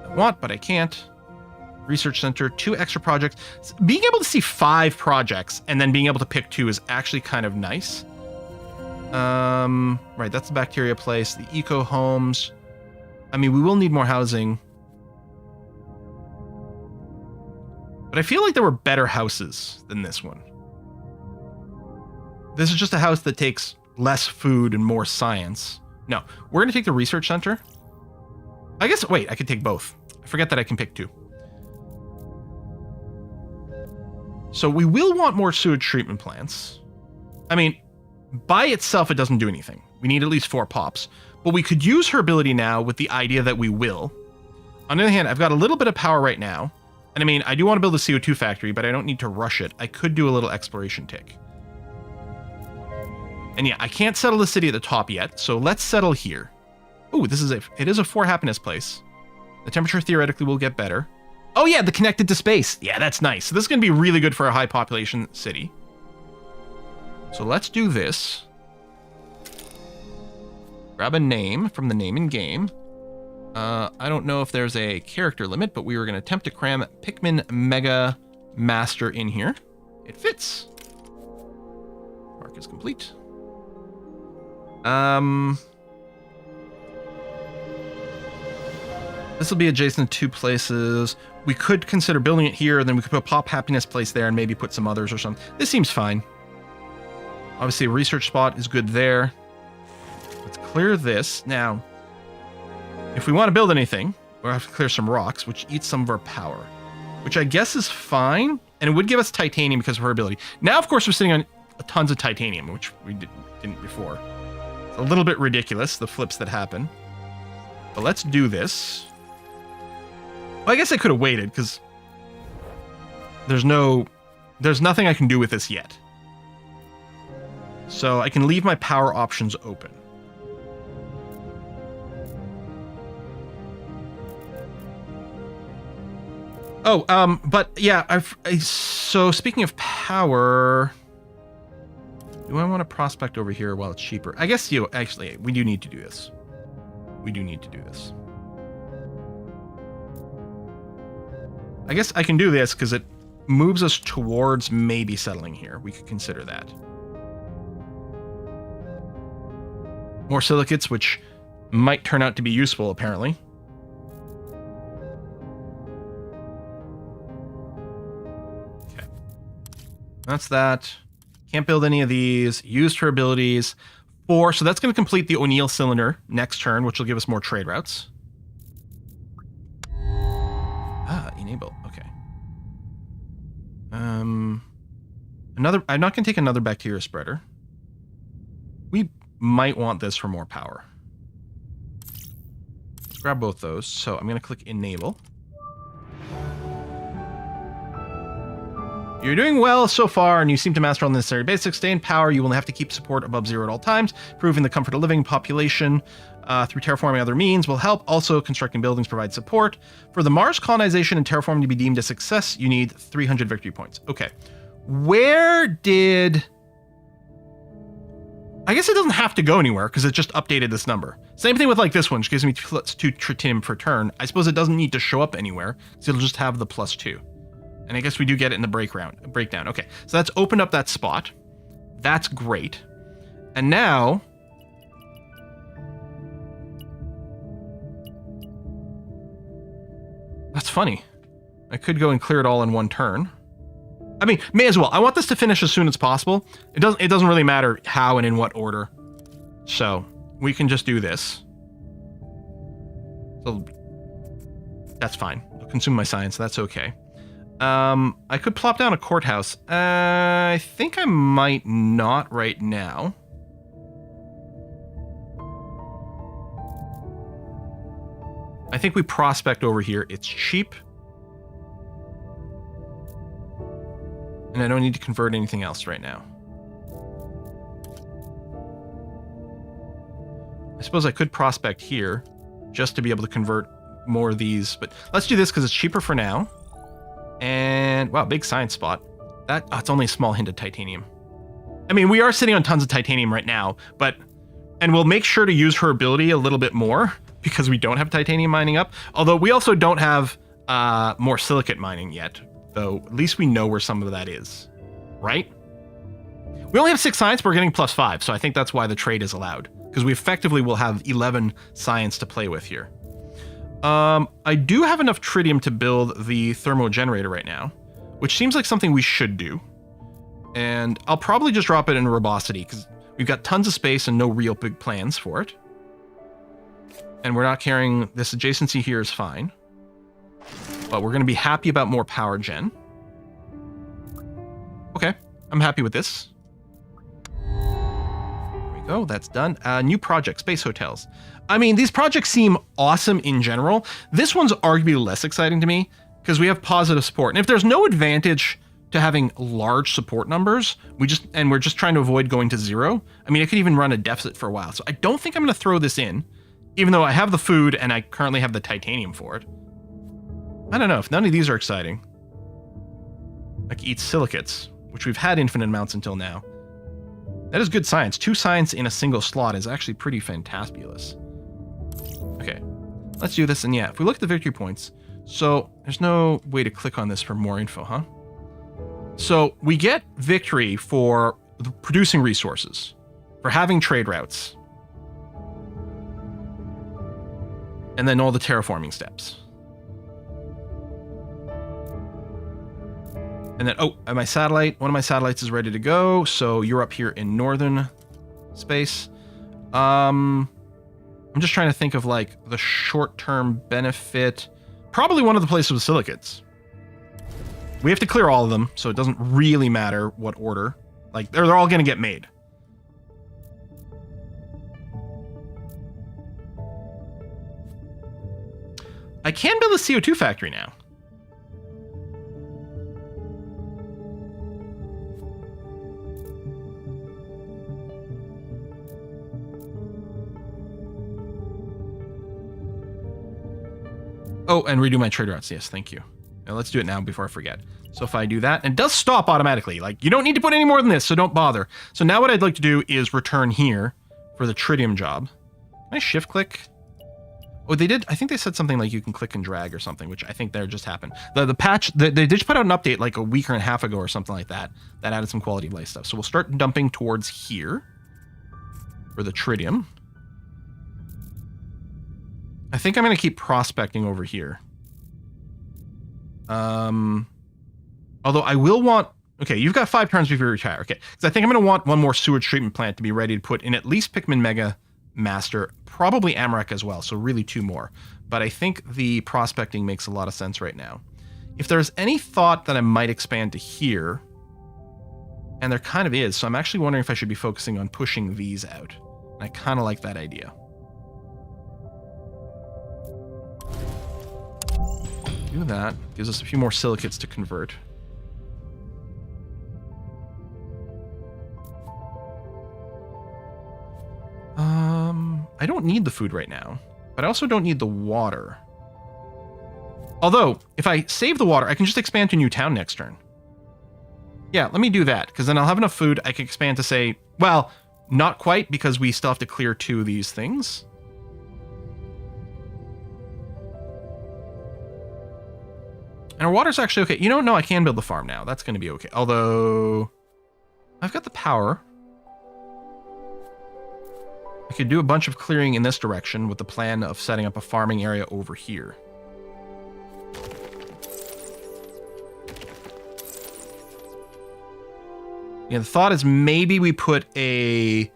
I want, but I can't. Research center, 2 extra projects. Being able to see 5 projects and then being able to pick 2 is actually kind of nice. Right, that's the bacteria place, the eco homes. I mean, we will need more housing. But I feel like there were better houses than this one. This is just a house that takes less food and more science. No, we're going to take the research center. I guess, wait, I could take both. I forget that I can pick 2. So we will want more sewage treatment plants. I mean, by itself, it doesn't do anything. We need at least 4 pops. But we could use her ability now with the idea that we will. On the other hand, I've got a little bit of power right now. And I mean, I do want to build a CO2 factory, but I don't need to rush it. I could do a little exploration tick. And yeah, I can't settle the city at the top yet, so let's settle here. Ooh, it is a 4 happiness place. The temperature theoretically will get better. Oh yeah, the connected to space. Yeah, that's nice. So this is going to be really good for a high population city. So let's do this. Grab a name from the name in game. I don't know if there's a character limit, but we were going to attempt to cram Pikmin Mega Master in here. It fits. Mark is complete. This will be adjacent to 2 places. We could consider building it here, then we could put a Pop Happiness place there and maybe put some others or something. This seems fine. Obviously, a research spot is good there. Let's clear this. Now, if we want to build anything, we'll have to clear some rocks, which eats some of our power. Which I guess is fine, and it would give us titanium because of her ability. Now, of course, we're sitting on tons of titanium, which we didn't before. It's a little bit ridiculous, the flips that happen. But let's do this. Well, I guess I could have waited, because there's nothing I can do with this yet. So I can leave my power options open. Oh, but yeah, so speaking of power, do I want to prospect over here while it's cheaper? I guess actually, we do need to do this. We do need to do this. I guess I can do this because it moves us towards maybe settling here. We could consider that. More silicates, which might turn out to be useful, apparently. Okay. That's that. Can't build any of these. Used her abilities. 4, so that's going to complete the O'Neill cylinder next turn, which will give us more trade routes. Enable. Okay. I'm not going to take another bacteria spreader. We might want this for more power. Let's grab both those. So I'm going to click enable. You're doing well so far, and you seem to master all the necessary basics. Stay in power. You will have to keep support above 0 at all times. Improving the comfort of living population through terraforming other means will help. Also, constructing buildings provide support. For the Mars colonization and terraforming to be deemed a success, you need 300 victory points. Okay. Where did... I guess it doesn't have to go anywhere because it just updated this number. Same thing with like this one, which gives me +2 tritium per turn. I suppose it doesn't need to show up anywhere, so it'll just have the +2. And I guess we do get it in the breakdown. Okay, so that's opened up that spot. That's great. And now... That's funny. I could go and clear it all in one turn. I mean, may as well. I want this to finish as soon as possible. It doesn't really matter how and in what order. So, we can just do this. So, that's fine. I'll consume my science, that's okay. I could plop down a courthouse. I think I might not right now. I think we prospect over here. It's cheap. And I don't need to convert anything else right now. I suppose I could prospect here just to be able to convert more of these, but let's do this because it's cheaper for now. And wow, big science spot. That it's only a small hint of titanium. I mean, we are sitting on tons of titanium right now, and we'll make sure to use her ability a little bit more because we don't have titanium mining up. Although we also don't have more silicate mining yet, though at least we know where some of that is, right? We only have 6 science, but we're getting +5, so I think that's why the trade is allowed, because we effectively will have 11 science to play with here. I do have enough tritium to build the thermo generator right now, which seems like something we should do. And I'll probably just drop it in robustity because we've got tons of space and no real big plans for it. And we're not carrying this adjacency here is fine. But we're going to be happy about more power gen. Okay, I'm happy with this. There we go, that's done. New project, space hotels. I mean, these projects seem awesome in general. This one's arguably less exciting to me because we have positive support. And if there's no advantage to having large support numbers, we're just trying to avoid going to 0. I mean, I could even run a deficit for a while. So I don't think I'm going to throw this in, even though I have the food and I currently have the titanium for it. I don't know if none of these are exciting. I can eat silicates, which we've had infinite amounts until now. That is good science. 2 science in a single slot is actually pretty fantabulous. Okay, let's do this. And yeah, if we look at the victory points, so there's no way to click on this for more info, huh? So we get victory for producing resources, for having trade routes, and then all the terraforming steps. And then, oh, my satellite, one of my satellites is ready to go. So you're up here in northern space. I'm just trying to think of like the short-term benefit. Probably one of the places with silicates. We have to clear all of them, so it doesn't really matter what order. Like, they're all going to get made. I can build a CO2 factory now. Oh, and redo my trade routes. Yes, thank you. Now let's do it now before I forget. So if I do that, and it does stop automatically. Like, you don't need to put any more than this, so don't bother. So now what I'd like to do is return here for the tritium job. Can I shift click? Oh, they did. I think they said something like you can click and drag or something, which I think there just happened. The patch, they did just put out an update like a week and a half ago or something like that. That added some quality of life stuff. So we'll start dumping towards here for the tritium. I think I'm going to keep prospecting over here. Although I will want... Okay, you've got 5 turns before you retire. Okay, because I think I'm going to want one more sewage treatment plant to be ready to put in at least Pikmin Mega Master, probably Amarak as well, so really 2 more. But I think the prospecting makes a lot of sense right now. If there's any thought that I might expand to here, and there kind of is, so I'm actually wondering if I should be focusing on pushing these out. And I kind of like that idea. Do that. Gives us a few more silicates to convert. don't need the food right now, but I also don't need the water. Although, if I save the water, I can just expand to a new town next turn. Yeah, let me do that, because then I'll have enough food. I can expand to say, well, not quite, because we still have to clear 2 of these things. And our water's actually okay. You know, no, I can build the farm now. That's going to be okay. Although, I've got the power. I could do a bunch of clearing in this direction with the plan of setting up a farming area over here. Yeah, the thought is maybe we put a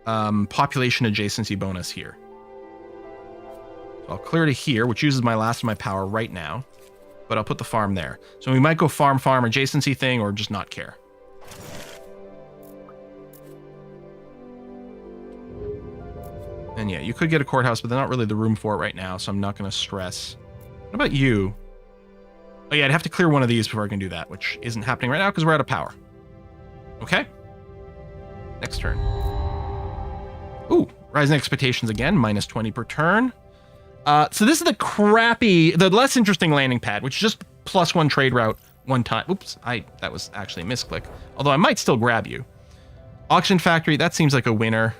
population adjacency bonus here. So I'll clear to here, which uses my last of my power right now, but I'll put the farm there. So we might go farm adjacency thing or just not care. And yeah, you could get a courthouse, but there's not really the room for it right now, so I'm not going to stress. What about you? Oh yeah, I'd have to clear one of these before I can do that, which isn't happening right now because we're out of power. Okay. Next turn. Ooh, rising expectations again, minus 20 per turn. So this is the less interesting landing pad, which is just +1 trade route one time. Oops, that was actually a misclick. Although I might still grab you. Auction factory, that seems like a winner.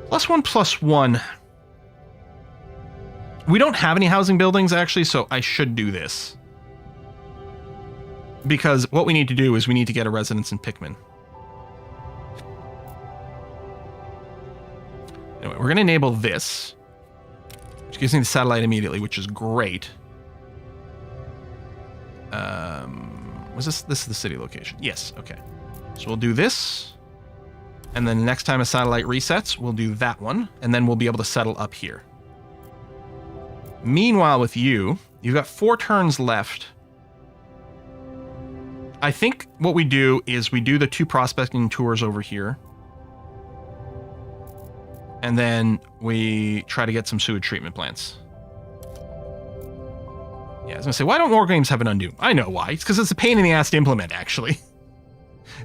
+1/+1. We don't have any housing buildings actually, so I should do this. Because what we need to do is we need to get a residence in Pikmin. Anyway, we're going to enable this, which gives me the satellite immediately, which is great. Was this is the city location? Yes, okay. So we'll do this, and then the next time a satellite resets, we'll do that one, and then we'll be able to settle up here. Meanwhile, with you, you've got 4 turns left. I think what we do is we do the 2 prospecting tours over here. And then we try to get some sewage treatment plants. Yeah, I was going to say, why don't more games have an undo? I know why. It's because it's a pain in the ass to implement, actually.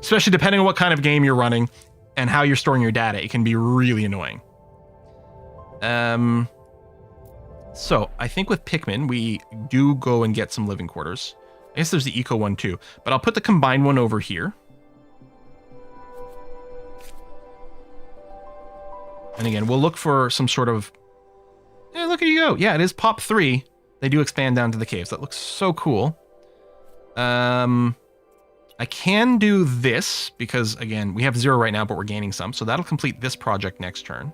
Especially depending on what kind of game you're running and how you're storing your data. It can be really annoying. So, I think with Pikmin, we do go and get some living quarters. I guess there's the eco one too, but I'll put the combined one over here. And again, we'll look for some sort of... Yeah, look at you go. Yeah, it is pop 3. They do expand down to the caves. That looks so cool. I can do this because, again, we have 0 right now, but we're gaining some. So that'll complete this project next turn.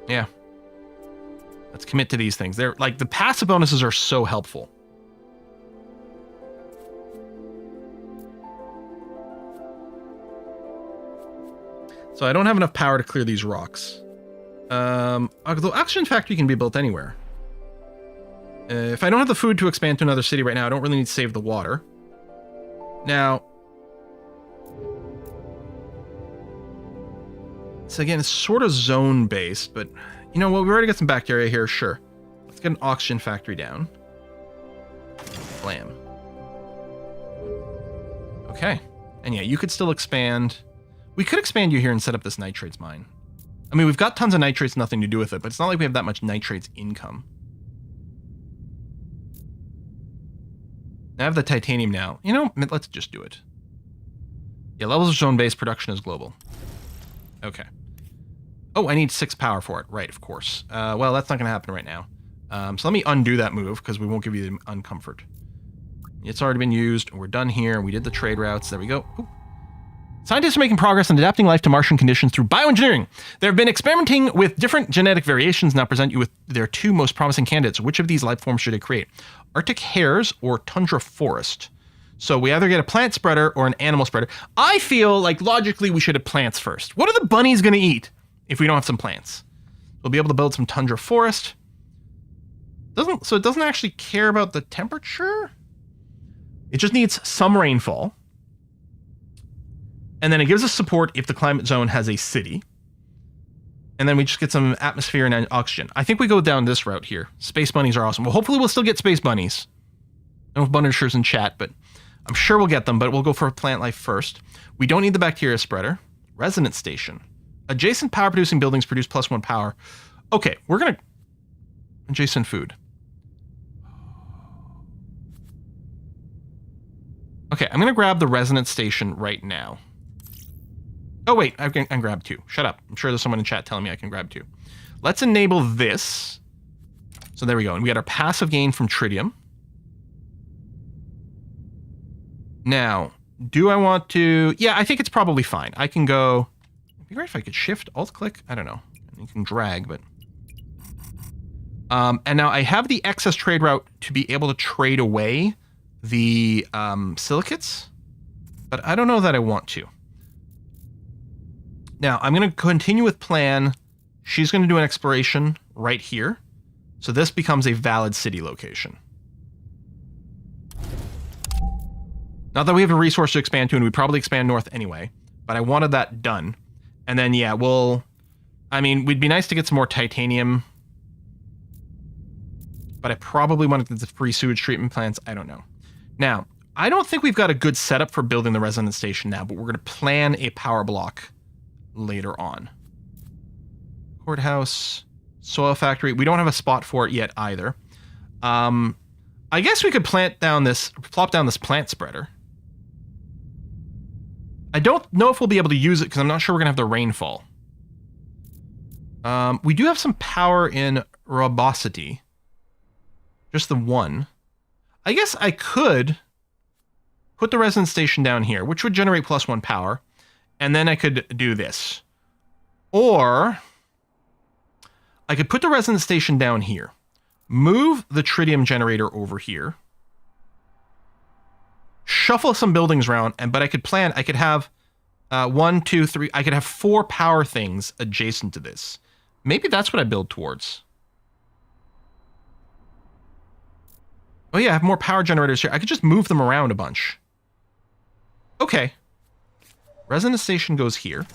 Yeah. Let's commit to these things. They're like the passive bonuses are so helpful. So I don't have enough power to clear these rocks. The Oxygen Factory can be built anywhere. If I don't have the food to expand to another city right now, I don't really need to save the water. Now, so again, it's sort of zone-based, but you know what? We already got some bacteria here, sure. Let's get an oxygen factory down. Blam. Okay. And yeah, you could still expand. We could expand you here and set up this nitrates mine. I mean, we've got tons of nitrates, nothing to do with it, but it's not like we have that much nitrates income. I have the titanium now. You know, let's just do it. Yeah, levels of zone-based, production is global. Okay. Oh, I need 6 power for it. Right, of course. Well, that's not going to happen right now. So let me undo that move, because we won't give you the uncomfort. It's already been used. We're done here. We did the trade routes. There we go. Ooh. Scientists are making progress in adapting life to Martian conditions through bioengineering. They have been experimenting with different genetic variations and now present you with their 2 most promising candidates. Which of these life forms should they create? Arctic hares or tundra forest? So we either get a plant spreader or an animal spreader. I feel like logically we should have plants first. What are the bunnies going to eat if we don't have some plants? We'll be able to build some tundra forest. So it doesn't actually care about the temperature. It just needs some rainfall. And then it gives us support if the climate zone has a city. And then we just get some atmosphere and oxygen. I think we go down this route here. Space bunnies are awesome. Well, hopefully we'll still get space bunnies. know if Bunishers in chat, but I'm sure we'll get them, but we'll go for plant life first. We don't need the bacteria spreader. Resonance station. Adjacent power producing buildings produce +1 power. Okay, we're going to... Adjacent food. Okay, I'm going to grab the resonance station right now. Oh, wait, I can grab 2. Shut up. I'm sure there's someone in chat telling me I can grab 2. Let's enable this. So there we go. And we got our passive gain from tritium. Now, do I want to... Yeah, I think it's probably fine. I can go... It'd be great if I could shift, alt-click. I don't know. You can drag, but... and now I have the excess trade route to be able to trade away the silicates, but I don't know that I want to. Now, I'm going to continue with plan. She's going to do an exploration right here. So this becomes a valid city location. Not that we have a resource to expand to, and we'd probably expand north anyway, but I wanted that done. And then, yeah, we'll... I mean, we'd be nice to get some more titanium, but I probably wanted the free sewage treatment plants. I don't know. Now, I don't think we've got a good setup for building the resonance station now, but we're going to plan a power block later on. Courthouse, soil factory. We don't have a spot for it yet either. I guess we could plop down this plant spreader. I don't know if we'll be able to use it because I'm not sure we're going to have the rainfall. We do have some power in robustity. Just the 1. I guess I could put the resonance station down here, which would generate +1 power, and then I could do this. Or I could put the resonance station down here, move the tritium generator over here, shuffle some buildings around, but I could plan, I could have 1, 2, 3, I could have 4 power things adjacent to this. Maybe that's what I build towards. Oh yeah, I have more power generators here. I could just move them around a bunch. Okay. Resonance station goes here.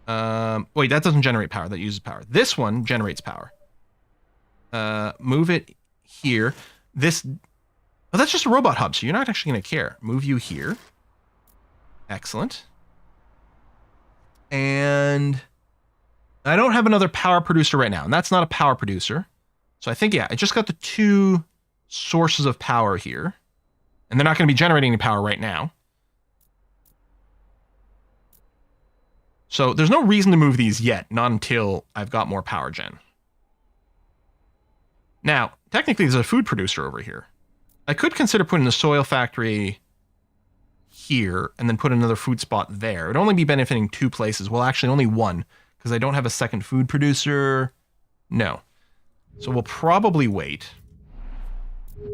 Wait, that doesn't generate power. That uses power. This one generates power. Move it here. This... Oh, that's just a robot hub, so you're not actually going to care. Move you here. Excellent. And... I don't have another power producer right now, and that's not a power producer. So I think, yeah, I just got the 2 sources of power here. And they're not going to be generating any power right now. So there's no reason to move these yet, not until I've got more power gen. Now, technically there's a food producer over here. I could consider putting the soil factory here and then put another food spot there. It'd only be benefiting 2 places. Well, actually only 1, because I don't have a second food producer. No. So we'll probably wait.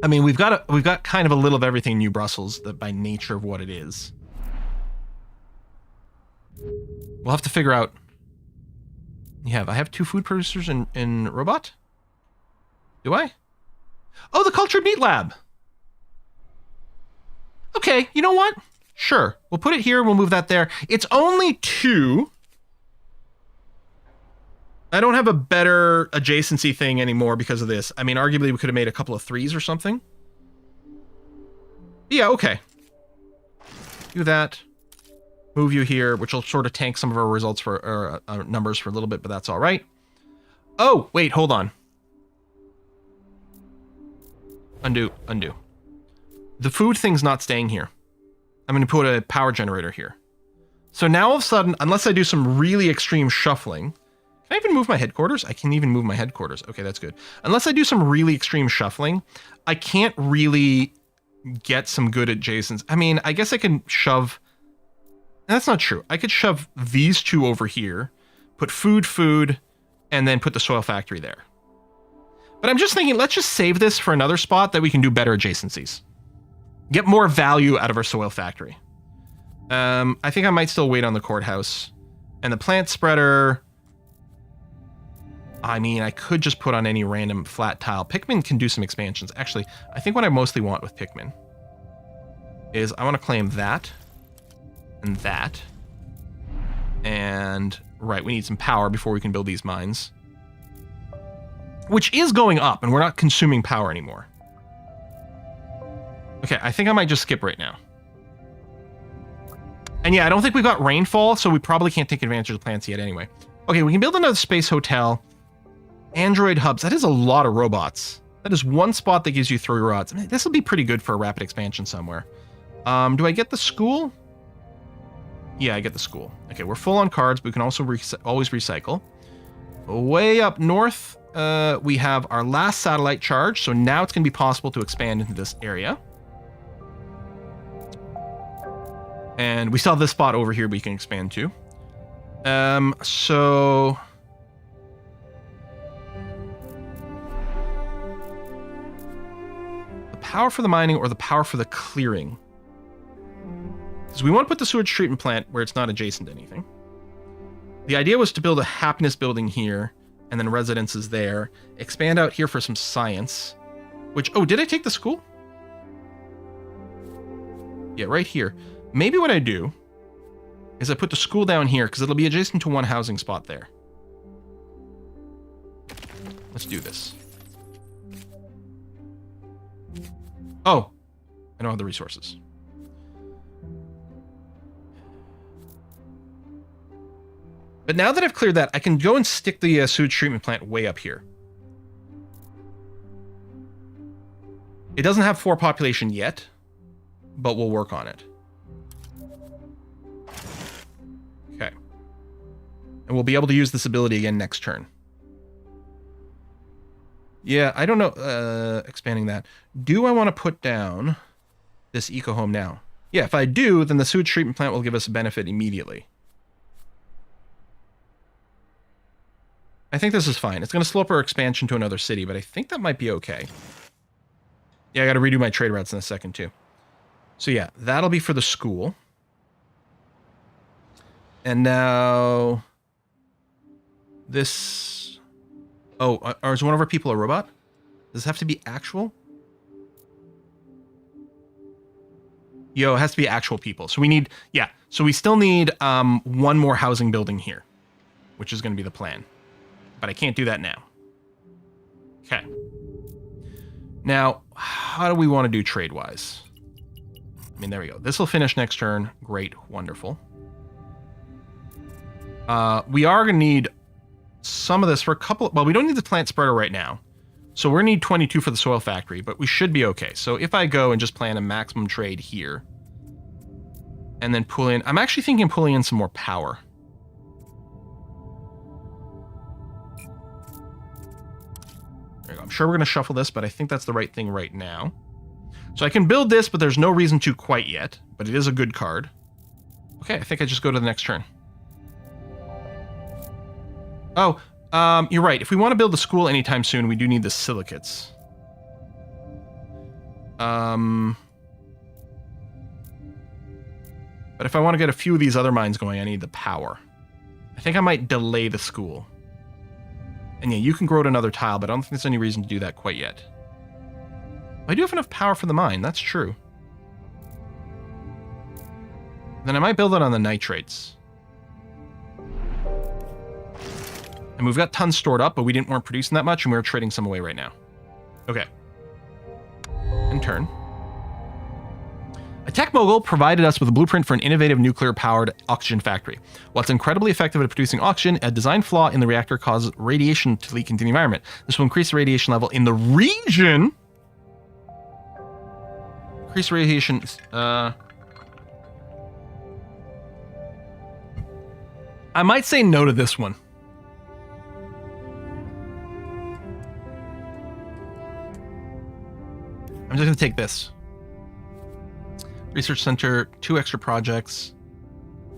I mean, we've got kind of a little of everything in New Brussels, that by nature of what it is. We'll have to figure out. I have 2 food producers in Robot? Do I? Oh, the Cultured Meat Lab! Okay, you know what? Sure. We'll put it here, we'll move that there. It's only 2. I don't have a better adjacency thing anymore because of this. I mean, arguably we could have made a couple of 3s or something. Yeah, okay. Do that. Move you here, which will sort of tank some of our results for our numbers for a little bit, but that's all right. Oh, wait, hold on. Undo. The food thing's not staying here. I'm going to put a power generator here. So now all of a sudden, unless I do some really extreme shuffling... Can I even move my headquarters? I can even move my headquarters. Okay, that's good. Unless I do some really extreme shuffling, I can't really get some good adjacents. I mean, I guess I can shove... That's not true. I could shove these 2 over here, put food, and then put the soil factory there. But I'm just thinking, let's just save this for another spot that we can do better adjacencies. Get more value out of our soil factory. I think I might still wait on the courthouse. And the plant spreader... I mean, I could just put on any random flat tile. Pikmin can do some expansions. Actually, I think what I mostly want with Pikmin is I want to claim that and that. And, right, we need some power before we can build these mines. Which is going up, and we're not consuming power anymore. Okay, I think I might just skip right now. And yeah, I don't think we've got rainfall, so we probably can't take advantage of the plants yet anyway. Okay, we can build another space hotel. Android hubs. That is a lot of robots. That is one spot that gives you 3 rods. I mean, this will be pretty good for a rapid expansion somewhere. Do I get the school? Yeah, I get the school. Okay, we're full on cards, but we can also always recycle. Way up north, we have our last satellite charge, so now it's going to be possible to expand into this area. And we still have this spot over here we can expand to. So... the power for the mining or the power for the clearing? Because we want to put the sewage treatment plant where it's not adjacent to anything. The idea was to build a happiness building here, and then residences there. Expand out here for some science. Which, oh, did I take the school? Yeah, right here. Maybe what I do is I put the school down here, because it'll be adjacent to one housing spot there. Let's do this. Oh, I don't have the resources. But now that I've cleared that, I can go and stick the sewage treatment plant way up here. It doesn't have 4 population yet, but we'll work on it. Okay. And we'll be able to use this ability again next turn. Yeah, I don't know, expanding that. Do I want to put down this eco home now? Yeah, if I do, then the sewage treatment plant will give us a benefit immediately. I think this is fine. It's going to slow up our expansion to another city, but I think that might be okay. Yeah, I got to redo my trade routes in a second, too. So yeah, that'll be for the school. And now... this... oh, is one of our people a robot? Does this have to be actual? Yo, it has to be actual people. So we need... yeah, so we still need one more housing building here, which is going to be the plan. But I can't do that now. Okay. Now, how do we want to do trade-wise? I mean, there we go. This will finish next turn. Great. Wonderful. We are going to need some of this for a couple... well, we don't need the plant spreader right now. So we're going to need 22 for the soil factory, but we should be okay. So if I go and just plan a maximum trade here, and then pull in... I'm actually thinking pulling in some more power. There we go. I'm sure we're going to shuffle this, but I think that's the right thing right now. So I can build this, but there's no reason to quite yet. But it is a good card. Okay, I think I just go to the next turn. Oh, you're right. If we want to build the school anytime soon, we do need the silicates. But if I want to get a few of these other mines going, I need the power. I think I might delay the school. And yeah, you can grow it another tile, but I don't think there's any reason to do that quite yet. I do have enough power for the mine, that's true. Then I might build it on the nitrates. And we've got tons stored up, but we weren't producing that much, and we're trading some away right now. Okay. End turn. A tech mogul provided us with a blueprint for an innovative nuclear-powered oxygen factory. While it's incredibly effective at producing oxygen, a design flaw in the reactor causes radiation to leak into the environment. This will increase the radiation level in the region. Increase radiation... I might say no to this one. I'm just going to take this. Research Center, 2 extra projects.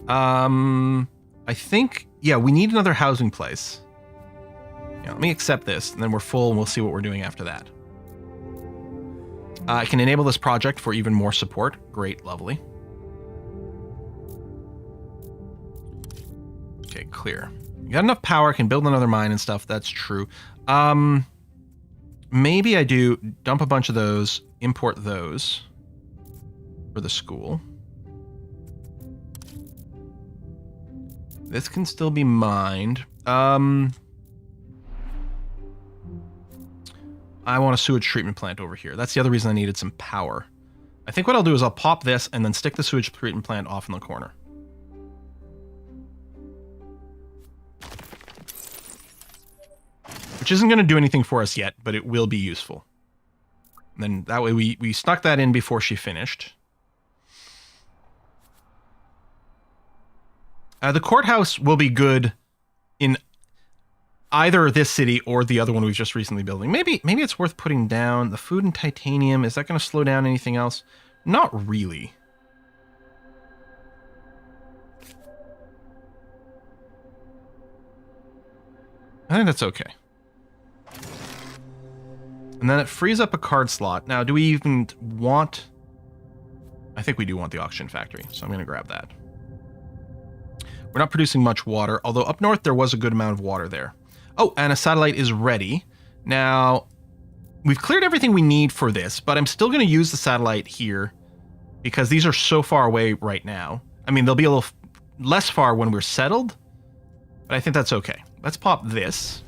I think, yeah, we need another housing place. Yeah, let me accept this, and then we're full, and we'll see what we're doing after that. I can enable this project for even more support. Great, lovely. Okay, clear. You got enough power, can build another mine and stuff, that's true. Maybe I do dump a bunch of those, import those for the school. This can still be mined. I want a sewage treatment plant over here. That's the other reason I needed some power. I think what I'll do is I'll pop this and then stick the sewage treatment plant off in the corner. Which isn't going to do anything for us yet, but it will be useful. And then that way we stuck that in before she finished. The courthouse will be good in either this city or the other one we've just recently building. Maybe it's worth putting down the food and titanium. Is that going to slow down anything else? Not really. I think that's okay. And then it frees up a card slot. Now, do we even want... I think we do want the auction factory, so I'm going to grab that. We're not producing much water, although up north there was a good amount of water there. Oh, and a satellite is ready. Now, we've cleared everything we need for this, but I'm still going to use the satellite here because these are so far away right now. I mean, they'll be a little less far when we're settled, but I think that's okay. Let's pop this.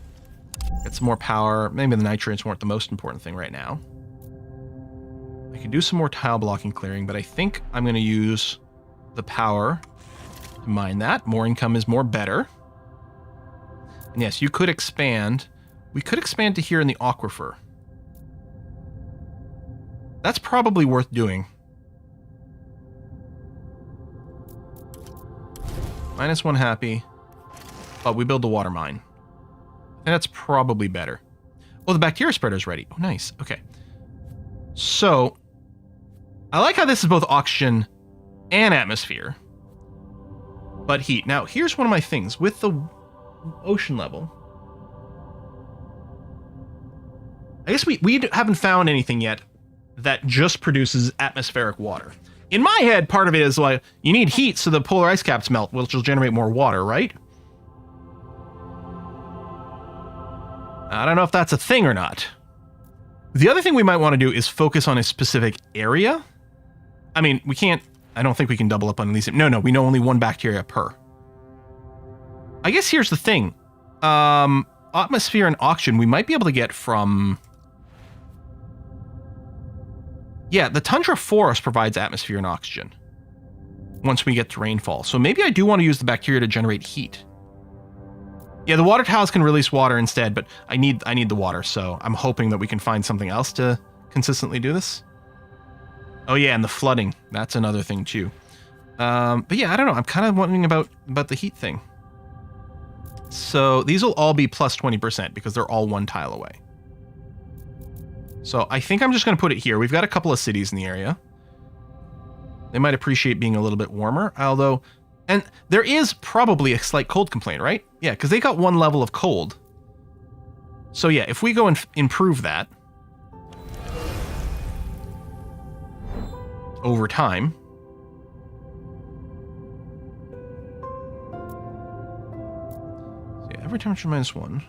Get some more power. Maybe the nitrates weren't the most important thing right now. I can do some more tile blocking clearing, but I think I'm going to use the power to mine that. More income is more better. And yes, you could expand. We could expand to here in the aquifer. That's probably worth doing. -1 happy. But we build the water mine. And that's probably better. Oh, the bacteria spreader is ready. Oh, nice. Okay. So, I like how this is both oxygen and atmosphere. But heat. Now, here's one of my things. With the ocean level, I guess we haven't found anything yet that just produces atmospheric water. In my head, part of it is like, you need heat so the polar ice caps melt, which will generate more water, right? I don't know if that's a thing or not. The other thing we might want to do is focus on a specific area. I mean, we can't... I don't think we can double up on these. No, we know only one bacteria per. I guess here's the thing. Atmosphere and oxygen we might be able to get from... Yeah, the tundra forest provides atmosphere and oxygen once we get to rainfall. So maybe I do want to use the bacteria to generate heat. Yeah, the water tiles can release water instead, but I need the water, so I'm hoping that we can find something else to consistently do this. Oh yeah, and the flooding. That's another thing too. But yeah, I don't know. I'm kind of wondering about the heat thing. So these will all be plus 20% because they're all one tile away. So I think I'm just going to put it here. We've got a couple of cities in the area. They might appreciate being a little bit warmer, although... And there is probably a slight cold complaint, right? Yeah, because they got one level of cold. So yeah, if we go and improve that over time. So yeah, every temperature -1. To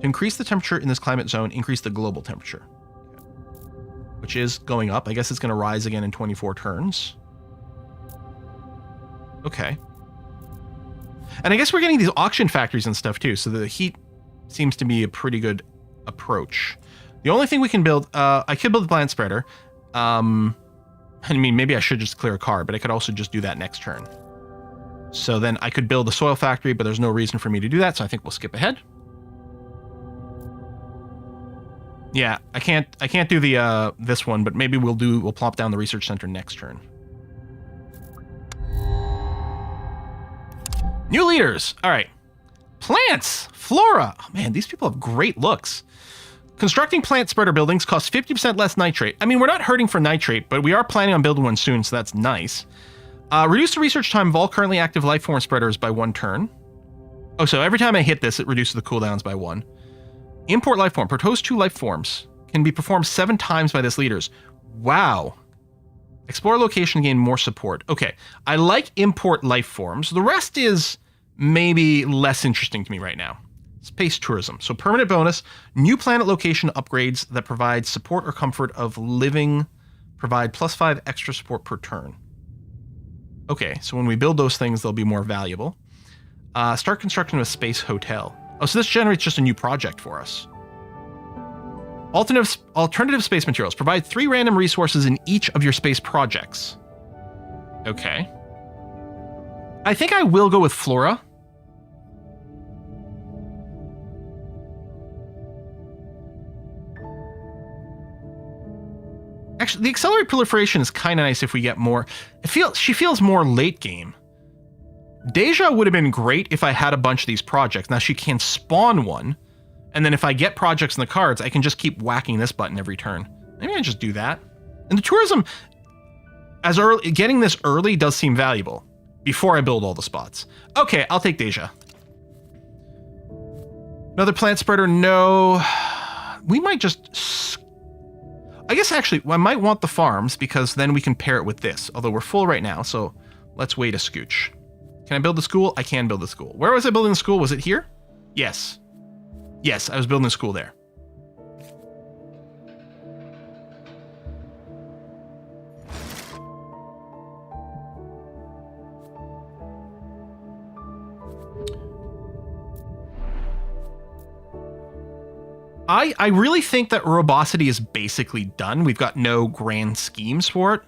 increase the temperature in this climate zone, increase the global temperature. Okay. Which is going up. I guess it's going to rise again in 24 turns. Okay. And I guess we're getting these auction factories and stuff too, so the heat seems to be a pretty good approach. The only thing we can build, I could build the plant spreader. I mean, maybe I should just clear a card, but I could also just do that next turn. So then I could build the soil factory, but there's no reason for me to do that, so I think we'll skip ahead. Yeah, I can't do the this one, but maybe we'll plop down the research center next turn. New leaders. All right. Plants. Flora. Oh, man, these people have great looks. Constructing plant spreader buildings costs 50% less nitrate. I mean, we're not hurting for nitrate, but we are planning on building one soon, so that's nice. Reduce the research time of all currently active life form spreaders by 1 turn. Oh, so every time I hit this, it reduces the cooldowns by 1. Import life form. Propose 2 life forms. Can be performed 7 times by this leaders. Wow. Explore location to gain more support. Okay, I like import life forms. The rest is maybe less interesting to me right now. Space tourism. So permanent bonus, new planet location upgrades that provide support or comfort of living, provide +5 extra support per turn. Okay, so when we build those things, they'll be more valuable. Start construction of a space hotel. Oh, so this generates just a new project for us. Alternative space materials. Provide 3 random resources in each of your space projects. Okay. I think I will go with flora. Actually, the accelerated proliferation is kind of nice if we get more. She feels more late game. Deja would have been great if I had a bunch of these projects. Now she can spawn one, and then if I get projects in the cards, I can just keep whacking this button every turn. Maybe I just do that. And the tourism, getting this early does seem valuable before I build all the spots. Okay, I'll take Deja. Another plant spreader, no. We might just... I guess actually, I might want the farms because then we can pair it with this. Although we're full right now, so let's wait a scooch. Can I build the school? I can build the school. Where was I building the school? Was it here? Yes. Yes, I was building the school there. I really think that robosity is basically done. We've got no grand schemes for it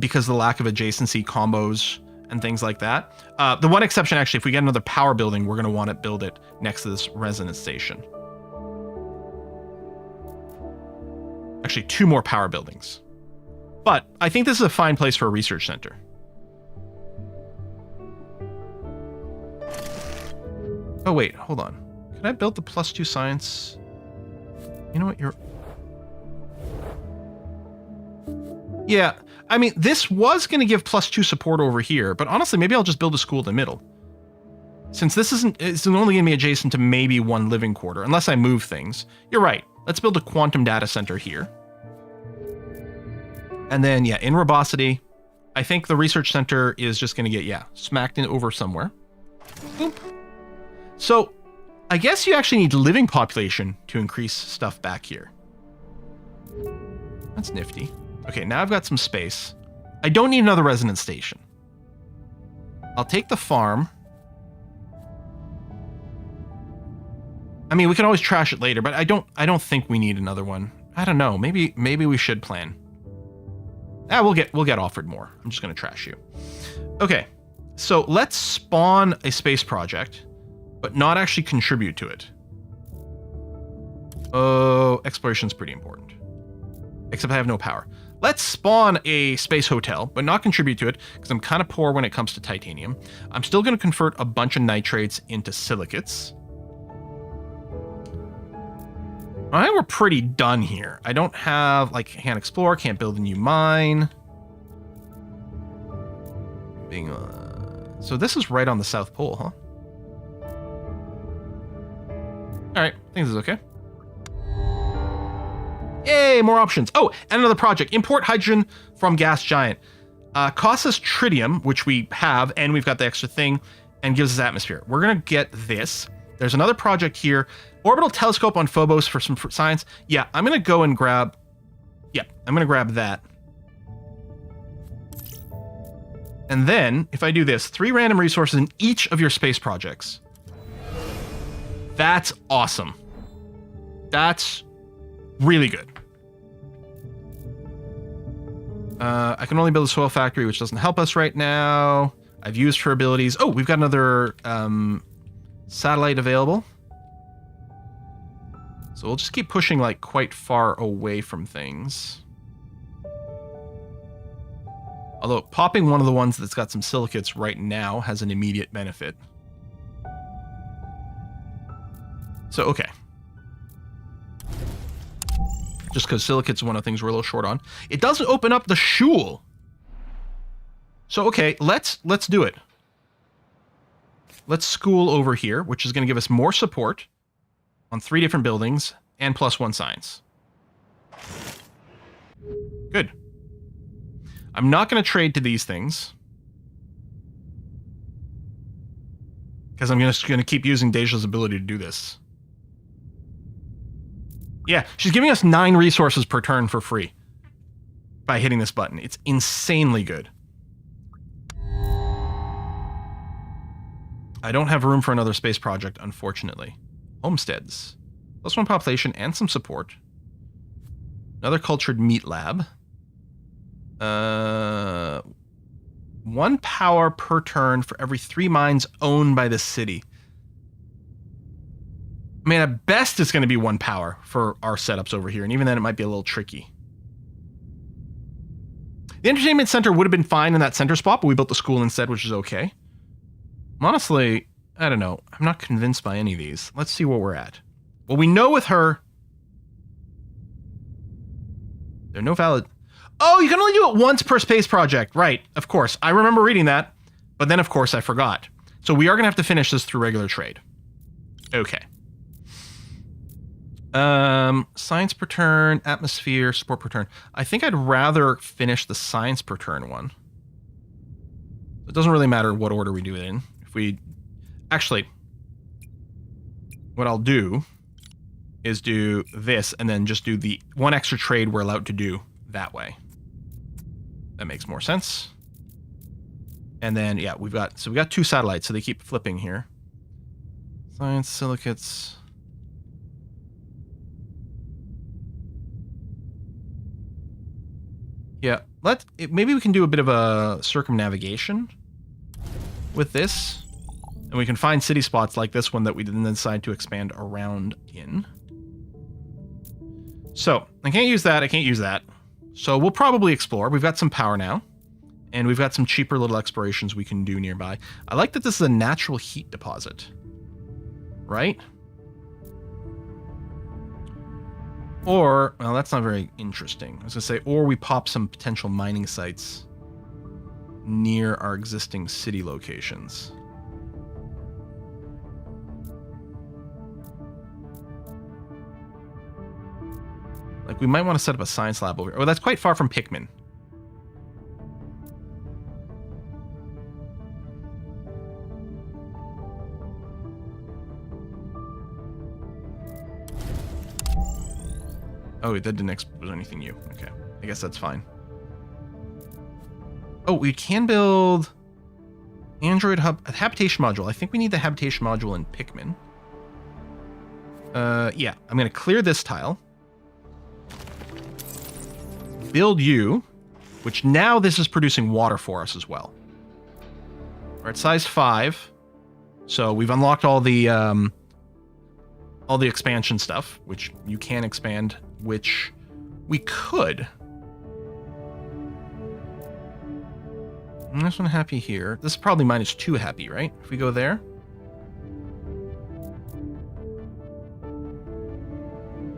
because of the lack of adjacency combos and things like that. The one exception, actually, if we get another power building, we're going to want to build it next to this resonance station. Actually, 2 more power buildings. But I think this is a fine place for a research center. Oh, wait, hold on. Can I build the +2 science? You know what, Yeah, I mean, this was going to give +2 support over here, but honestly, maybe I'll just build a school in the middle. Since this it's only going to be adjacent to maybe 1 living quarter, unless I move things. You're right. Let's build a quantum data center here. And then, yeah, in robosity, I think the research center is just going to get, smacked in over somewhere. Boop. So, I guess you actually need living population to increase stuff back here. That's nifty. Okay, now I've got some space. I don't need another resonance station. I'll take the farm. I mean, we can always trash it later, but I don't think we need another one. I don't know. Maybe we should plan. We'll get offered more. I'm just going to trash you. Okay. So, let's spawn a space project, but not actually contribute to it. Oh, exploration's pretty important. Except I have no power. Let's spawn a space hotel, but not contribute to it, because I'm kind of poor when it comes to titanium. I'm still going to convert a bunch of nitrates into silicates. I think we're pretty done here. I don't have, can't explore, can't build a new mine. So this is right on the South Pole, huh? Alright, I think this is okay. Yay, more options. Oh, and another project. Import hydrogen from gas giant. Costs us tritium, which we have, and we've got the extra thing, and gives us atmosphere. We're going to get this. There's another project here. Orbital telescope on Phobos for some science. Yeah, I'm going to go and grab... Yeah, I'm going to grab that. And then, if I do this, 3 random resources in each of your space projects. That's awesome. That's really good. I can only build a soil factory, which doesn't help us right now. I've used her abilities. Oh, we've got another satellite available. So we'll just keep pushing quite far away from things. Although popping one of the ones that's got some silicates right now has an immediate benefit. So, okay. Just because silicates is one of the things we're a little short on. It doesn't open up the shul. So, okay, let's do it. Let's school over here, which is going to give us more support on 3 different buildings and +1 science. Good. I'm not going to trade to these things, because I'm just going to keep using Deja's ability to do this. Yeah, she's giving us 9 resources per turn for free by hitting this button. It's insanely good. I don't have room for another space project, unfortunately. Homesteads. +1 population and some support. Another cultured meat lab. 1 power per turn for every 3 mines owned by the city. I mean, at best, it's going to be 1 power for our setups over here, and even then, it might be a little tricky. The entertainment center would have been fine in that center spot, but we built the school instead, which is okay. Honestly, I don't know. I'm not convinced by any of these. Let's see where we're at. Well, we know with her... There are no valid... Oh, you can only do it once per space project. Right, of course. I remember reading that, but then, of course, I forgot. So we are going to have to finish this through regular trade. Okay. Science per turn, atmosphere, support per turn. I think I'd rather finish the science per turn one. It doesn't really matter what order we do it in. If we... Actually, what I'll do is do this and then just do the 1 extra trade we're allowed to do that way. That makes more sense. And then, yeah, we've got 2 satellites, so they keep flipping here. Science, silicates... Yeah, maybe we can do a bit of a circumnavigation with this. And we can find city spots like this one that we didn't decide to expand around in. So, I can't use that, I can't use that. So we'll probably explore. We've got some power now. And we've got some cheaper little explorations we can do nearby. I like that this is a natural heat deposit. Right? Or, well, that's not very interesting. I was going to say, or we pop some potential mining sites near our existing city locations. Like, we might want to set up a science lab over here. Oh, that's quite far from Pikmin. Oh, that didn't expose anything new. Okay, I guess that's fine. Oh, we can build Android hub habitation module. I think we need the habitation module in Pikmin. Yeah, I'm going to clear this tile. Build you, which now this is producing water for us as well. We're at size 5, so we've unlocked all the expansion stuff, which you can expand, which we could. This one happy here. This is probably -2 happy, right? If we go there.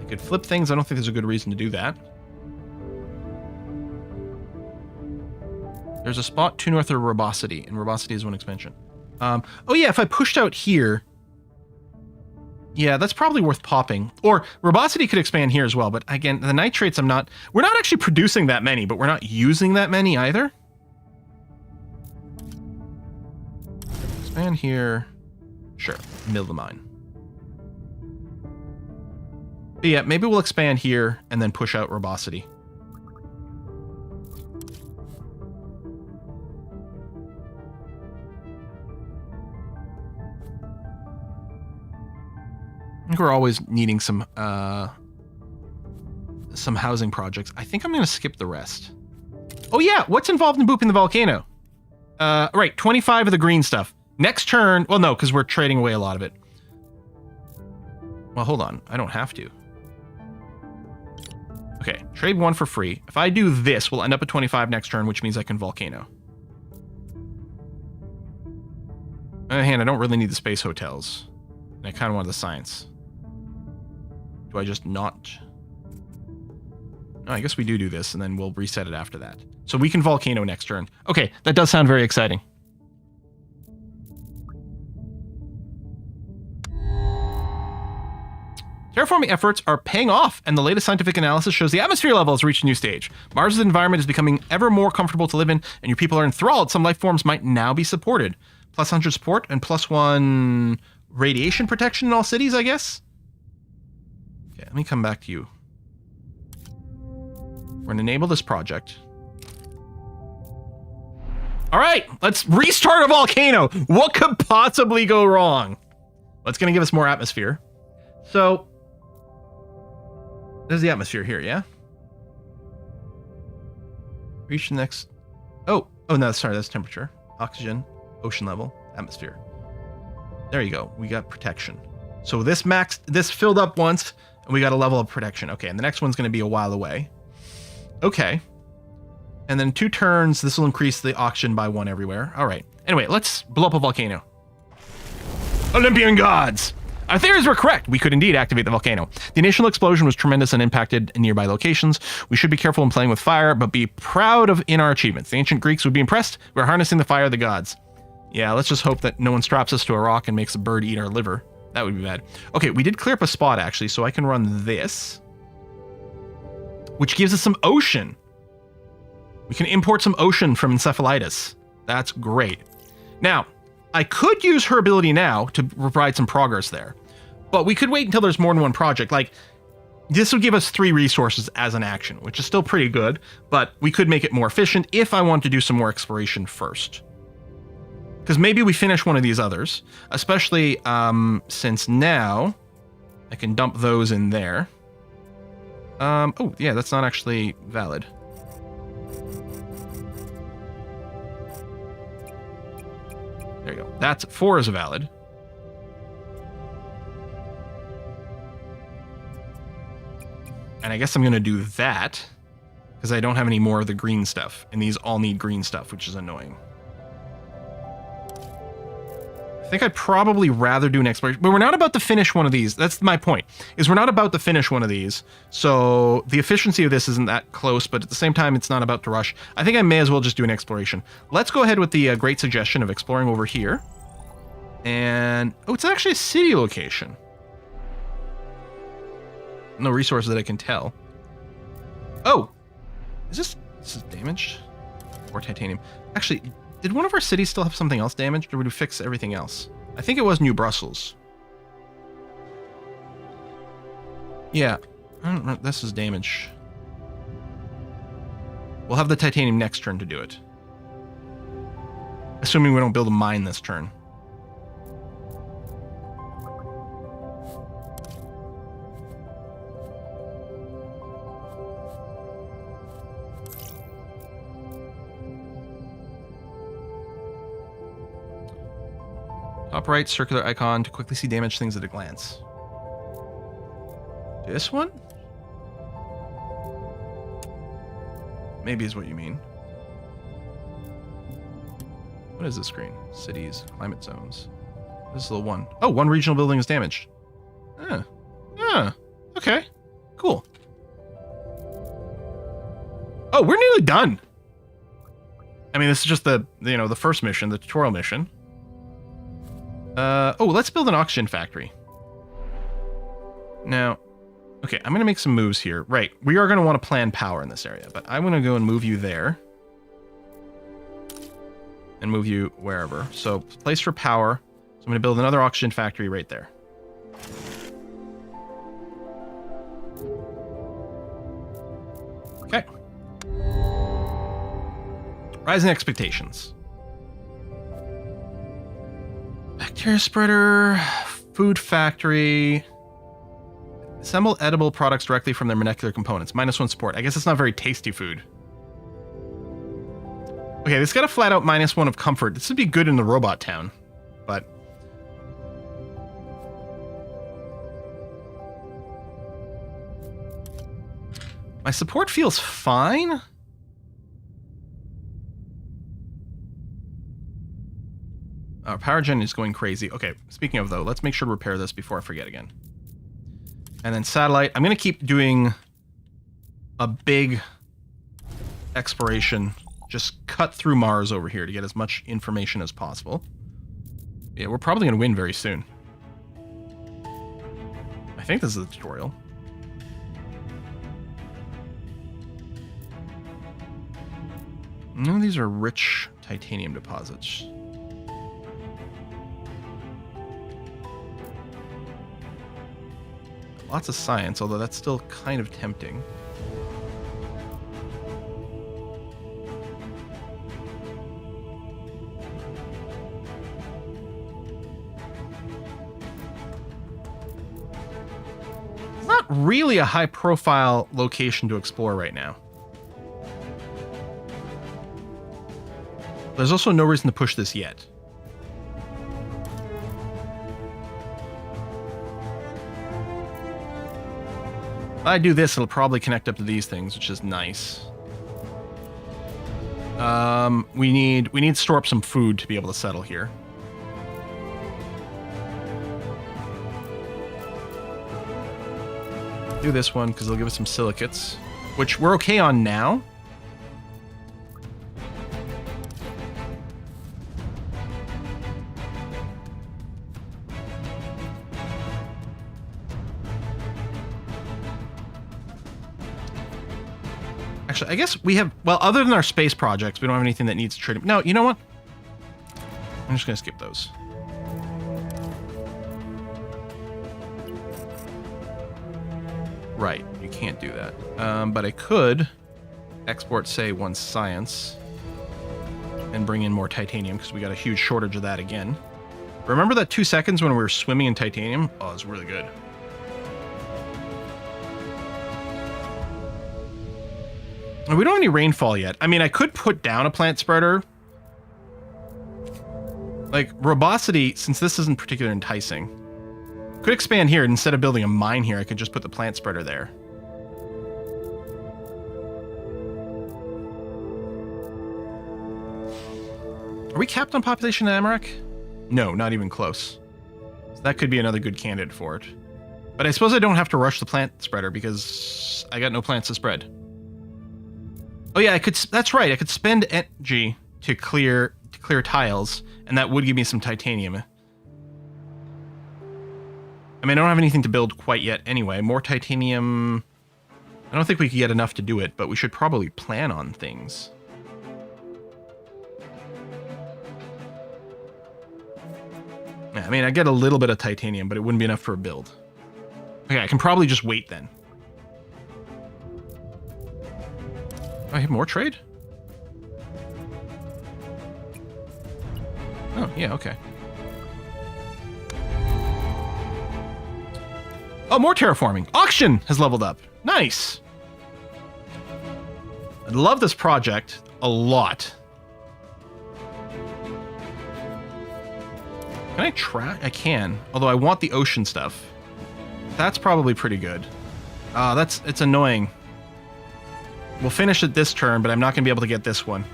I could flip things. I don't think there's a good reason to do that. There's a spot 2 north of Robosity, and Robosity is 1 expansion. Oh yeah, if I pushed out here... Yeah, that's probably worth popping. Or Robosity could expand here as well, but again, the nitrates we're not actually producing that many, but we're not using that many either. Expand here. Sure, mill the mine. But yeah, maybe we'll expand here and then push out Robosity. I think we're always needing some housing projects. I think I'm going to skip the rest. Oh yeah, what's involved in booping the volcano? Right, 25 of the green stuff. Next turn, well no, because we're trading away a lot of it. Well, hold on, I don't have to. Okay, trade 1 for free. If I do this, we'll end up at 25 next turn, which means I can volcano. On the other hand, I don't really need the space hotels. And I kind of want the science. Do I just not? No, I guess we do this, and then we'll reset it after that. So we can volcano next turn. Okay, that does sound very exciting. Terraforming efforts are paying off, and the latest scientific analysis shows the atmosphere level has reached a new stage. Mars' environment is becoming ever more comfortable to live in, and your people are enthralled. Some life forms might now be supported. +100 support and +1 radiation protection in all cities, I guess? Okay, let me come back to you. We're going to enable this project. All right, let's restart a volcano. What could possibly go wrong? Well, it's going to give us more atmosphere. So, There's the atmosphere here, yeah? Reach the next... Oh, no, sorry, that's temperature. Oxygen, ocean level, atmosphere. There you go. We got protection. So this filled up once, and we got a level of protection. Okay, and the next one's going to be a while away. Okay. And then 2 turns, this will increase the oxygen by 1 everywhere. All right. Anyway, let's blow up a volcano. Olympian gods! Our theories were correct. We could indeed activate the volcano. The initial explosion was tremendous and impacted nearby locations. We should be careful in playing with fire, but be proud in our achievements. The ancient Greeks would be impressed. We're harnessing the fire of the gods. Yeah, let's just hope that no one straps us to a rock and makes a bird eat our liver. That would be bad. Okay, we did clear up a spot, actually, so I can run this, which gives us some ocean. We can import some ocean from Encephalitis. That's great. Now, I could use her ability now to provide some progress there, but we could wait until there's more than one project. Like, this would give us 3 resources as an action, which is still pretty good, but we could make it more efficient if I want to do some more exploration first. Because maybe we finish one of these others, especially since now I can dump those in there. Oh, yeah, that's not actually valid. There you go. That's 4 is valid. And I guess I'm going to do that because I don't have any more of the green stuff. And these all need green stuff, which is annoying. I think I'd probably rather do an exploration, but we're not about to finish one of these. That's my point, is we're not about to finish one of these. So the efficiency of this isn't that close, but at the same time, it's not about to rush. I think I may as well just do an exploration. Let's go ahead with the great suggestion of exploring over here. And, oh, it's actually a city location. No resources that I can tell. Oh, this is damaged? Or titanium. Actually, did one of our cities still have something else damaged, or would we fix everything else? I think it was New Brussels. Yeah, I don't know, this is damage. We'll have the titanium next turn to do it. Assuming we don't build a mine this turn. Top right, circular icon to quickly see damaged things at a glance. This one? Maybe is what you mean. What is this screen? Cities, climate zones. This is the one. Oh, one regional building is damaged. Okay. Cool. Oh, we're nearly done. I mean, this is just the first mission, the tutorial mission. Oh, let's build an oxygen factory. Now, okay, I'm going to make some moves here. Right, we are going to want to plan power in this area, but I'm going to go and move you there. And move you wherever. So, place for power. So I'm going to build another oxygen factory right there. Okay. Rising expectations. Bacteria spreader, food factory. Assemble edible products directly from their molecular components. -1 support. I guess it's not very tasty food. Okay, this got a flat out -1 of comfort. This would be good in the robot town, but... my support feels fine. Our power gen is going crazy. Okay, speaking of though, let's make sure to repair this before I forget again. And then satellite. I'm going to keep doing a big exploration. Just cut through Mars over here to get as much information as possible. Yeah, we're probably going to win very soon. I think this is the tutorial. None of these are rich titanium deposits. Lots of science, although that's still kind of tempting. It's not not really a high-profile location to explore right now. There's also no reason to push this yet. If I do this, it'll probably connect up to these things, which is nice. We need to store up some food to be able to settle here. Do this one because they'll give us some silicates, which we're okay on now. Actually, I guess we have, well, other than our space projects, we don't have anything that needs trading. No, you know what? I'm just going to skip those. Right, you can't do that. But I could export, say, one science and bring in more titanium because we got a huge shortage of that again. Remember that 2 seconds when we were swimming in titanium? Oh, it was really good. We don't have any rainfall yet. I mean, I could put down a plant spreader. Like, robosity, since this isn't particularly enticing, could expand here. Instead of building a mine here, I could just put the plant spreader there. Are we capped on population in Amarak? No, not even close. So that could be another good candidate for it. But I suppose I don't have to rush the plant spreader because I got no plants to spread. Oh yeah, I could. That's right. I could spend energy to clear tiles, and that would give me some titanium. I mean, I don't have anything to build quite yet anyway. More titanium. I don't think we could get enough to do it, but we should probably plan on things. Yeah, I mean, I get a little bit of titanium, but it wouldn't be enough for a build. Okay, I can probably just wait then. I have more trade? Oh, yeah, okay. Oh, more terraforming. Auction has leveled up. Nice. I love this project a lot. Can I try? I can. Although I want the ocean stuff. That's probably pretty good. It's annoying. We'll finish it this turn, but I'm not going to be able to get this one.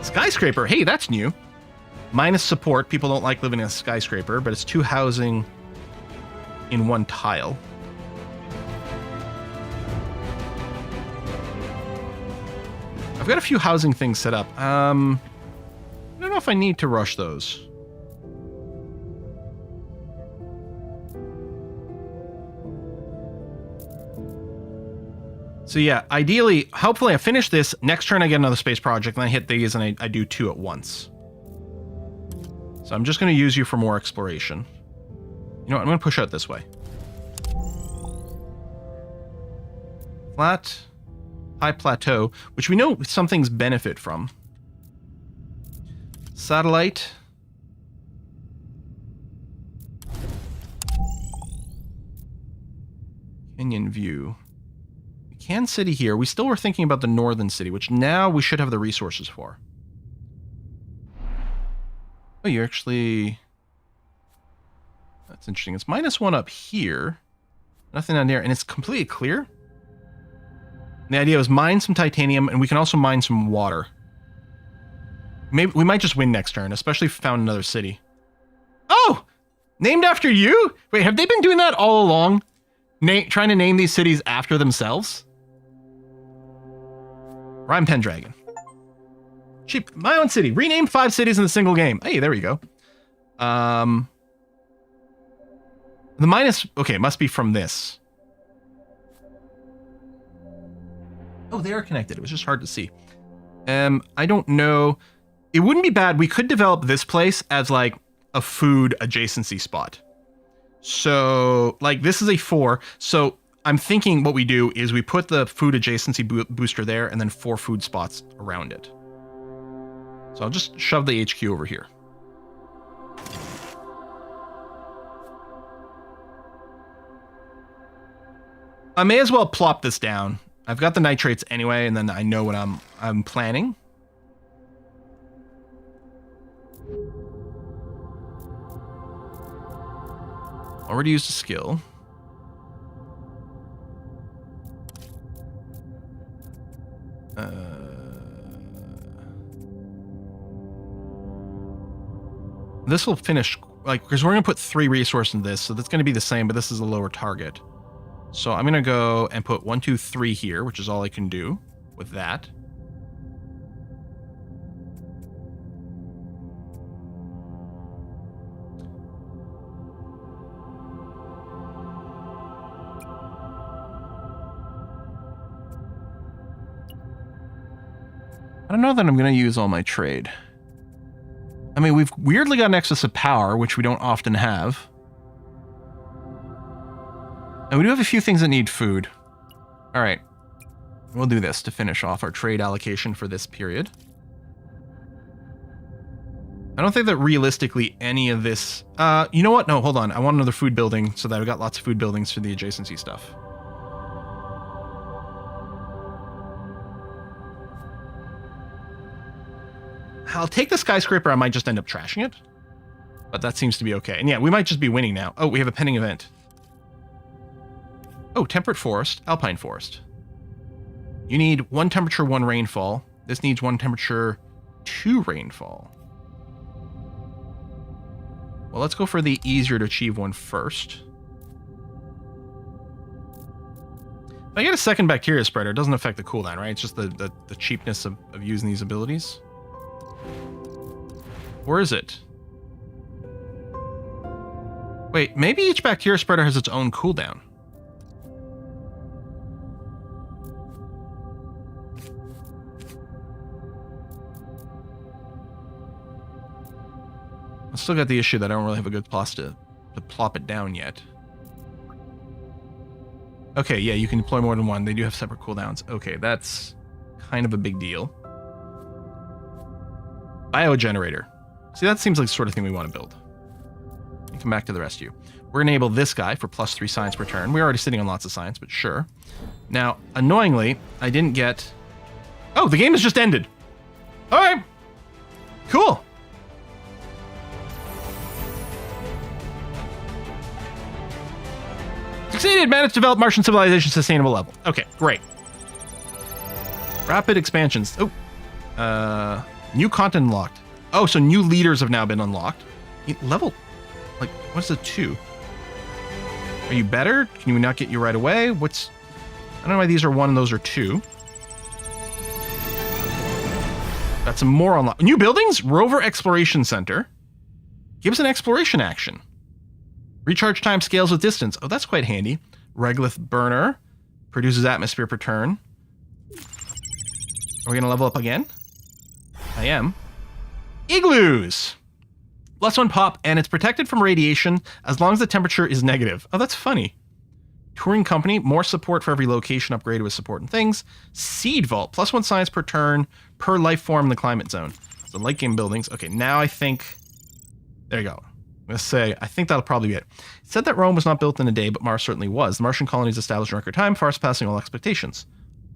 Skyscraper. Hey, that's new. Minus support. People don't like living in a skyscraper, but it's 2 housing in 1 tile. I've got a few housing things set up. I don't know if I need to rush those. So yeah, ideally, hopefully I finish this. Next turn I get another space project, and I hit these, and I do 2 at once. So I'm just going to use you for more exploration. You know what, I'm going to push out this way. Flat, high plateau, which we know some things benefit from. Satellite. Canyon view. Can city here. We still were thinking about the northern city, which now we should have the resources for. Oh, you actually... That's interesting. It's -1 up here. Nothing down there, and it's completely clear. And the idea was mine some titanium, and we can also mine some water. Maybe we might just win next turn, especially if we found another city. Oh! Named after you? Wait, have they been doing that all along? Trying to name these cities after themselves? Rhyme Pendragon. Cheap. My own city. Renamed 5 cities in a single game. Hey, there we go. The minus... Okay, it must be from this. Oh, they are connected. It was just hard to see. I don't know. It wouldn't be bad. We could develop this place as like a food adjacency spot. So, like, this is a 4. So I'm thinking what we do is we put the food adjacency booster there and then 4 food spots around it. So I'll just shove the HQ over here. I may as well plop this down. I've got the nitrates anyway, and then I know what I'm planning. Already used a skill. This will finish, like, because we're going to put 3 resources in this, so that's going to be the same, but this is a lower target. So I'm going to go and put 1, 2, 3 here, which is all I can do with that. I don't know that I'm going to use all my trade. I mean, we've weirdly got an excess of power, which we don't often have. And we do have a few things that need food. All right. We'll do this to finish off our trade allocation for this period. I don't think that realistically any of this... you know what? No, hold on. I want another food building so that I've got lots of food buildings for the adjacency stuff. I'll take the skyscraper. I might just end up trashing it. But that seems to be okay. And yeah, we might just be winning now. Oh, we have a pending event. Oh, temperate forest, alpine forest. You need 1 temperature, 1 rainfall. This needs 1 temperature, 2 rainfall. Well, let's go for the easier to achieve one first. If I get a second bacteria spreader, it doesn't affect the cooldown, right? It's just the cheapness of using these abilities. Where is it? Wait, maybe each bacteria spreader has its own cooldown. I still got the issue that I don't really have a good place to plop it down yet. Okay, yeah, you can deploy more than one. They do have separate cooldowns. Okay, that's kind of a big deal. Biogenerator. See, that seems like the sort of thing we want to build. Let me come back to the rest of you. We're going to enable this guy for +3 science per turn. We're already sitting on lots of science, but sure. Now, annoyingly, I didn't get... Oh, the game has just ended. All right. Cool. Succeeded. Managed to develop Martian civilization sustainable level. Okay, great. Rapid expansions. Oh. New content unlocked. Oh, so new leaders have now been unlocked. Level, like, what's a 2? Are you better? Can we not get you right away? What's... I don't know why these are 1 and those are 2. Got some more unlocked. New buildings? Rover Exploration Center. Gives an exploration action. Recharge time scales with distance. Oh, that's quite handy. Regolith Burner. Produces atmosphere per turn. Are we going to level up again? I am. Igloos! +1 pop, and it's protected from radiation as long as the temperature is negative. Oh, that's funny. Touring company, more support for every location upgraded with support and things. Seed vault, +1 science per turn per life form in the climate zone. So late game buildings. Okay, now I think... There you go. I'm going to say, I think that'll probably be it. It said that Rome was not built in a day, but Mars certainly was. The Martian colonies established in record time, far surpassing all expectations.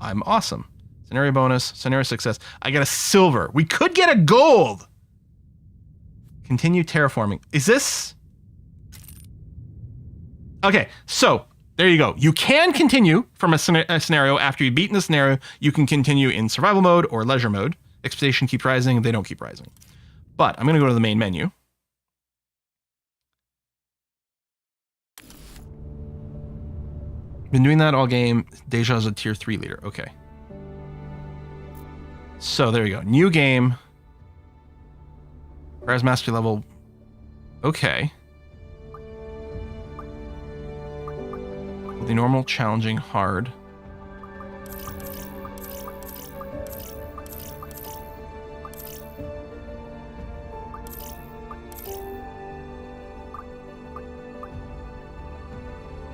I'm awesome. Scenario bonus, scenario success. I got a silver. We could get a gold! Continue terraforming. Is this... Okay, so, there you go. You can continue from a scenario after you've beaten the scenario. You can continue in survival mode or leisure mode. Expectation keeps rising. They don't keep rising. But I'm going to go to the main menu. Been doing that all game. Deja's a tier 3 leader. Okay. So there you go. New game. Whereas mastery level. Okay. The normal, challenging, hard.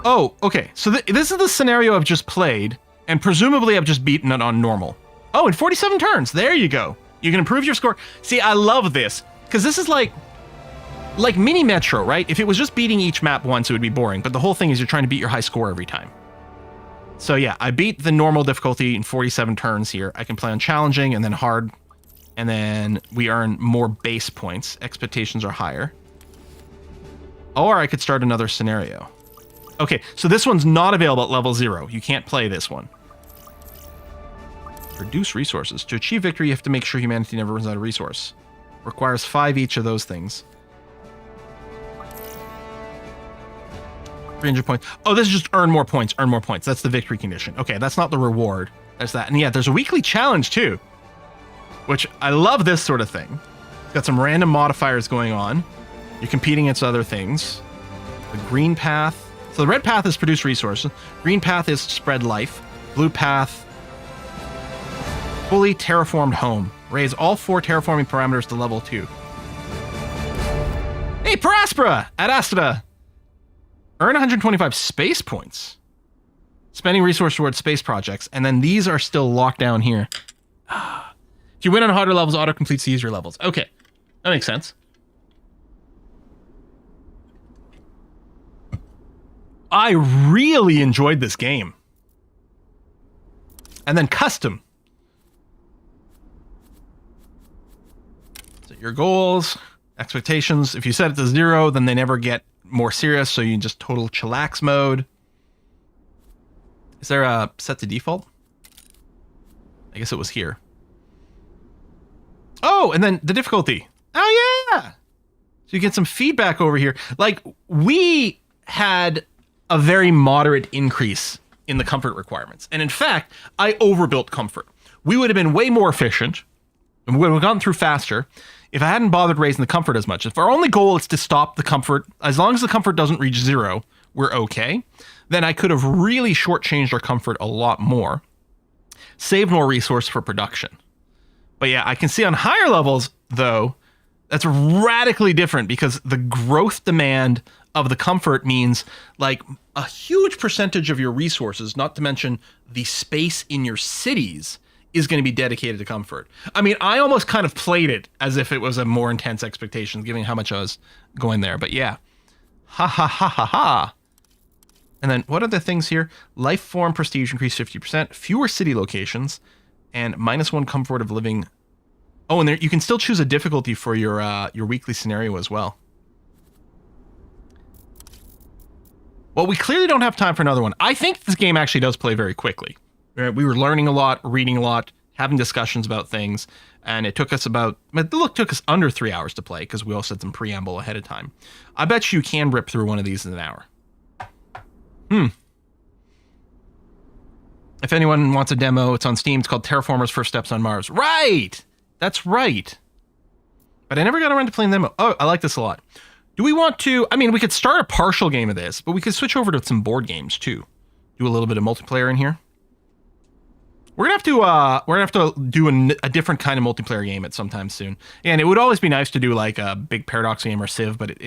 Oh, okay. So this is the scenario I've just played, and presumably I've just beaten it on normal. Oh, in 47 turns. There you go. You can improve your score. See, I love this, because this is like mini Metro, right? If it was just beating each map once, it would be boring, but the whole thing is you're trying to beat your high score every time. So yeah, I beat the normal difficulty in 47 turns here. I can play on challenging and then hard, and then we earn more base points. Expectations are higher. Or I could start another scenario. Okay, so this one's not available at level 0. You can't play this one. Reduce resources. To achieve victory, you have to make sure humanity never runs out of resource. Requires 5 each of those things. 300 points. Oh, this is just earn more points, earn more points. That's the victory condition. Okay, that's not the reward. That's that. And yeah, there's a weekly challenge too, which I love this sort of thing. It's got some random modifiers going on. You're competing against other things. The green path. So the red path is produce resources. Green path is spread life. Blue path, fully terraformed home. Raise all 4 terraforming parameters to level 2. Hey, Paraspera! Ad Astra! Earn 125 space points. Spending resource towards space projects. And then these are still locked down here. If you win on harder levels, auto-completes the easier levels. Okay. That makes sense. I really enjoyed this game. And then custom. So your goals, expectations. If you set it to 0, then they never get more serious, so you can just total chillax mode. Is there a set to default? I guess it was here. Oh, and then the difficulty. Oh, yeah! So you get some feedback over here. Like, we had a very moderate increase in the comfort requirements. And in fact, I overbuilt comfort. We would have been way more efficient, and we would have gotten through faster if I hadn't bothered raising the comfort as much. If our only goal is to stop the comfort, as long as the comfort doesn't reach 0, we're okay, then I could have really shortchanged our comfort a lot more, saved more resource for production. But yeah, I can see on higher levels, though, that's radically different because the growth demand of the comfort means like a huge percentage of your resources, not to mention the space in your cities, is going to be dedicated to comfort. I mean, I almost kind of played it as if it was a more intense expectation, given how much I was going there. But yeah. Ha ha ha ha ha. And then what are the things here? Life form prestige increase 50%, fewer city locations, and -1 comfort of living. Oh, and there you can still choose a difficulty for your weekly scenario as well. Well, we clearly don't have time for another one. I think this game actually does play very quickly. We were learning a lot, reading a lot, having discussions about things, and it took us took us under 3 hours to play because we also had some preamble ahead of time. I bet you can rip through one of these in an hour. If anyone wants a demo, it's on Steam. It's called Terraformers First Steps on Mars. Right! That's right. But I never got around to playing them. Oh, I like this a lot. Do we want to... I mean, we could start a partial game of this, but we could switch over to some board games, too. Do a little bit of multiplayer in here. We're gonna have to do a different kind of multiplayer game at some time soon. And it would always be nice to do like a big Paradox game or Civ, but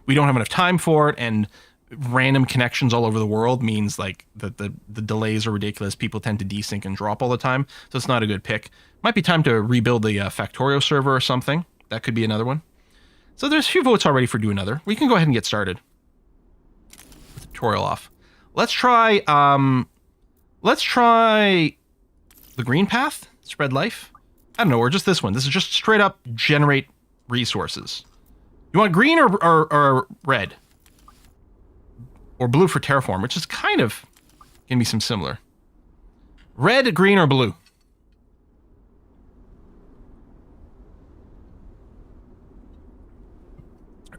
we don't have enough time for it, and random connections all over the world means like the delays are ridiculous. People tend to desync and drop all the time, so it's not a good pick. Might be time to rebuild the Factorio server or something. That could be another one. So there's a few votes already for do another. We can go ahead and get started. With the tutorial off. Let's try the green path, spread life. I don't know, or just this one. This is just straight up generate resources. You want green or red? Or blue for terraform, which is kind of gonna be some similar. Red, green, or blue?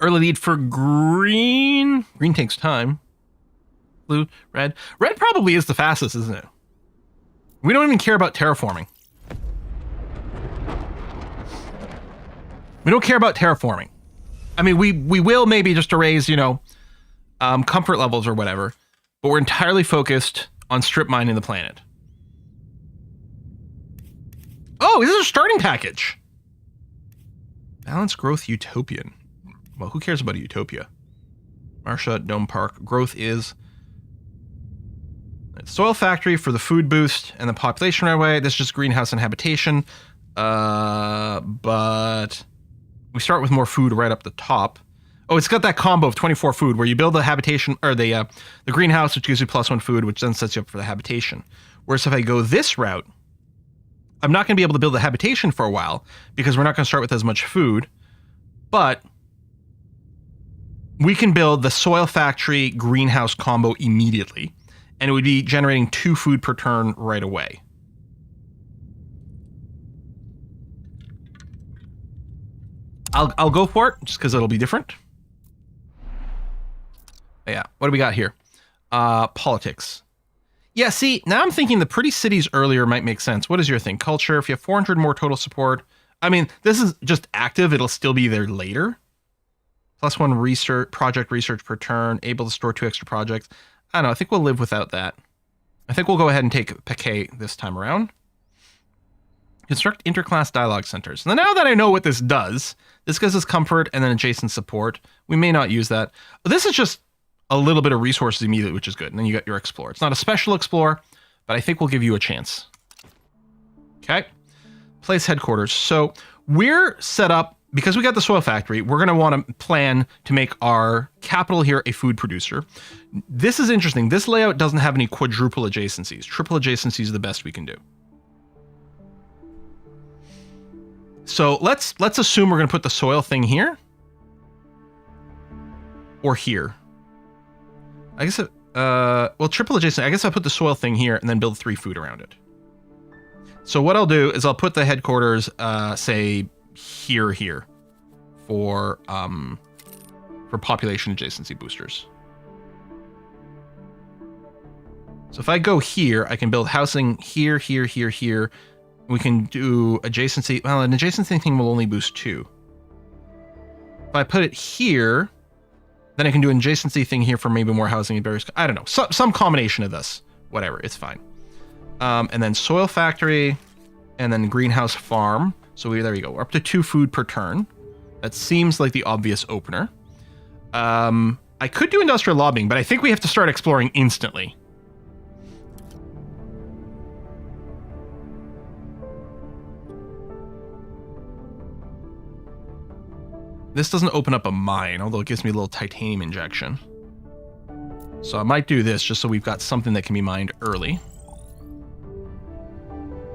Early lead for green. Green takes time. Blue, red. Red probably is the fastest, isn't it? We don't even care about terraforming. We don't care about terraforming. I mean, we will maybe just to raise, comfort levels or whatever, but we're entirely focused on strip mining the planet. Oh, this is a starting package. Balanced growth utopian. Well, who cares about a utopia? Marsha, Dome Park. Growth is... Soil factory for the food boost and the population right away. This is just greenhouse and habitation. But we start with more food right up the top. Oh, it's got that combo of 24 food where you build the habitation or the greenhouse, which gives you +1 food, which then sets you up for the habitation. Whereas if I go this route, I'm not going to be able to build the habitation for a while because we're not going to start with as much food, but we can build the soil factory greenhouse combo immediately, and it would be generating 2 food per turn right away. I'll go for it just because it'll be different. Yeah, what do we got here? Politics. Yeah, see, now I'm thinking the pretty cities earlier might make sense. What is your thing? Culture, if you have 400 more total support. I mean, this is just active. It'll still be there later. +1 research, project research per turn. Able to store 2 extra projects. I don't know. I think we'll live without that. I think we'll go ahead and take Paquet this time around. Construct interclass dialogue centers. Now that I know what this does, this gives us comfort and then adjacent support. We may not use that. This is just a little bit of resources immediately, which is good. And then you got your Explorer. It's not a special Explorer, but I think we'll give you a chance. Okay. Place headquarters. So we're set up, because we got the soil factory, we're going to want to plan to make our capital here a food producer. This is interesting. This layout doesn't have any quadruple adjacencies. Triple adjacencies are the best we can do. So let's assume we're going to put the soil thing here or here. I guess well, triple adjacent. I guess I'll put the soil thing here and then build 3 food around it. So what I'll do is I'll put the headquarters, say here for population adjacency boosters. So if I go here, I can build housing here. We can do adjacency. Well, an adjacency thing will only boost 2. If I put it here, then I can do an adjacency thing here for maybe more housing and various. I don't know. Some combination of this. Whatever. It's fine. And then soil factory, and then greenhouse farm. So there we go. We're up to 2 food per turn. That seems like the obvious opener. I could do industrial lobbying, but I think we have to start exploring instantly. This doesn't open up a mine, although it gives me a little titanium injection. So I might do this just so we've got something that can be mined early.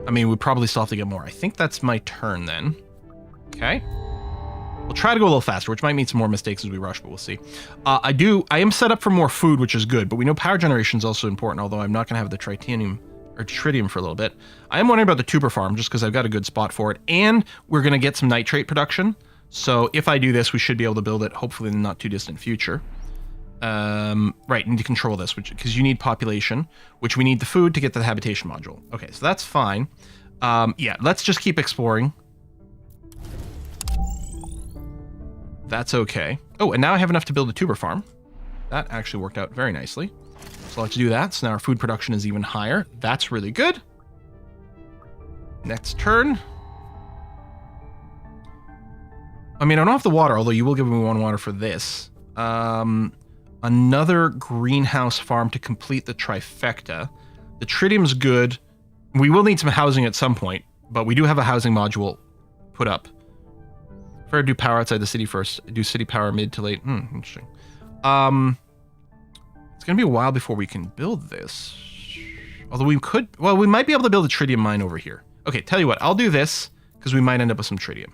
I mean, we probably still have to get more. I think that's my turn then. Okay. We'll try to go a little faster, which might mean some more mistakes as we rush, but we'll see. I am set up for more food, which is good, but we know power generation is also important, although I'm not going to have the tritium for a little bit. I am wondering about the tuber farm just because I've got a good spot for it, and we're going to get some nitrate production. So if I do this, we should be able to build it, hopefully in the not too distant future. Right, need to control this, because you need population, which we need the food to get to the habitation module. Okay, so that's fine. Yeah, let's just keep exploring. That's okay. Oh, and now I have enough to build a tuber farm. That actually worked out very nicely. So let's do that. So now our food production is even higher. That's really good. Next turn. I mean, I don't have the water, although you will give me 1 water for this. Another greenhouse farm to complete the trifecta. The tritium's good. We will need some housing at some point, but we do have a housing module put up. If I do power outside the city first, do city power mid to late. Interesting. It's going to be a while before we can build this. Although we could, well, we might be able to build a tritium mine over here. Okay, tell you what, I'll do this because we might end up with some tritium.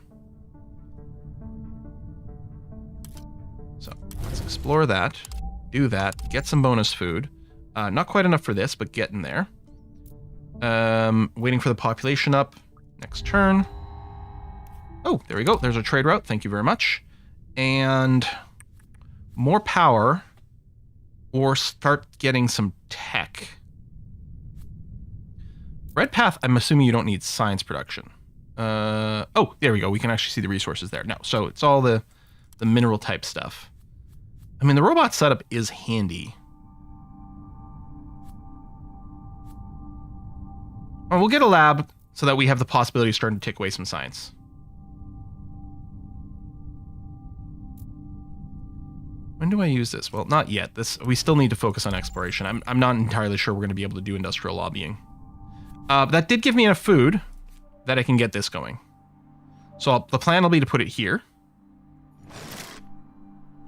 So let's explore that, do that, get some bonus food. Not quite enough for this, but getting there. Waiting for the population up. Next turn. Oh, there we go. There's our trade route. Thank you very much. And more power or start getting some tech. Red path, I'm assuming you don't need science production. Oh, there we go. We can actually see the resources there. No, so it's all the mineral type stuff. I mean, the robot setup is handy. Or we'll get a lab so that we have the possibility of starting to take away some science. When do I use this? Well, not yet. We still need to focus on exploration. I'm not entirely sure we're going to be able to do industrial lobbying. That did give me enough food that I can get this going. So the plan will be to put it here.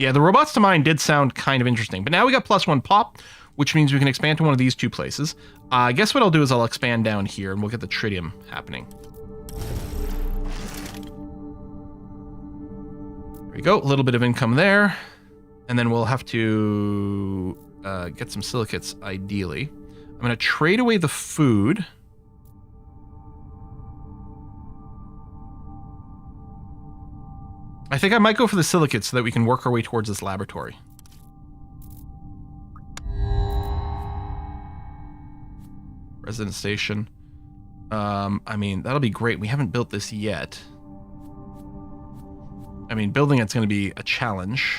Yeah, the robots to mine did sound kind of interesting. But now we got +1 pop, which means we can expand to one of these 2 places. I guess what I'll do is I'll expand down here and we'll get the tritium happening. There we go, a little bit of income there. And then we'll have to get some silicates, ideally. I'm going to trade away the food. I think I might go for the silicates so that we can work our way towards this laboratory. Resident station. I mean, that'll be great. We haven't built this yet. I mean, building it's going to be a challenge.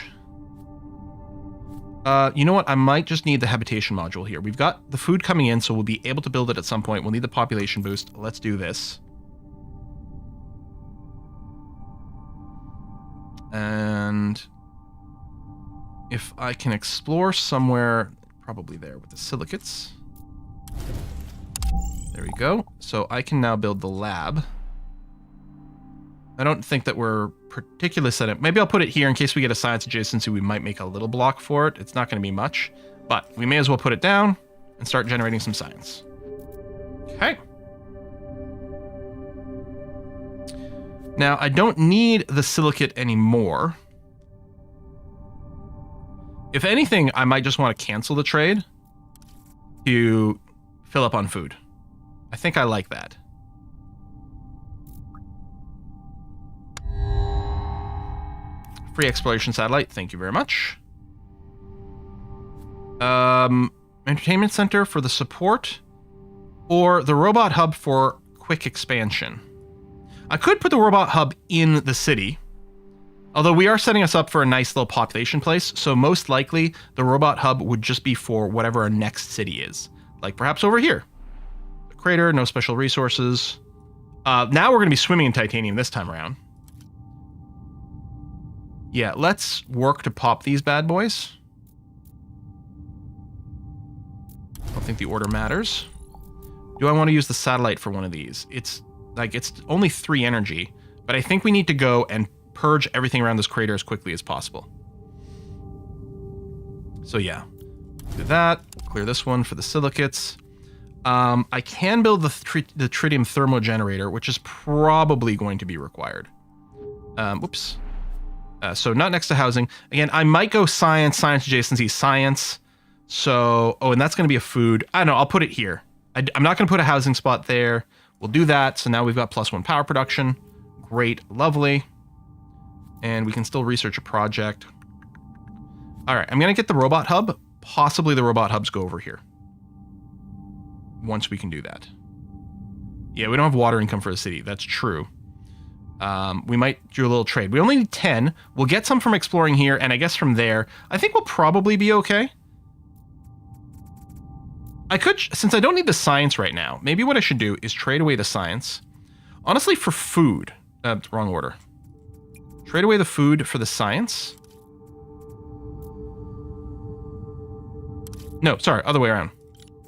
You know what? I might just need the habitation module here. We've got the food coming in, so we'll be able to build it at some point. We'll need the population boost. Let's do this. And if I can explore somewhere, probably there with the silicates. There we go. So I can now build the lab. I don't think that we're particularly set up. Maybe I'll put it here in case we get a science adjacency. We might make a little block for it. It's not going to be much, but we may as well put it down and start generating some science. Okay. Now, I don't need the silicate anymore. If anything, I might just want to cancel the trade to fill up on food. I think I like that. Free exploration satellite, thank you very much. Entertainment center for the support, or the robot hub for quick expansion. I could put the robot hub in the city, although we are setting us up for a nice little population place, so most likely the robot hub would just be for whatever our next city is. Like perhaps over here. The crater, no special resources. Now we're going to be swimming in titanium this time around. Yeah, let's work to pop these bad boys. I don't think the order matters. Do I want to use the satellite for one of these? It's only 3 energy, but I think we need to go and purge everything around this crater as quickly as possible. So yeah, do that. We'll clear this one for the silicates. I can build the tritium thermogenerator, which is probably going to be required. Whoops. So not next to housing. Again, I might go science adjacency, science. So, and that's going to be a food. I don't know, I'll put it here. I'm not going to put a housing spot there. We'll do that. So now we've got +1 power production. Great, lovely. And we can still research a project. All right, I'm going to get the robot hub. Possibly the robot hubs go over here. Once we can do that. Yeah, we don't have water income for the city. That's true. We might do a little trade. We only need 10. We'll get some from exploring here, and I guess from there, I think we'll probably be okay. I could, since I don't need the science right now, maybe what I should do is trade away the science. Honestly, for food. Wrong order. Trade away the food for the science. No, sorry, other way around.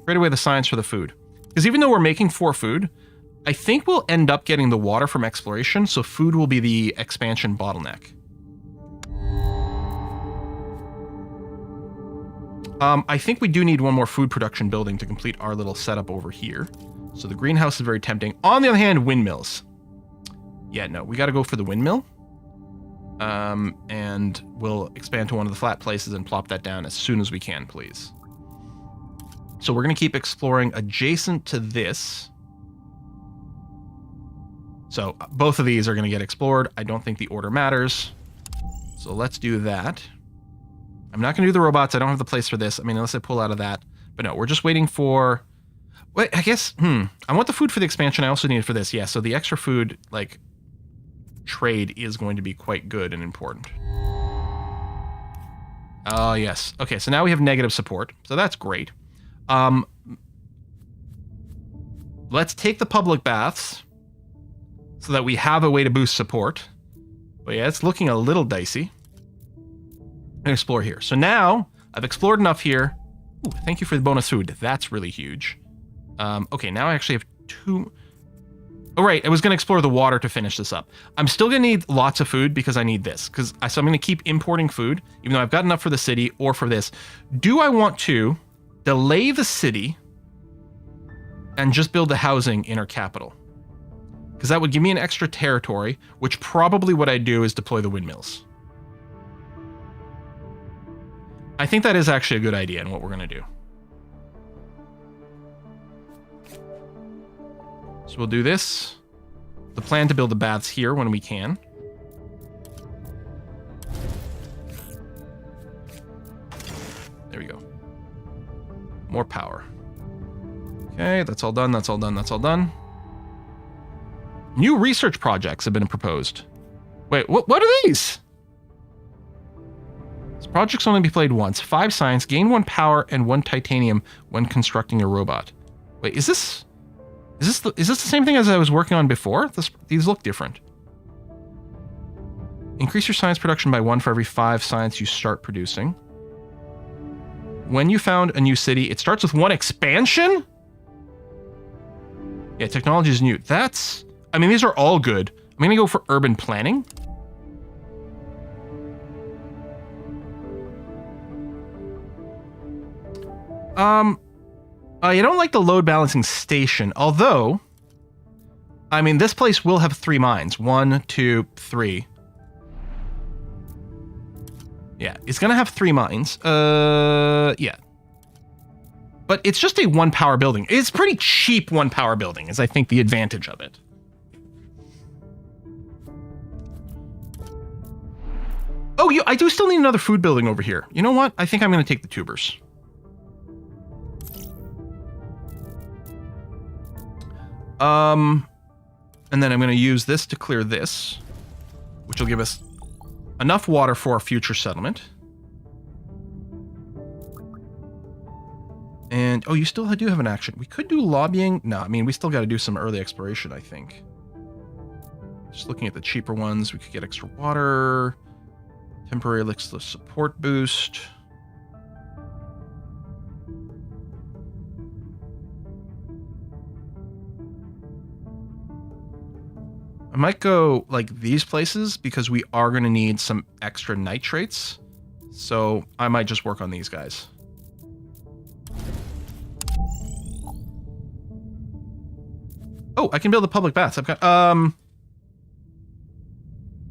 Trade away the science for the food. Because even though we're making 4 food, I think we'll end up getting the water from exploration, so food will be the expansion bottleneck. I think we do need one more food production building to complete our little setup over here. So the greenhouse is very tempting. On the other hand, windmills. Yeah, no, we got to go for the windmill. And we'll expand to one of the flat places and plop that down as soon as we can, please. So we're going to keep exploring adjacent to this. So both of these are going to get explored. I don't think the order matters. So let's do that. I'm not going to do the robots. I don't have the place for this. I mean, unless I pull out of that. But no, we're just waiting for... Wait, I guess... I want the food for the expansion. I also need it for this. Yeah, so the extra food, like, trade is going to be quite good and important. Oh, yes. Okay, so now we have negative support. So that's great. Let's take the public baths so that we have a way to boost support. But yeah, it's looking a little dicey. And explore here. So now I've explored enough here. Ooh, thank you for the bonus food. That's really huge. Okay, now I actually have 2. Oh, right. I was going to explore the water to finish this up. I'm still going to need lots of food because I need this. So I'm going to keep importing food, even though I've got enough for the city or for this. Do I want to delay the city and just build the housing in our capital? Because that would give me an extra territory, which probably what I do is deploy the windmills. I think that is actually a good idea and what we're going to do. So we'll do this. The plan to build the baths here when we can. There we go. More power. Okay, that's all done, that's all done, that's all done. New research projects have been proposed. Wait, what are these? This project's only be played once. 5 science, gain 1 power and 1 titanium when constructing a robot. Wait, is this the same thing as I was working on before? These look different. Increase your science production by 1 for every 5 science you start producing. When you found a new city, it starts with 1 expansion? Yeah, technology is new. I mean, these are all good. I'm going to go for urban planning. I don't like the load balancing station, although, I mean, this place will have 3 mines. 1, 2, 3. Yeah, it's going to have 3 mines. Yeah. But it's just a 1 power building. It's pretty cheap 1 power building, is I think the advantage of it. Oh, I do still need another food building over here. You know what? I think I'm going to take the tubers. And then I'm going to use this to clear this, which will give us enough water for our future settlement. And, oh, you still do have an action. We could do lobbying. No, I mean, we still got to do some early exploration, I think. Just looking at the cheaper ones, we could get extra water. Temporary elixir support boost. I might go like these places because we are going to need some extra nitrates. So I might just work on these guys. Oh, I can build the public baths. I've got,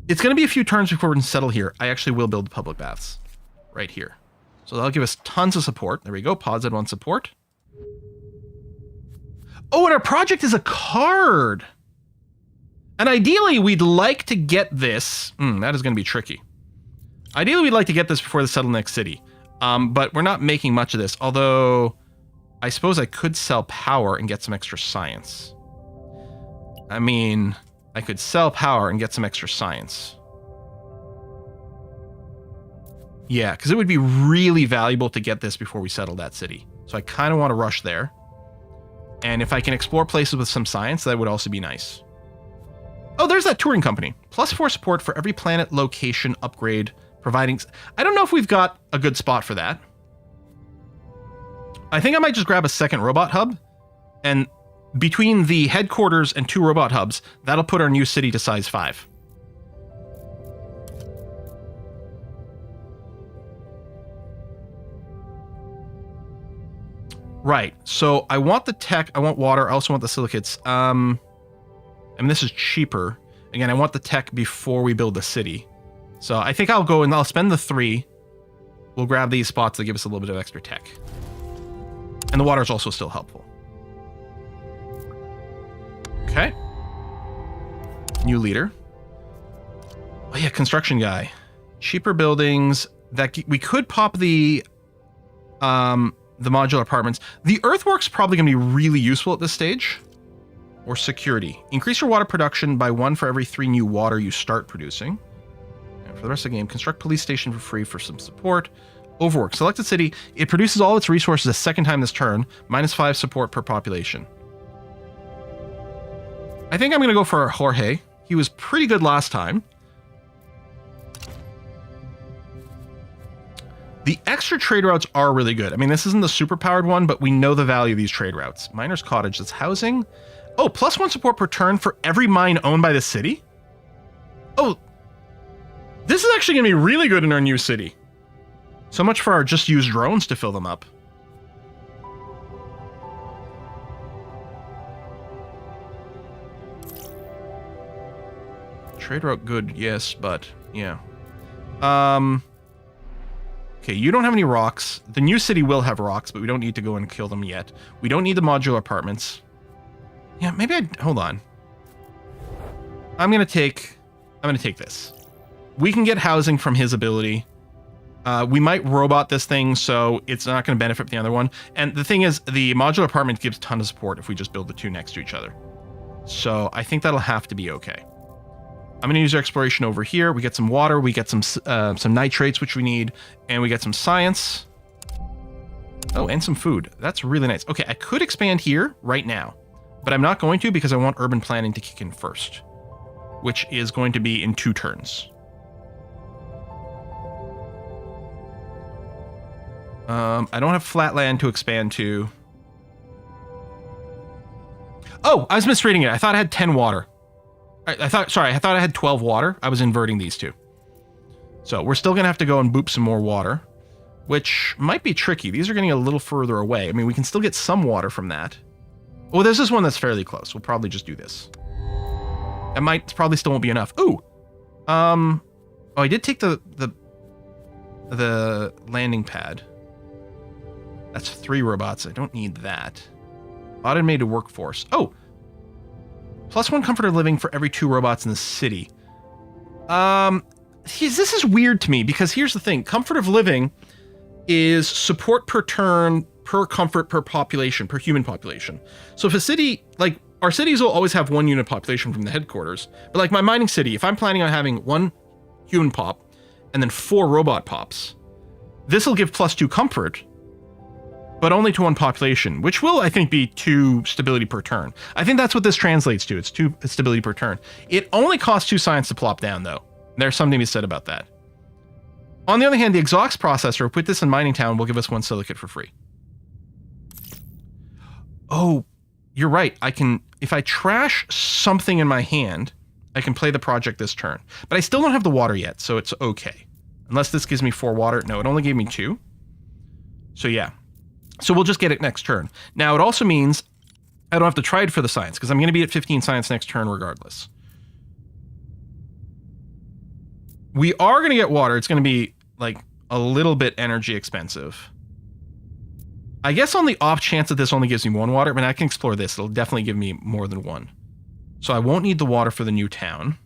it's going to be a few turns before we can settle here. I actually will build the public baths right here. So that'll give us tons of support. There we go. Pods that want support. Oh, and our project is a card. And ideally, we'd like to get this. That is going to be tricky. Ideally, we'd like to get this before the settle next city. But we're not making much of this. Although, I suppose I could sell power and get some extra science. I mean, I could sell power and get some extra science. Yeah, because it would be really valuable to get this before we settle that city. So I kind of want to rush there. And if I can explore places with some science, that would also be nice. Oh, there's that touring company. +4 support for every planet location upgrade, providing... I don't know if we've got a good spot for that. I think I might just grab a second robot hub. And between the headquarters and 2 robot hubs, that'll put our new city to size 5. Right. So I want the tech. I want water. I also want the silicates. I mean, this is cheaper. Again, I want the tech before we build the city. So I think I'll go and I'll spend the 3. We'll grab these spots that give us a little bit of extra tech. And the water is also still helpful. Okay. New leader. Oh yeah, construction guy. Cheaper buildings. That we could pop the modular apartments. The earthworks probably going to be really useful at this stage. Or security. Increase your water production by 1 for every 3 new water you start producing. And for the rest of the game, construct police station for free for some support. Overwork. Selected city. It produces all its resources a second time this turn. -5 support per population. I think I'm going to go for Jorge. He was pretty good last time. The extra trade routes are really good. I mean, this isn't the super powered one, but we know the value of these trade routes. Miner's Cottage. That's housing. Oh, +1 support per turn for every mine owned by the city? Oh, this is actually going to be really good in our new city. So much for our just use drones to fill them up. Trade route good, yes, but yeah. Okay, you don't have any rocks. The new city will have rocks, but we don't need to go and kill them yet. We don't need the modular apartments. Yeah, maybe hold on. I'm gonna take this. We can get housing from his ability. We might robot this thing, so it's not going to benefit the other one. And the thing is, the modular apartment gives a ton of support if we just build the two next to each other. So I think that'll have to be okay. I'm going to use our exploration over here. We get some water, we get some nitrates, which we need, and we get some science. Oh, and some food. That's really nice. Okay, I could expand here right now, but I'm not going to because I want urban planning to kick in first, which is going to be in 2 turns. I don't have flat land to expand to. Oh, I was misreading it. I thought I had 10 water. I thought I had 12 water. I was inverting these two. So we're still going to have to go and boop some more water, which might be tricky. These are getting a little further away. I mean, we can still get some water from that. Oh, there's this one that's fairly close. We'll probably just do this. That probably still won't be enough. Ooh. Oh, I did take the landing pad. That's 3 robots. I don't need that. Automated workforce. Oh! +1 comfort of living for every 2 robots in the city. This is weird to me, because here's the thing. Comfort of living is support per turn, per comfort, per population, per human population. So if a city, like, our cities will always have 1 unit population from the headquarters. But like my mining city, if I'm planning on having 1 human pop and then 4 robot pops, this will give +2 comfort, but only to 1 population, which will, I think, be 2 stability per turn. I think that's what this translates to. It's 2 stability per turn. It only costs 2 science to plop down, though. There's something to be said about that. On the other hand, the exhaust processor, put this in Mining Town, will give us 1 silicate for free. Oh, you're right. I can, if I trash something in my hand, I can play the project this turn. But I still don't have the water yet, so it's okay. Unless this gives me 4 water. No, it only gave me 2. So yeah. So we'll just get it next turn. Now, it also means I don't have to trade for the science, because I'm going to be at 15 science next turn regardless. We are going to get water. It's going to be, like, a little bit energy expensive. I guess on the off chance that this only gives me 1 water, I mean, I can explore this. It'll definitely give me more than 1. So I won't need the water for the new town.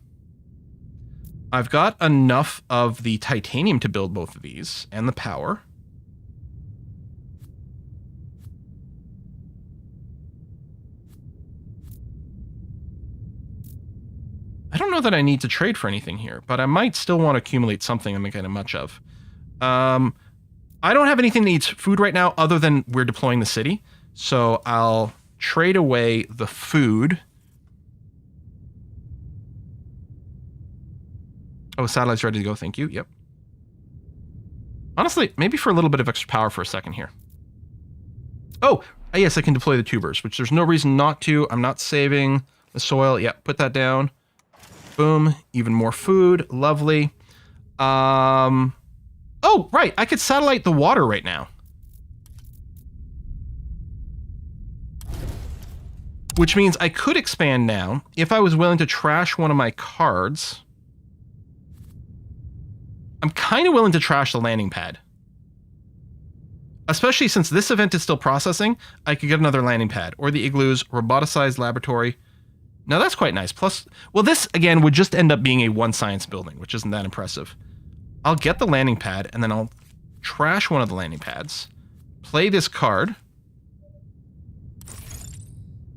I've got enough of the titanium to build both of these, and the power. I don't know that I need to trade for anything here, but I might still want to accumulate something I'm getting much of. I don't have anything that needs food right now other than we're deploying the city. So I'll trade away the food. Oh, satellite's ready to go. Thank you. Yep. Honestly, maybe for a little bit of extra power for a second here. Oh, yes, I can deploy the tubers, which there's no reason not to. I'm not saving the soil. Yep, put that down. Boom, even more food, lovely. Oh, right, I could satellite the water right now. Which means I could expand now if I was willing to trash one of my cards. I'm kind of willing to trash the landing pad. Especially since this event is still processing, I could get another landing pad. Or the igloos, roboticized laboratory. Now that's quite nice. Plus, well, this, again, would just end up being a 1 science building, which isn't that impressive. I'll get the landing pad, and then I'll trash one of the landing pads. Play this card.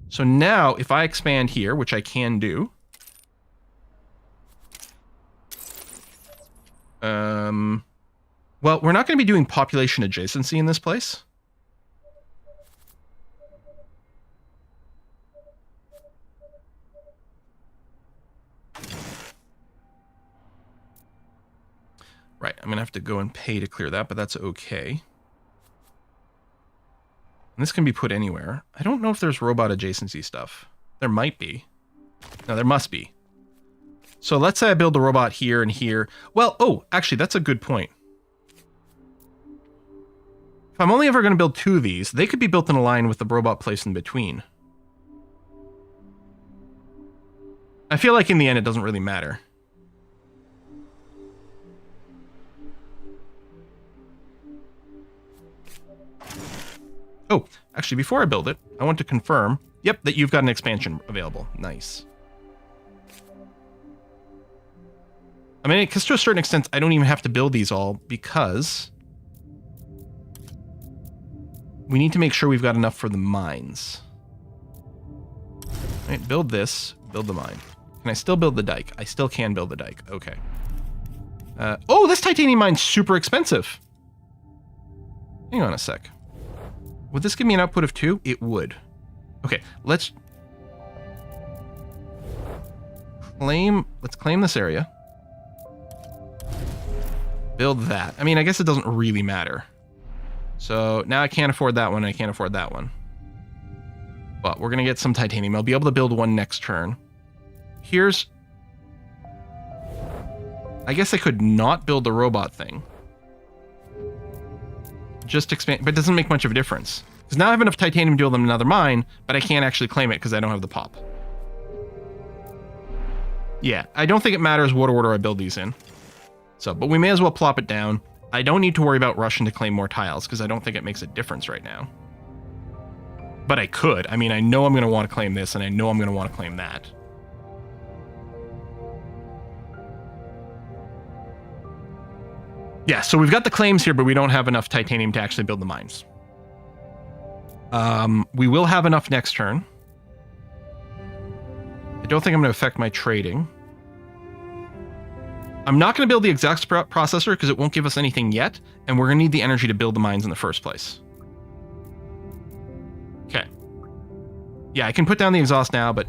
So now, if I expand here, which I can do... well, we're not going to be doing population adjacency in this place. Right, I'm going to have to go and pay to clear that, but that's okay. And this can be put anywhere. I don't know if there's robot adjacency stuff. There might be. No, there must be. So let's say I build the robot here and here. Well, oh, actually, that's a good point. If I'm only ever going to build 2 of these, they could be built in a line with the robot placed in between. I feel like in the end, it doesn't really matter. Oh, actually, before I build it, I want to confirm, yep, that you've got an expansion available. Nice. I mean, because to a certain extent, I don't even have to build these all because we need to make sure we've got enough for the mines. All right, build this, build the mine. Can I still build the dike? I still can build the dike. Okay. Oh, this titanium mine's super expensive. Hang on a sec. Would this give me an output of 2? It would. Okay, let's claim this area. Build that. I mean, I guess it doesn't really matter. So now I can't afford that one, and I can't afford that one. But we're gonna get some titanium. I'll be able to build one next turn. Here's... I guess I could not build the robot thing. Just expand, but it doesn't make much of a difference. Because now I have enough titanium to build another mine, but I can't actually claim it because I don't have the pop. Yeah, I don't think it matters what order I build these in. So, but we may as well plop it down. I don't need to worry about rushing to claim more tiles because I don't think it makes a difference right now. But I could. I mean, I know I'm going to want to claim this, and I know I'm going to want to claim that. Yeah, so we've got the claims here, but we don't have enough titanium to actually build the mines. We will have enough next turn. I don't think I'm going to affect my trading. I'm not going to build the exact processor because it won't give us anything yet, and we're going to need the energy to build the mines in the first place. Okay. Yeah, I can put down the exhaust now, but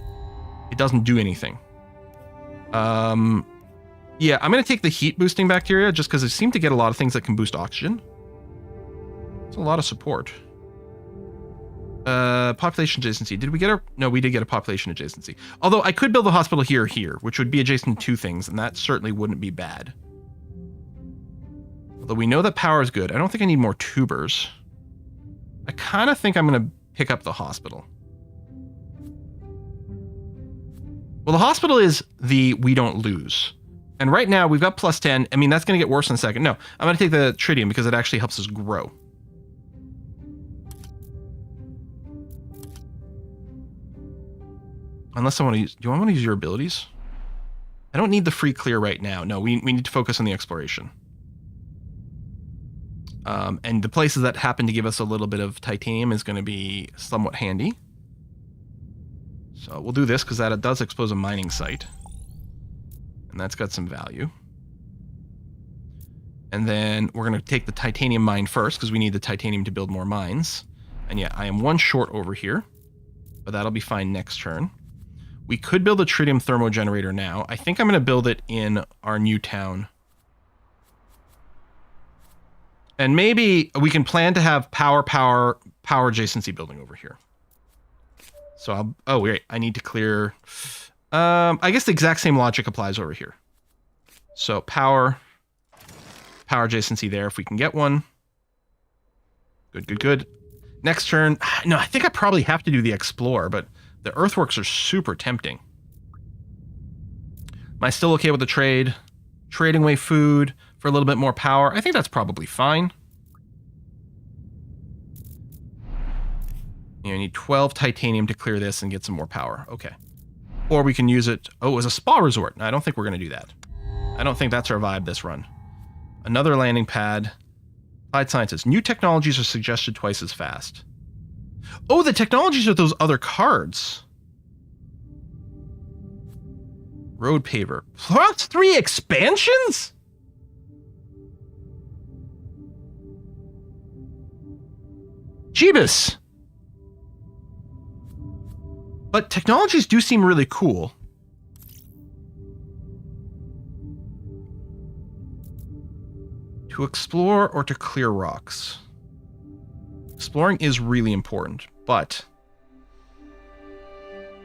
it doesn't do anything. Yeah, I'm going to take the heat boosting bacteria just because I seem to get a lot of things that can boost oxygen. It's a lot of support. Population adjacency. Did we get a... No, we did get a population adjacency. Although I could build a hospital here or here, which would be adjacent to 2 things, and that certainly wouldn't be bad. Although we know that power is good. I don't think I need more tubers. I kind of think I'm going to pick up the hospital. Well, the hospital is the we don't lose. And right now, we've got plus 10. I mean, that's going to get worse in a second. No, I'm going to take the tritium because it actually helps us grow. Unless I want to use... Do I want to use your abilities? I don't need the free clear right now. No, we need to focus on the exploration. And the places that happen to give us a little bit of titanium is going to be somewhat handy. So we'll do this because that does expose a mining site. And that's got some value. And then we're going to take the titanium mine first because we need the titanium to build more mines. And yeah, I am 1 short over here. But that'll be fine next turn. We could build a tritium thermo generator now. I think I'm going to build it in our new town. And maybe we can plan to have power adjacency building over here. So oh wait, I need to clear... I guess the exact same logic applies over here. So power adjacency there if we can get one. Good. Next turn... No, I think I probably have to do the explore, but the earthworks are super tempting. Am I still okay with the trade? Trading away food for a little bit more power. I think that's probably fine. You need 12 titanium to clear this and get some more power. Okay. Or we can use it... Oh, as a spa resort. No, I don't think we're going to do that. I don't think that's our vibe this run. Another landing pad. Applied sciences. New technologies are suggested twice as fast. Oh, the technologies are those other cards. Road paver. Plus 3 expansions? Jeebus. But technologies do seem really cool. To explore or to clear rocks. Exploring is really important, but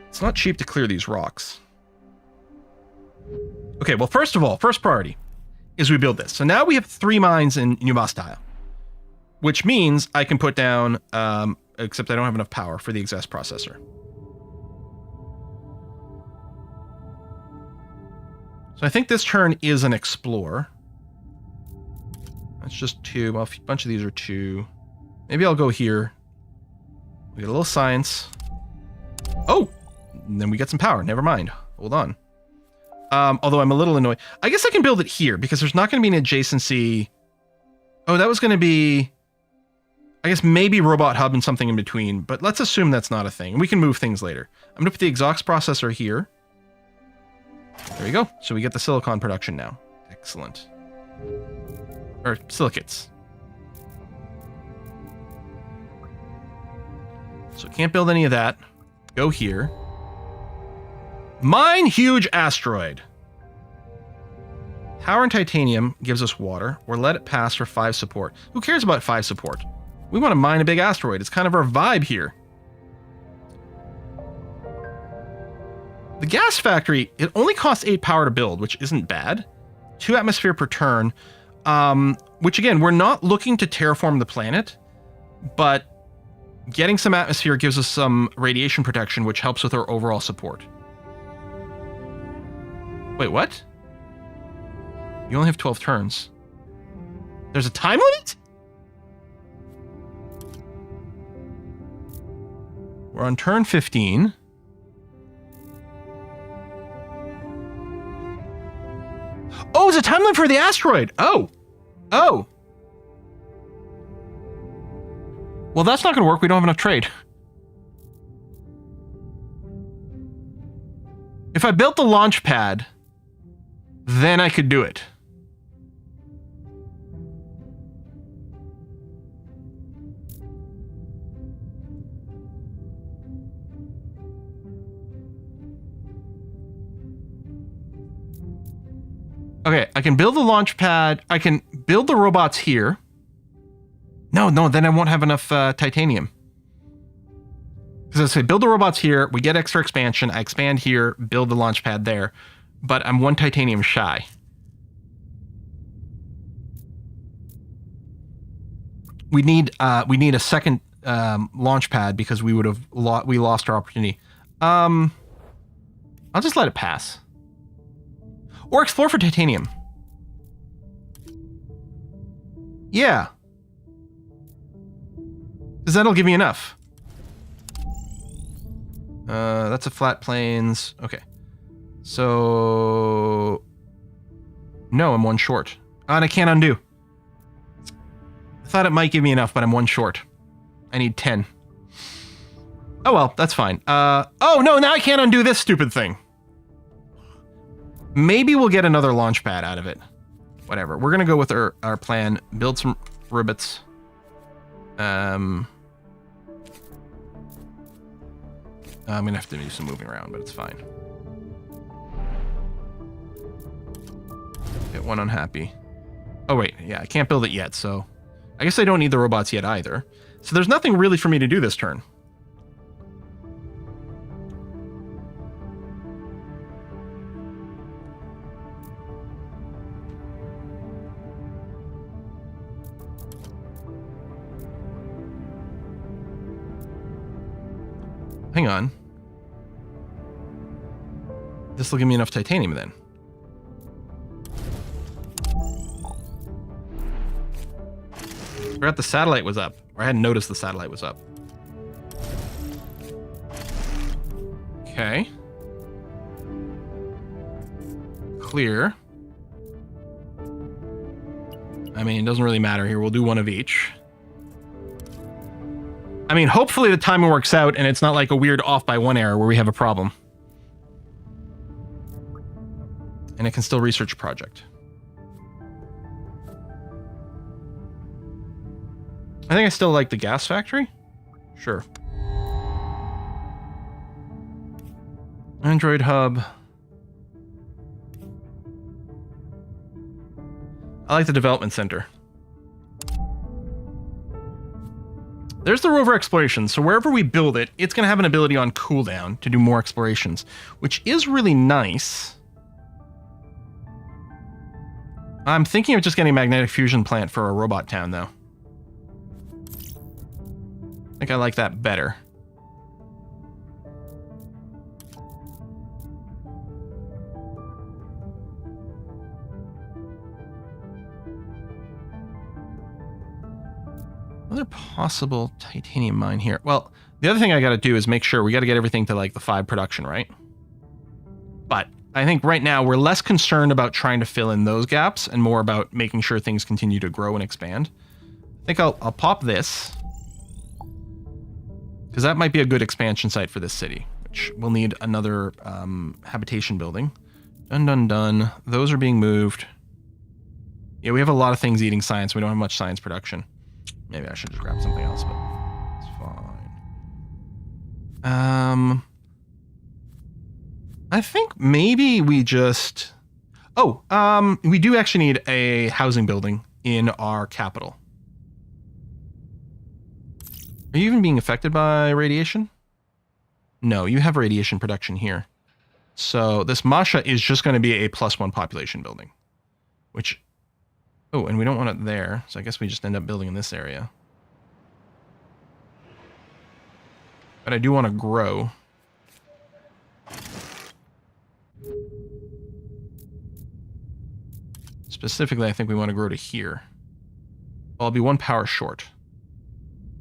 It's not cheap to clear these rocks. Okay, well, first of all, first priority is we build this. So now we have 3 mines in New Bastille, which means I can put down, except I don't have enough power for the exhaust processor. So I think this turn is an explore. That's just 2. Well, a bunch of these are 2. Maybe I'll go here. We get a little science. Oh! And then we get some power. Never mind. Hold on. Although I'm a little annoyed. I guess I can build it here because there's not going to be an adjacency. Oh, that was going to be... I guess maybe robot hub and something in between, but let's assume that's not a thing. We can move things later. I'm going to put the exhaust processor here. There we go. So we get the silicon production now. Excellent. Or silicates. So can't build any of that. Go here. Mine huge asteroid. Power and titanium gives us water, or let it pass for 5 support. Who cares about 5 support? We want to mine a big asteroid. It's kind of our vibe here. The gas factory, it only costs 8 power to build, which isn't bad. 2 atmosphere per turn. Which again, we're not looking to terraform the planet, but getting some atmosphere gives us some radiation protection, which helps with our overall support. Wait, what? You only have 12 turns. There's a time limit? We're on turn 15. Oh, it's a time limit for the asteroid. Oh. Oh. Well, that's not going to work. We don't have enough trade. If I built the launch pad, then I could do it. Okay, I can build the launch pad. I can build the robots here. No, then I won't have enough titanium. Because I say build the robots here, we get extra expansion, I expand here, build the launch pad there, but I'm 1 titanium shy. We need a second launch pad because we would have lost our opportunity. I'll just let it pass. Or explore for titanium. Yeah. Because that'll give me enough. That's a flat plains. Okay. So... No, I'm 1 short. And I can't undo. I thought it might give me enough, but I'm 1 short. I need 10. Oh well, that's fine. Oh no, now I can't undo this stupid thing. Maybe we'll get another launch pad out of it. Whatever. We're gonna go with our plan. Build some ribbits. I'm gonna have to do some moving around, but it's fine. Get 1 unhappy. Oh wait, yeah, I can't build it yet, so... I guess I don't need the robots yet either. So there's nothing really for me to do this turn. Hang on. This will give me enough titanium then. Forgot the satellite was up. Or I hadn't noticed the satellite was up. Okay. Clear. I mean, it doesn't really matter here. We'll do 1 of each. I mean, hopefully the timing works out and it's not like a weird off by 1 error where we have a problem. And it can still research a project. I think I still like the gas factory. Sure. Android hub. I like the development center. there's the rover exploration. So wherever we build it, it's going to have an ability on cooldown to do more explorations, which is really nice. I'm thinking of just getting a magnetic fusion plant for a robot town, though. I think I like that better. Another possible titanium mine here. Well, the other thing I got to do is make sure we got to get everything to like the 5 production, right? But I think right now we're less concerned about trying to fill in those gaps and more about making sure things continue to grow and expand. I think I'll pop this, because that might be a good expansion site for this city, which will need another habitation building. Done, done, done. Those are being moved. Yeah, we have a lot of things eating science. We don't have much science production. Maybe I should just grab something else, but it's fine. I think maybe we just... Oh, we do actually need a housing building in our capital. Are you even being affected by radiation? No, you have radiation production here. So this Masha is just going to be a +1 population building, which... Oh, and we don't want it there, so I guess we just end up building in this area. But I do want to grow. Specifically, I think we want to grow to here. Well, I'll be 1 power short,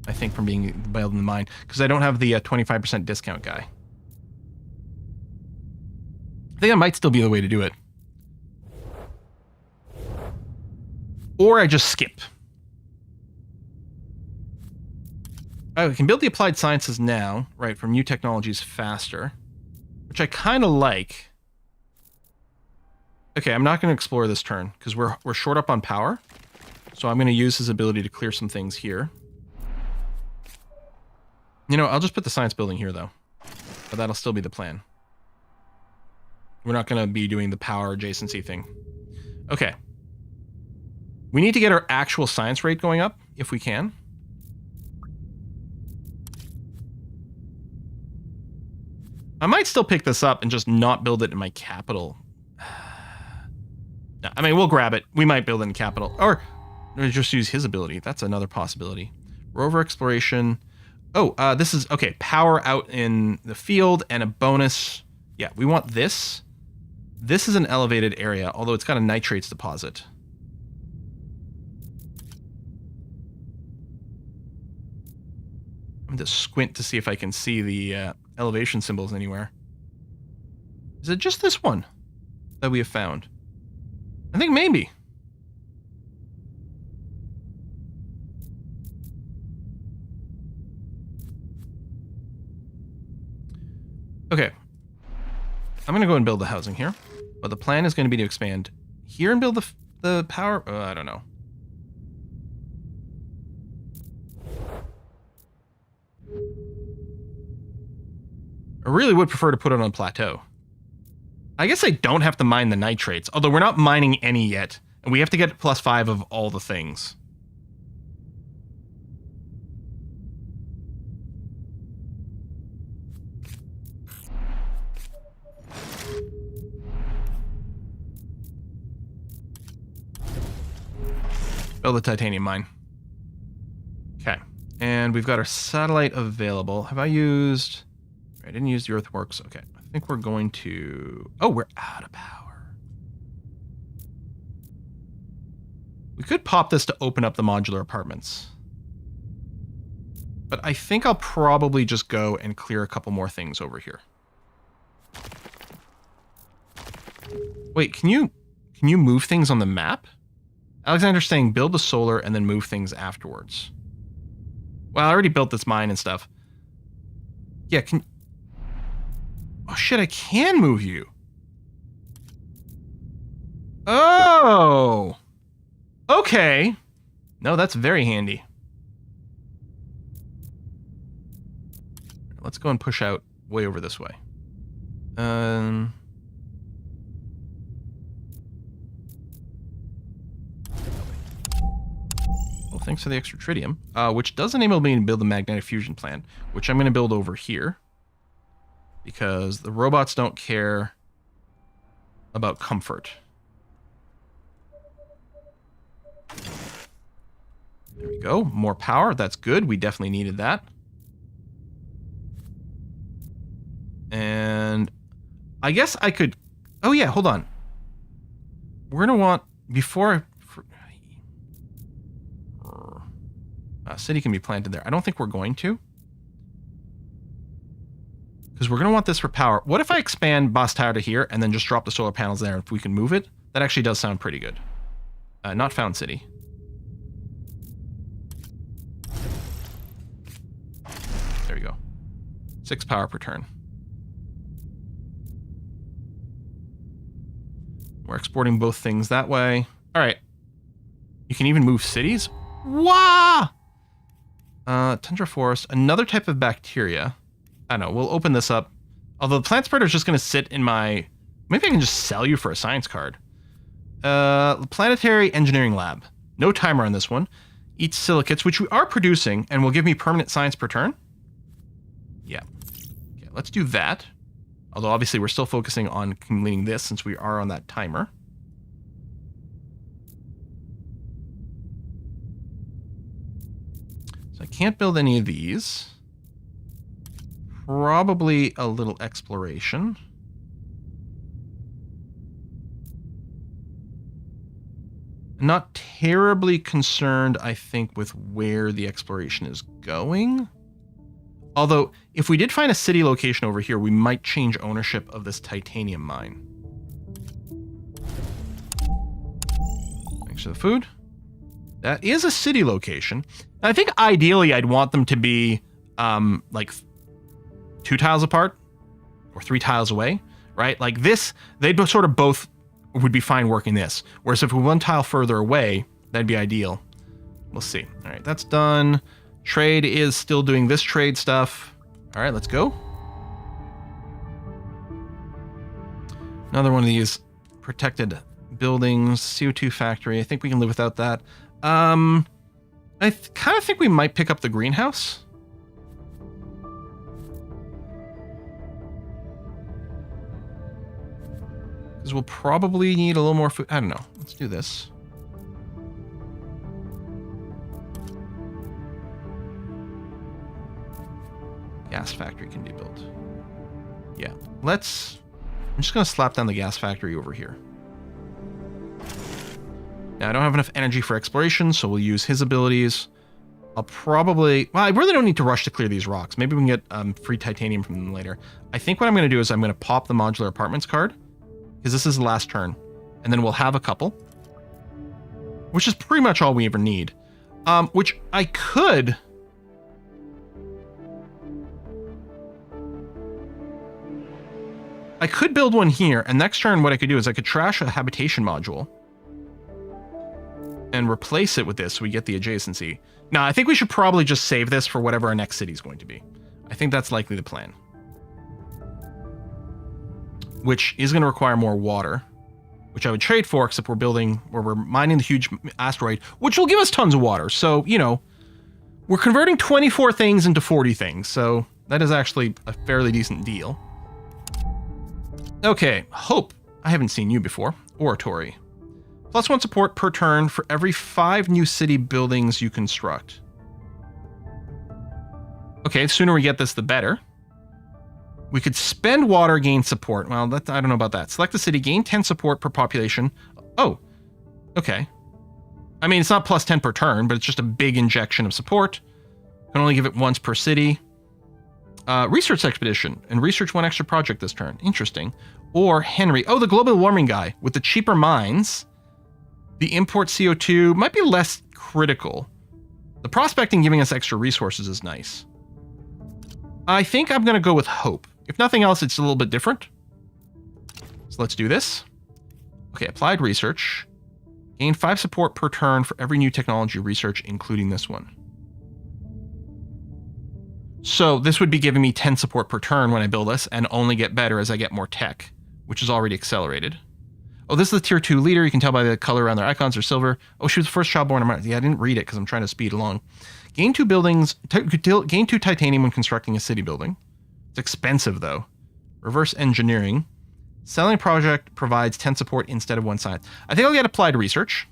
I think, from being built in the mine, because I don't have the 25% discount guy. I think that might still be the way to do it. Or I just skip. Oh, we can build the applied sciences now, right, from new technologies faster, which I kind of like. Okay, I'm not going to explore this turn, because we're short up on power. So I'm going to use his ability to clear some things here. You know, I'll just put the science building here, though. But that'll still be the plan. We're not going to be doing the power adjacency thing. Okay. We need to get our actual science rate going up, if we can. I might still pick this up and just not build it in my capital. No, I mean, we'll grab it. We might build it in capital. Or just use his ability. That's another possibility. Rover exploration. Oh, this is... Okay, power out in the field and a bonus. Yeah, we want this. This is an elevated area, although it's got a nitrates deposit. I'm going to squint to see if I can see the elevation symbols anywhere. Is it just this one that we have found? I think maybe. Okay. I'm going to go and build the housing here. But the plan is going to be to expand here and build the power... I don't know. I really would prefer to put it on plateau. I guess I don't have to mine the nitrates, although we're not mining any yet, and we have to get +5 of all the things. Build the titanium mine. Okay, and we've got our satellite available. Have I used... I didn't use the earthworks. Okay, I think we're going to... Oh, we're out of power. We could pop this to open up the modular apartments. But I think I'll probably just go and clear a couple more things over here. Wait, can you move things on the map? Alexander's saying build the solar and then move things afterwards. Well, I already built this mine and stuff. Yeah, can... Oh, shit, I can move you. Oh! Okay. No, that's very handy. Let's go and push out way over this way. thanks for the extra tritium, which does enable me to build the magnetic fusion plant, which I'm going to build over here because the robots don't care about comfort. There we go. More power. That's good. We definitely needed that. And I guess I could... Oh, yeah. Hold on. We're going to want... Before... city can be planted there. I don't think we're going to. Because we're going to want this for power. What if I expand Boss Tower to here and then just drop the solar panels there if we can move it? That actually does sound pretty good. Not found city. There we go. 6 power per turn. We're exporting both things that way. All right. You can even move cities? Wah! Tundra forest. Another type of bacteria. I don't know. We'll open this up. Although the plant spreader is just going to sit in my... Maybe I can just sell you for a science card. Planetary Engineering Lab. No timer on this one. Eats silicates, which we are producing, and will give me permanent science per turn. Yeah. Okay, let's do that. Although, obviously, we're still focusing on completing this since we are on that timer. So I can't build any of these. Probably a little exploration. Not terribly concerned, I think, with where the exploration is going. Although, if we did find a city location over here, we might change ownership of this titanium mine. Thanks for the food. That is a city location. I think ideally I'd want them to be like 2 tiles apart or 3 tiles away, right? Like this, they'd sort of both would be fine working this. Whereas if we're 1 tile further away, that'd be ideal. We'll see. All right, that's done. Trade is still doing this trade stuff. All right, let's go. Another one of these protected buildings, CO2 factory. I think we can live without that. I kind of think we might pick up the greenhouse. Because we'll probably need a little more food. I don't know. Let's do this. Gas factory can be built. Yeah. I'm just going to slap down the gas factory over here. Now, I don't have enough energy for exploration, so we'll use his abilities. I'll probably... Well, I really don't need to rush to clear these rocks. Maybe we can get free titanium from them later. I think what I'm going to do is I'm going to pop the modular apartments card, because this is the last turn. And then we'll have a couple. Which is pretty much all we ever need. Which I could... I could build one here, and next turn what I could do is I could trash a habitation module and replace it with this so we get the adjacency. Now, I think we should probably just save this for whatever our next city is going to be. I think that's likely the plan. Which is going to require more water, which I would trade for, except we're building, where we're mining the huge asteroid, which will give us tons of water. So, you know, we're converting 24 things into 40 things, so that is actually a fairly decent deal. Okay, Hope. I haven't seen you before. Oratory. +1 support per turn for every 5 new city buildings you construct. Okay, the sooner we get this, the better. We could spend water, gain support. Well, I don't know about that. Select the city, gain 10 support per population. Oh, okay. I mean, it's not +10 per turn, but it's just a big injection of support. Can only give it once per city. Research expedition, and research 1 extra project this turn. Interesting. Or Henry. Oh, the global warming guy. With the cheaper mines, the import CO2 might be less critical. The prospecting giving us extra resources is nice. I think I'm going to go with Hope. If nothing else, it's a little bit different. So let's do this. Okay, applied research. Gain 5 support per turn for every new technology research, including this one. So this would be giving me 10 support per turn when I build this, and only get better as I get more tech, which is already accelerated. Oh, this is the tier 2 leader. You can tell by the color around their icons. They're silver. Oh, she was the first child born on Mars. Yeah, I didn't read it because I'm trying to speed along. Gain 2 buildings. Gain 2 titanium when constructing a city building. It's expensive, though. Reverse engineering. Selling project provides 10 support instead of 1 science. I think I'll get applied research.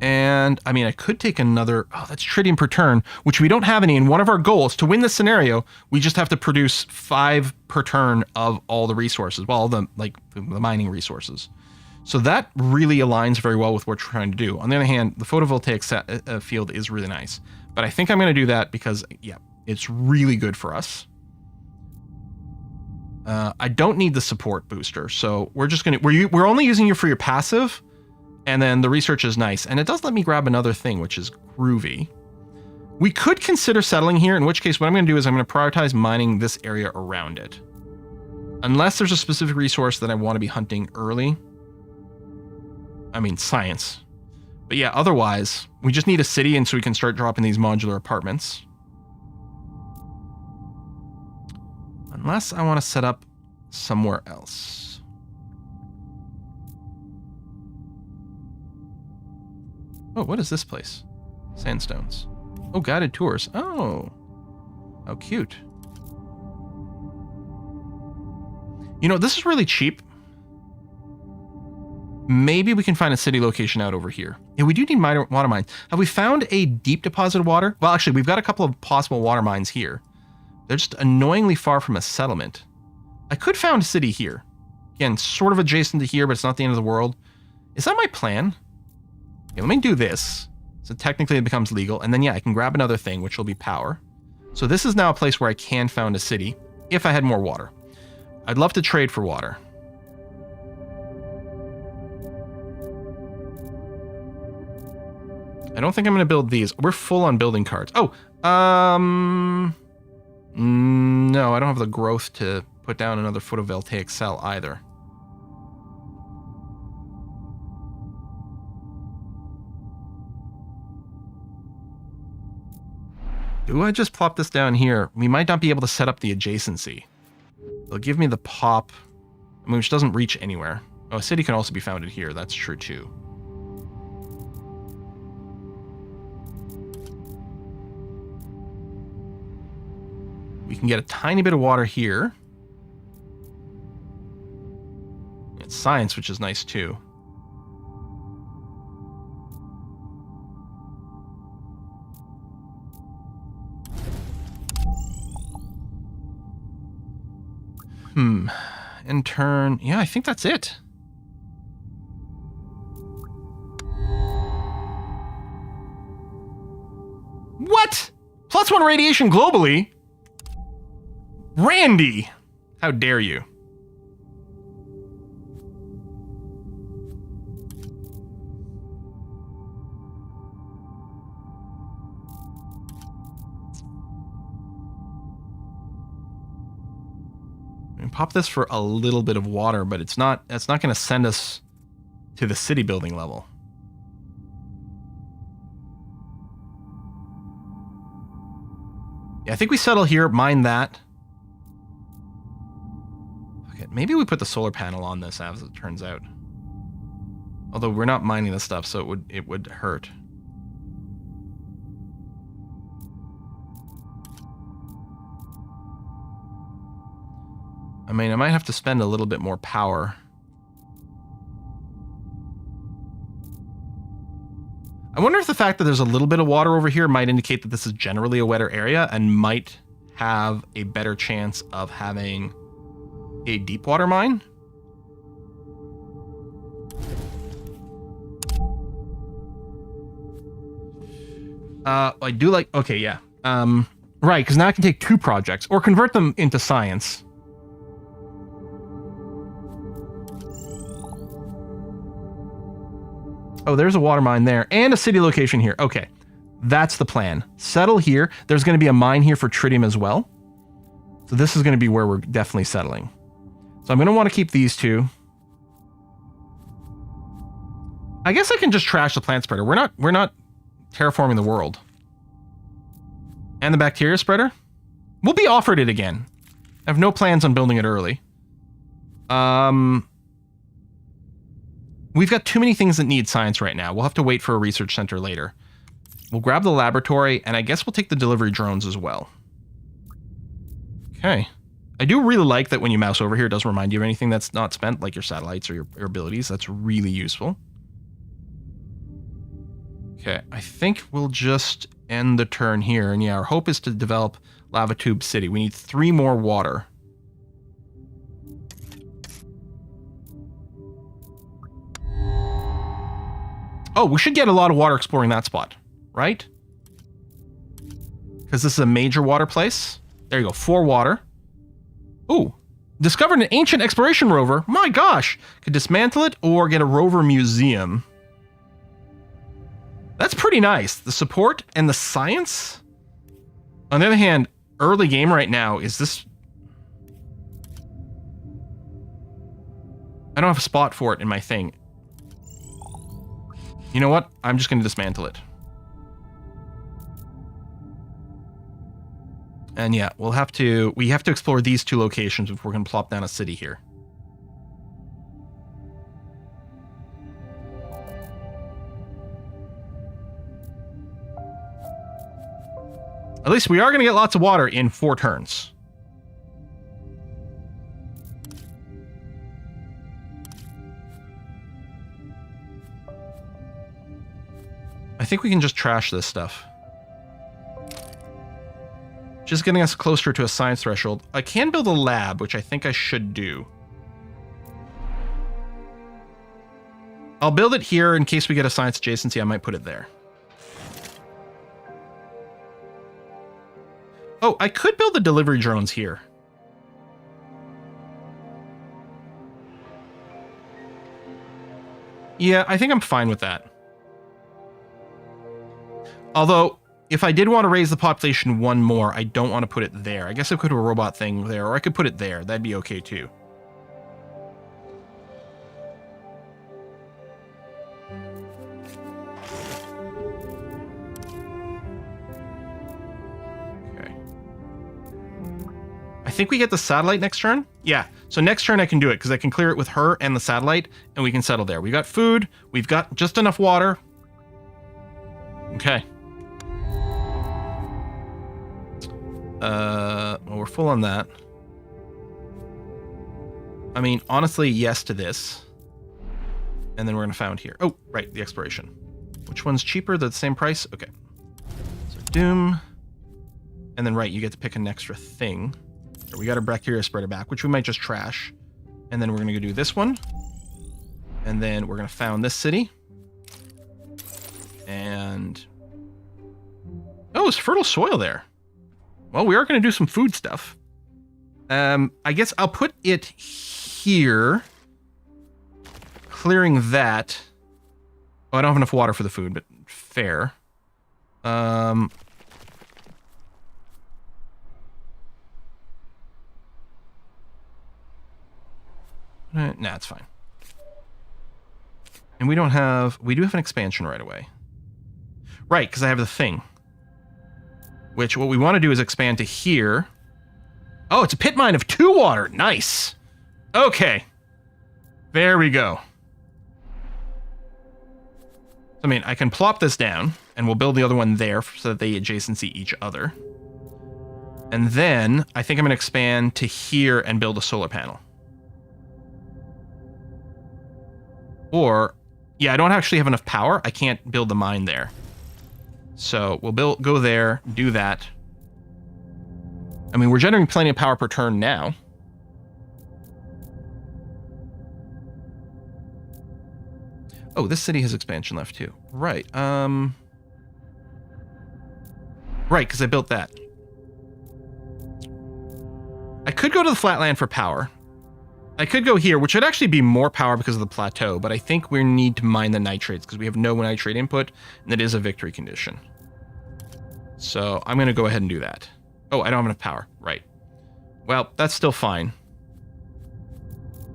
And, I mean, I could take another... Oh, that's tritium per turn, which we don't have any. And one of our goals, to win this scenario, we just have to produce 5 per turn of all the resources. Well, the mining resources. So that really aligns very well with what we're trying to do. On the other hand, the photovoltaic field is really nice. But I think I'm going to do that because, yeah, it's really good for us. I don't need the support booster. So we're just going to... We're only using you for your passive... And then the research is nice. And it does let me grab another thing, which is groovy. We could consider settling here, in which case what I'm going to do is I'm going to prioritize mining this area around it. Unless there's a specific resource that I want to be hunting early. I mean, science. But yeah, otherwise, we just need a city, and so we can start dropping these modular apartments. Unless I want to set up somewhere else. Oh, what is this place? Sandstones. Oh, guided tours. Oh, how cute. You know, this is really cheap. Maybe we can find a city location out over here. Yeah, we do need water mines. Have we found a deep deposit of water? Well, actually, we've got a couple of possible water mines here. They're just annoyingly far from a settlement. I could found a city here. Again, sort of adjacent to here, but it's not the end of the world. Is that my plan? Okay, let me do this. So technically it becomes legal. And then, yeah, I can grab another thing, which will be power. So this is now a place where I can found a city if I had more water. I'd love to trade for water. I don't think I'm going to build these. We're full on building cards. Oh, no, I don't have the growth to put down another photovoltaic cell either. Do I just plop this down here? We might not be able to set up the adjacency. They'll give me the pop, I mean, which doesn't reach anywhere. Oh, a city can also be founded here. That's true too. We can get a tiny bit of water here. It's science, which is nice too. In turn, yeah, I think that's it. What? +1 radiation globally? Randy! How dare you? Pop this for a little bit of water, but it's not going to send us to the city building level. Yeah, I think we settle here, mine that. Okay, maybe we put the solar panel on this as it turns out. Although we're not mining this stuff, so it would hurt. I mean, I might have to spend a little bit more power. I wonder if the fact that there's a little bit of water over here might indicate that this is generally a wetter area and might have a better chance of having a deep water mine. I do like, okay, yeah. Right, because now I can take 2 projects or convert them into science. Oh, there's a water mine there and a city location here. Okay, that's the plan. Settle here. There's going to be a mine here for tritium as well. So this is going to be where we're definitely settling. So I'm going to want to keep these 2. I guess I can just trash the plant spreader. We're not terraforming the world. And the bacteria spreader? We'll be offered it again. I have no plans on building it early. We've got too many things that need science right now. We'll have to wait for a research center later. We'll grab the laboratory, and I guess we'll take the delivery drones as well. Okay. I do really like that when you mouse over here, it does remind you of anything that's not spent, like your satellites or your abilities. That's really useful. Okay, I think we'll just end the turn here. And yeah, our hope is to develop Lava Tube City. We need 3 more water. Oh, we should get a lot of water exploring that spot, right? Because this is a major water place. There you go, 4 water. Ooh, discovered an ancient exploration rover. My gosh, could dismantle it or get a rover museum. That's pretty nice. The support and the science. On the other hand, early game right now, is this... I don't have a spot for it in my thing. You know what? I'm just going to dismantle it. And yeah, we have to explore these 2 locations if we're going to plop down a city here. At least we are going to get lots of water in 4 turns. I think we can just trash this stuff. Just getting us closer to a science threshold. I can build a lab, which I think I should do. I'll build it here in case we get a science adjacency. I might put it there. Oh, I could build the delivery drones here. Yeah, I think I'm fine with that. Although, if I did want to raise the population 1 more, I don't want to put it there. I guess I could do a robot thing there, or I could put it there. That'd be okay too. Okay. I think we get the satellite next turn. Yeah, so next turn I can do it, because I can clear it with her and the satellite, and we can settle there. We've got food, we've got just enough water. Okay. Well, we're full on that. I mean, honestly, yes to this. And then we're going to found here. Oh, right, the exploration. Which one's cheaper? They're the same price? Okay. So Doom. And then, right, you get to pick an extra thing. So we got a bacteria spreader back, which we might just trash. And then we're going to go do this one. And then we're going to found this city. And... oh, it's fertile soil there. Well, we are going to do some food stuff. I guess I'll put it here. Clearing that. Oh, I don't have enough water for the food, but fair. Nah, it's fine. And we do have an expansion right away. Right, because I have the thing. Which, what we want to do is expand to here. Oh, it's a pit mine of 2 water. Nice. Okay. There we go. I mean, I can plop this down, and we'll build the other one there so that they adjacency each other. And then, I think I'm going to expand to here and build a solar panel. Or, yeah, I don't actually have enough power. I can't build the mine there. So we'll go there, do that. I mean, we're generating plenty of power per turn now. Oh, this city has expansion left too. Right. Right, because I built that. I could go to the flatland for power. I could go here, which would actually be more power because of the plateau, but I think we need to mine the nitrates because we have no nitrate input, and it is a victory condition. So I'm going to go ahead and do that. Oh, I don't have enough power. Right. Well, that's still fine.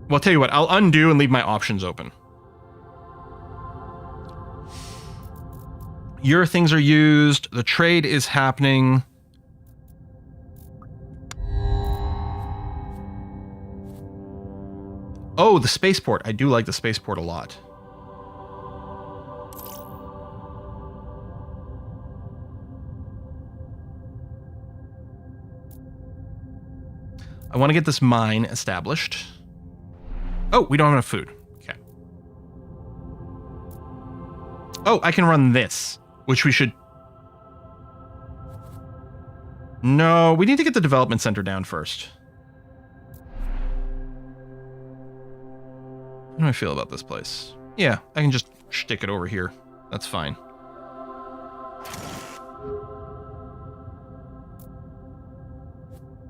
Well, I'll tell you what. I'll undo and leave my options open. Your things are used. The trade is happening. Oh, the spaceport. I do like the spaceport a lot. I want to get this mine established. Oh, we don't have enough food. Okay. Oh, I can run this, which we should... No, we need to get the development center down first. How do I feel about this place? Yeah, I can just stick it over here. That's fine.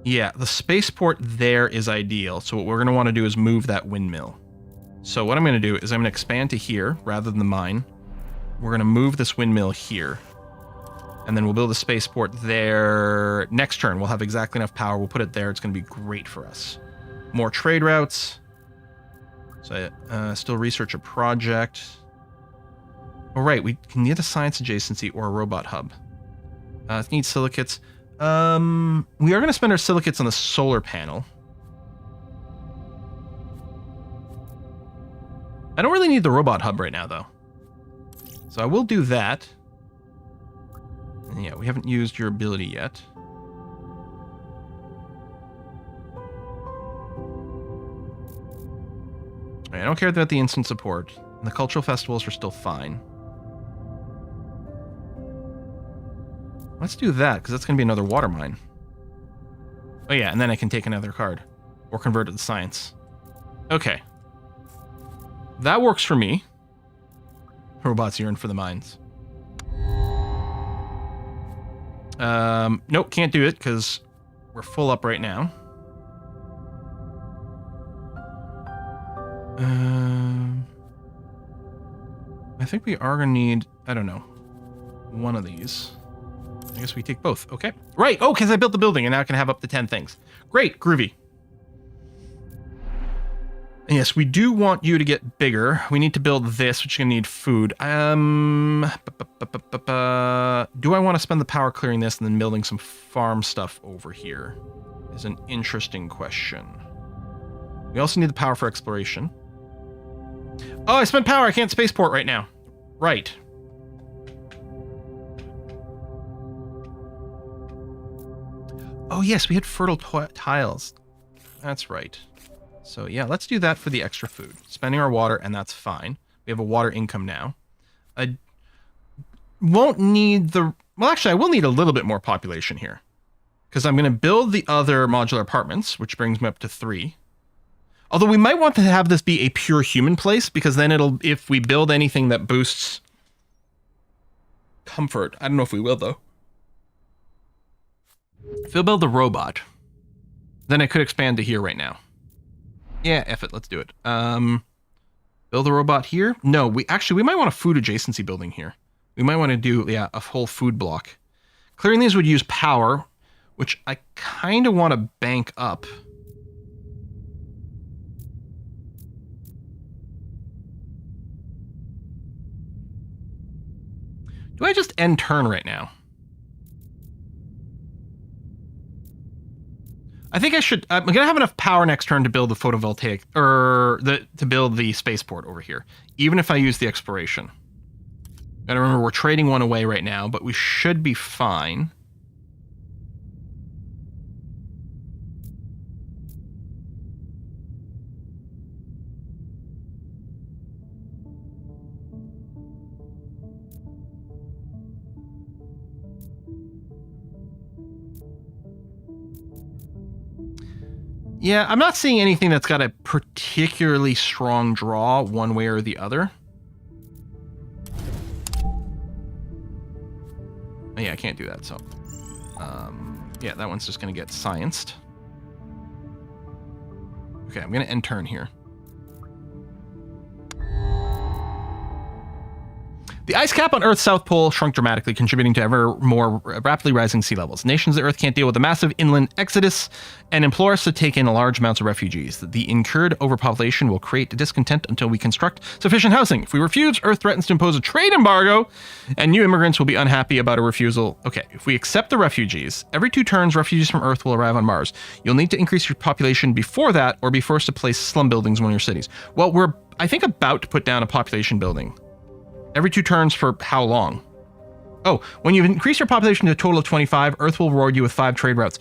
Yeah, the spaceport there is ideal. So what we're going to want to do is move that windmill. So what I'm going to do is I'm going to expand to here rather than the mine. We're going to move this windmill here. And then we'll build a spaceport there. Next turn, we'll have exactly enough power. We'll put it there. It's going to be great for us. More trade routes. So still research a project. Oh, right. We can get a science adjacency or a robot hub. Need silicates. We are going to spend our silicates on the solar panel. I don't really need the robot hub right now, though. So I will do that. And yeah, we haven't used your ability yet. I don't care about the instant support. And the cultural festivals are still fine. Let's do that, because that's going to be another water mine. Oh yeah, and then I can take another card. Or convert it to science. Okay. That works for me. Robots yearn for the mines. Nope, can't do it, because we're full up right now. I think we are going to need, I don't know, one of these. I guess we take both. Okay. Right. Oh, because I built the building and now I can have up to 10 things. Great. Groovy. And yes, we do want you to get bigger. We need to build this, which is going to need food. Do I want to spend the power clearing this and then building some farm stuff over here? Is an interesting question. We also need the power for exploration. Oh, I spent power. I can't spaceport right now. Right. Oh, yes, we had fertile tiles. That's right. So, yeah, let's do that for the extra food. Spending our water, and that's fine. We have a water income now. I won't need the... Well, actually, I will need a little bit more population here. Because I'm going to build the other modular apartments, which brings me up to 3. Although we might want to have this be a pure human place, because then it'll... If we build anything that boosts comfort... I don't know if we will, though. If we'll build the robot, then I could expand to here right now. Yeah, F it, let's do it. Build the robot here? No, we might want a food adjacency building here. We might want to do, yeah, a whole food block. Clearing these would use power, which I kind of want to bank up. Do I just end turn right now? I think I should... I'm going to have enough power next turn to build the photovoltaic... to build the spaceport over here. Even if I use the exploration. Gotta remember, we're trading one away right now, but we should be fine. Yeah, I'm not seeing anything that's got a particularly strong draw one way or the other. Oh, yeah, I can't do that, so... yeah, that one's just going to get scienced. Okay, I'm going to end turn here. The ice cap on Earth's South Pole shrunk dramatically, contributing to ever more rapidly rising sea levels. Nations of Earth can't deal with the massive inland exodus and implore us to take in large amounts of refugees. The incurred overpopulation will create discontent until we construct sufficient housing. If we refuse, Earth threatens to impose a trade embargo, and new immigrants will be unhappy about a refusal. Okay, if we accept the refugees, every 2 turns, refugees from Earth will arrive on Mars. You'll need to increase your population before that, or be forced to place slum buildings in one of your cities. Well, we're, I think, about to put down a population building. Every 2 turns for how long? Oh, when you increase your population to a total of 25, Earth will reward you with 5 trade routes.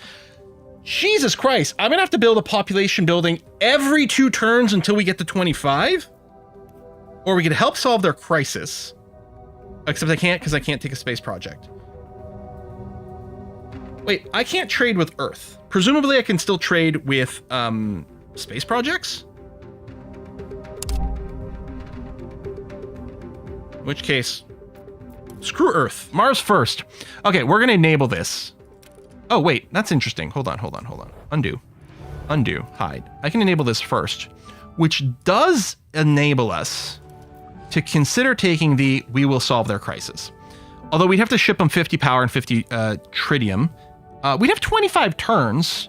Jesus Christ, I'm gonna have to build a population building every 2 turns until we get to 25? Or we could help solve their crisis. Except I can't, because I can't take a space project. Wait, I can't trade with Earth. Presumably I can still trade with, space projects? In which case, screw Earth. Mars first. Okay, we're gonna enable this. Oh, wait, that's interesting. Hold on. Undo, hide. I can enable this first, which does enable us to consider taking the we will solve their crisis. Although we'd have to ship them 50 power and 50 tritium. We'd have 25 turns.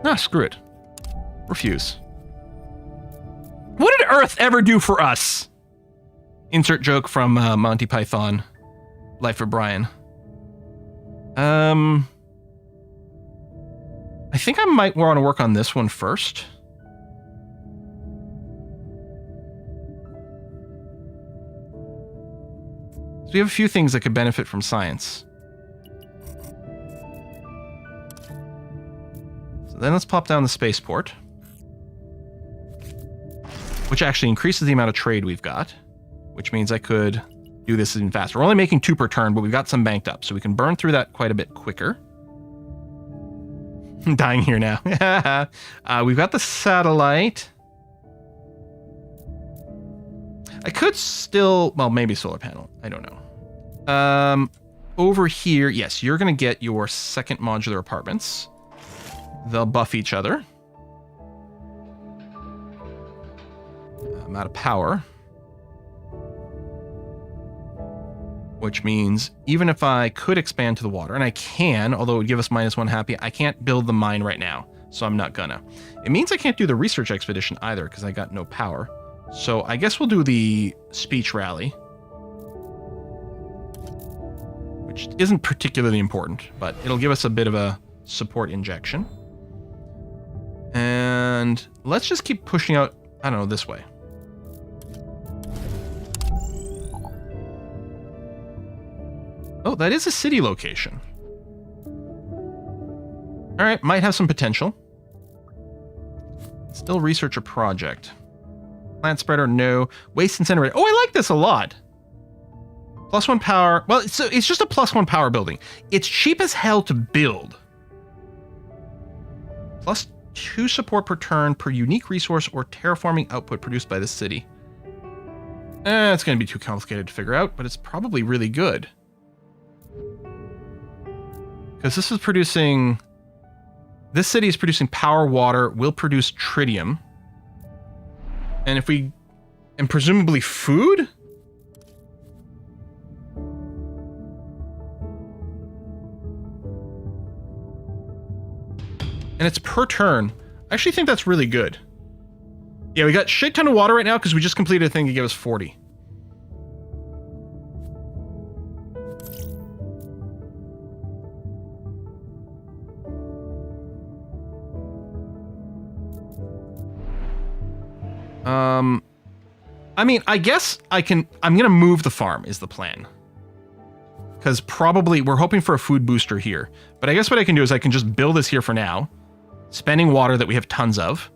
Nah, screw it. Refuse. What did Earth ever do for us? Insert joke from Monty Python, Life of Brian. I think I might want to work on this one first. So we have a few things that could benefit from science. So then let's pop down the spaceport, which actually increases the amount of trade we've got, which means I could do this even faster. We're only making 2 per turn, but we've got some banked up, so we can burn through that quite a bit quicker. I'm dying here now. We've got the satellite. I could still, well, maybe solar panel. I don't know. Over here, yes, you're going to get your second modular apartments. They'll buff each other. I'm out of power. Which means even if I could expand to the water, and I can, although it would give us -1 happy, I can't build the mine right now, so I'm not gonna. It means I can't do the research expedition either, because I got no power. So I guess we'll do the speech rally, which isn't particularly important, but it'll give us a bit of a support injection. And let's just keep pushing out, I don't know, this way. Oh, that is a city location. All right, might have some potential. Still research a project. Plant spreader, no. Waste incinerator. Oh, I like this a lot. +1 power. Well, so it's just a +1 power building. It's cheap as hell to build. +2 support per turn per unique resource or terraforming output produced by the city. It's going to be too complicated to figure out, but it's probably really good. Because this is producing... This city is producing power, water, will produce tritium. And if we... And presumably food? And it's per turn. I actually think that's really good. Yeah, we got shit ton of water right now because we just completed a thing to give us 40. I mean, I guess I'm going to move the farm is the plan. Because probably we're hoping for a food booster here. But I guess what I can do is I can just build this here for now, spending water that we have tons of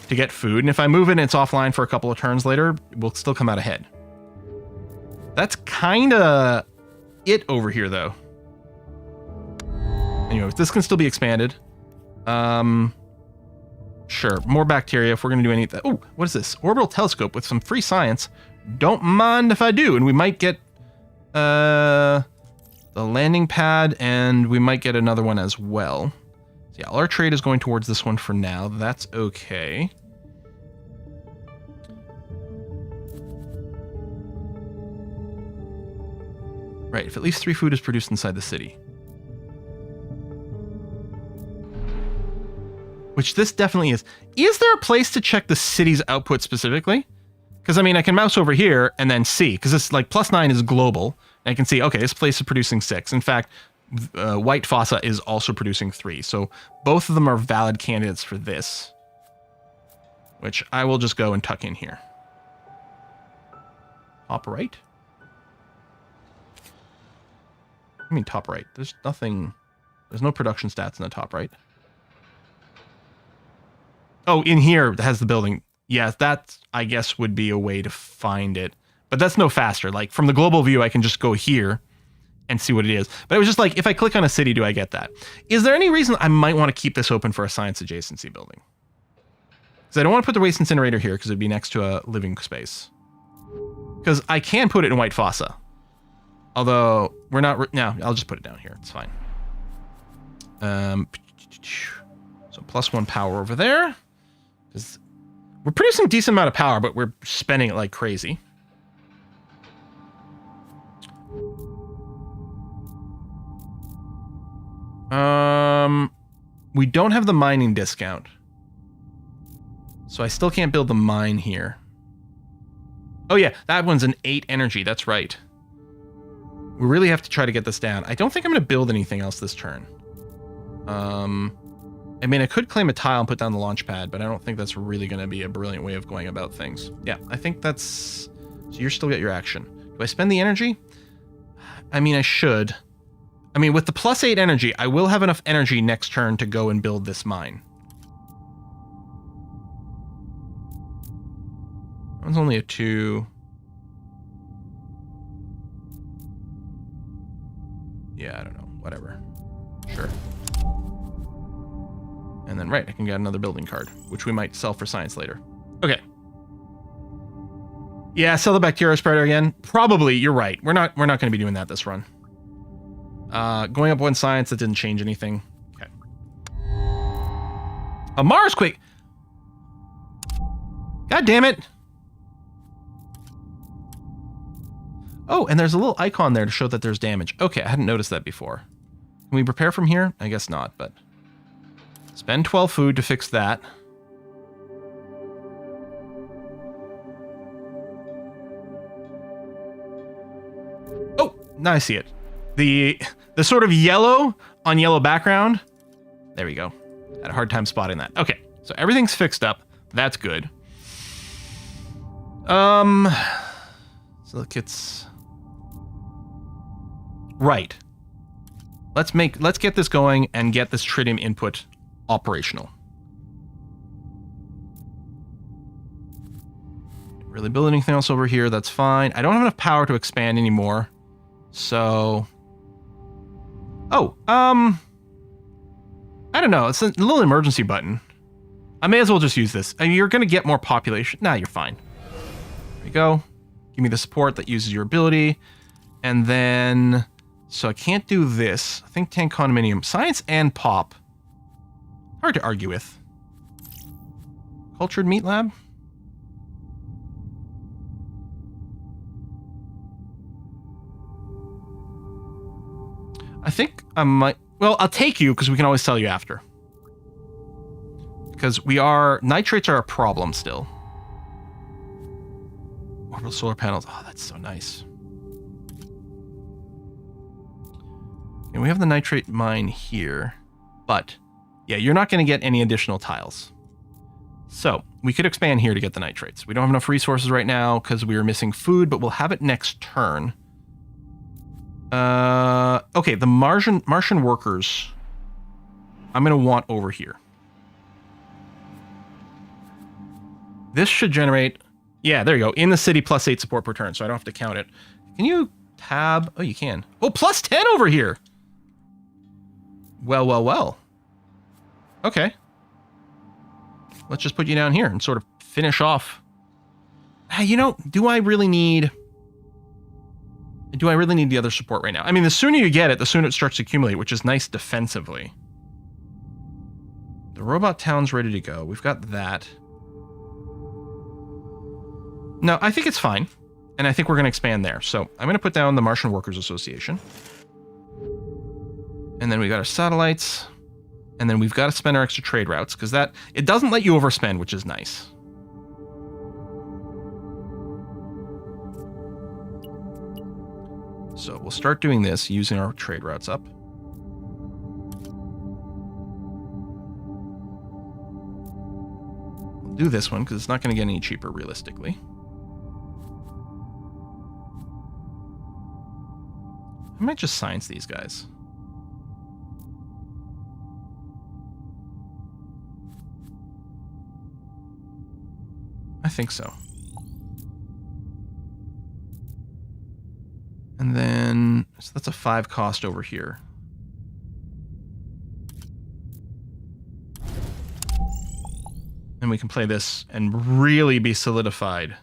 to get food. And if I move it and it's offline for a couple of turns later, we'll still come out ahead. That's kind of it over here, though. Anyway, this can still be expanded. Sure, more bacteria if we're going to do anything. Oh, what is this? Orbital telescope with some free science. Don't mind if I do. And we might get the landing pad, and we might get another one as well. So yeah, all our trade is going towards this one for now. That's okay. Right, if at least 3 food is produced inside the city. Which this definitely is. Is there a place to check the city's output specifically? Because, I mean, I can mouse over here and then see, because it's like +9 is global. And I can see, okay, this place is producing 6. In fact, White Fossa is also producing 3. So both of them are valid candidates for this. Which I will just go and tuck in here. Top right? I mean top right. There's nothing... There's no production stats in the top right. Oh, in here it has the building. Yeah, that, I guess, would be a way to find it. But that's no faster. Like, from the global view, I can just go here and see what it is. But it was just like, if I click on a city, do I get that? Is there any reason I might want to keep this open for a science adjacency building? Because I don't want to put the waste incinerator here because it'd be next to a living space. Because I can put it in White Fossa. Although, we're not... No, I'll just put it down here. It's fine. So +1 power over there. Because we're producing a decent amount of power, but we're spending it like crazy. We don't have the mining discount. So I still can't build the mine here. Oh yeah, that one's an 8 energy, that's right. We really have to try to get this down. I don't think I'm going to build anything else this turn. I mean, I could claim a tile and put down the launch pad, but I don't think that's really going to be a brilliant way of going about things. Yeah, I think that's... So you're still got your action. Do I spend the energy? I mean, I should. I mean, with the +8 energy, I will have enough energy next turn to go and build this mine. That one's only a 2. Yeah, I don't know. Whatever. Sure. And then, right, I can get another building card, which we might sell for science later. Okay. Yeah, sell the bacteria spreader again. Probably, you're right. We're not going to be doing that this run. Going up 1 science, that didn't change anything. Okay. A Mars quake. God damn it. Oh, and there's a little icon there to show that there's damage. Okay, I hadn't noticed that before. Can we repair from here? I guess not, but... Spend 12 food to fix that. Oh, now I see it. The sort of yellow on yellow background. There we go. Had a hard time spotting that. Okay, so everything's fixed up. That's good. So look, it's... Right. Let's get this going and get this tritium input operational. Really build anything else over here, that's fine. I don't have enough power to expand anymore. So... Oh, I don't know. It's a little emergency button. I may as well just use this. I mean, you're going to get more population. Nah, you're fine. There we go. Give me the support that uses your ability. And then... So I can't do this. Think tank condominium. Science and pop. Hard to argue with. Cultured meat lab? I think I might... Well, I'll take you because we can always sell you after. Because we are... Nitrates are a problem still. Orbital solar panels. Oh, that's so nice. And we have the nitrate mine here. But, yeah, you're not going to get any additional tiles. So, we could expand here to get the nitrates. We don't have enough resources right now because we are missing food, but we'll have it next turn. Okay, the Martian workers, I'm going to want over here. This should generate... Yeah, there you go. In the city, +8 support per turn, so I don't have to count it. Can you tab... Oh, you can. Oh, +10 over here! Well, well, well. Okay. Let's just put you down here and sort of finish off. You know, do I really need the other support right now? I mean, the sooner you get it, the sooner it starts to accumulate, which is nice defensively. The robot town's ready to go. We've got that. No, I think it's fine. And I think we're going to expand there. So I'm going to put down the Martian Workers Association. And then we got our satellites. And then we've got to spend our extra trade routes because that it doesn't let you overspend, which is nice. So we'll start doing this using our trade routes up. We'll do this one because it's not going to get any cheaper realistically. I might just science these guys. think so. And then, so that's a 5 cost over here. And we can play this and really be solidified.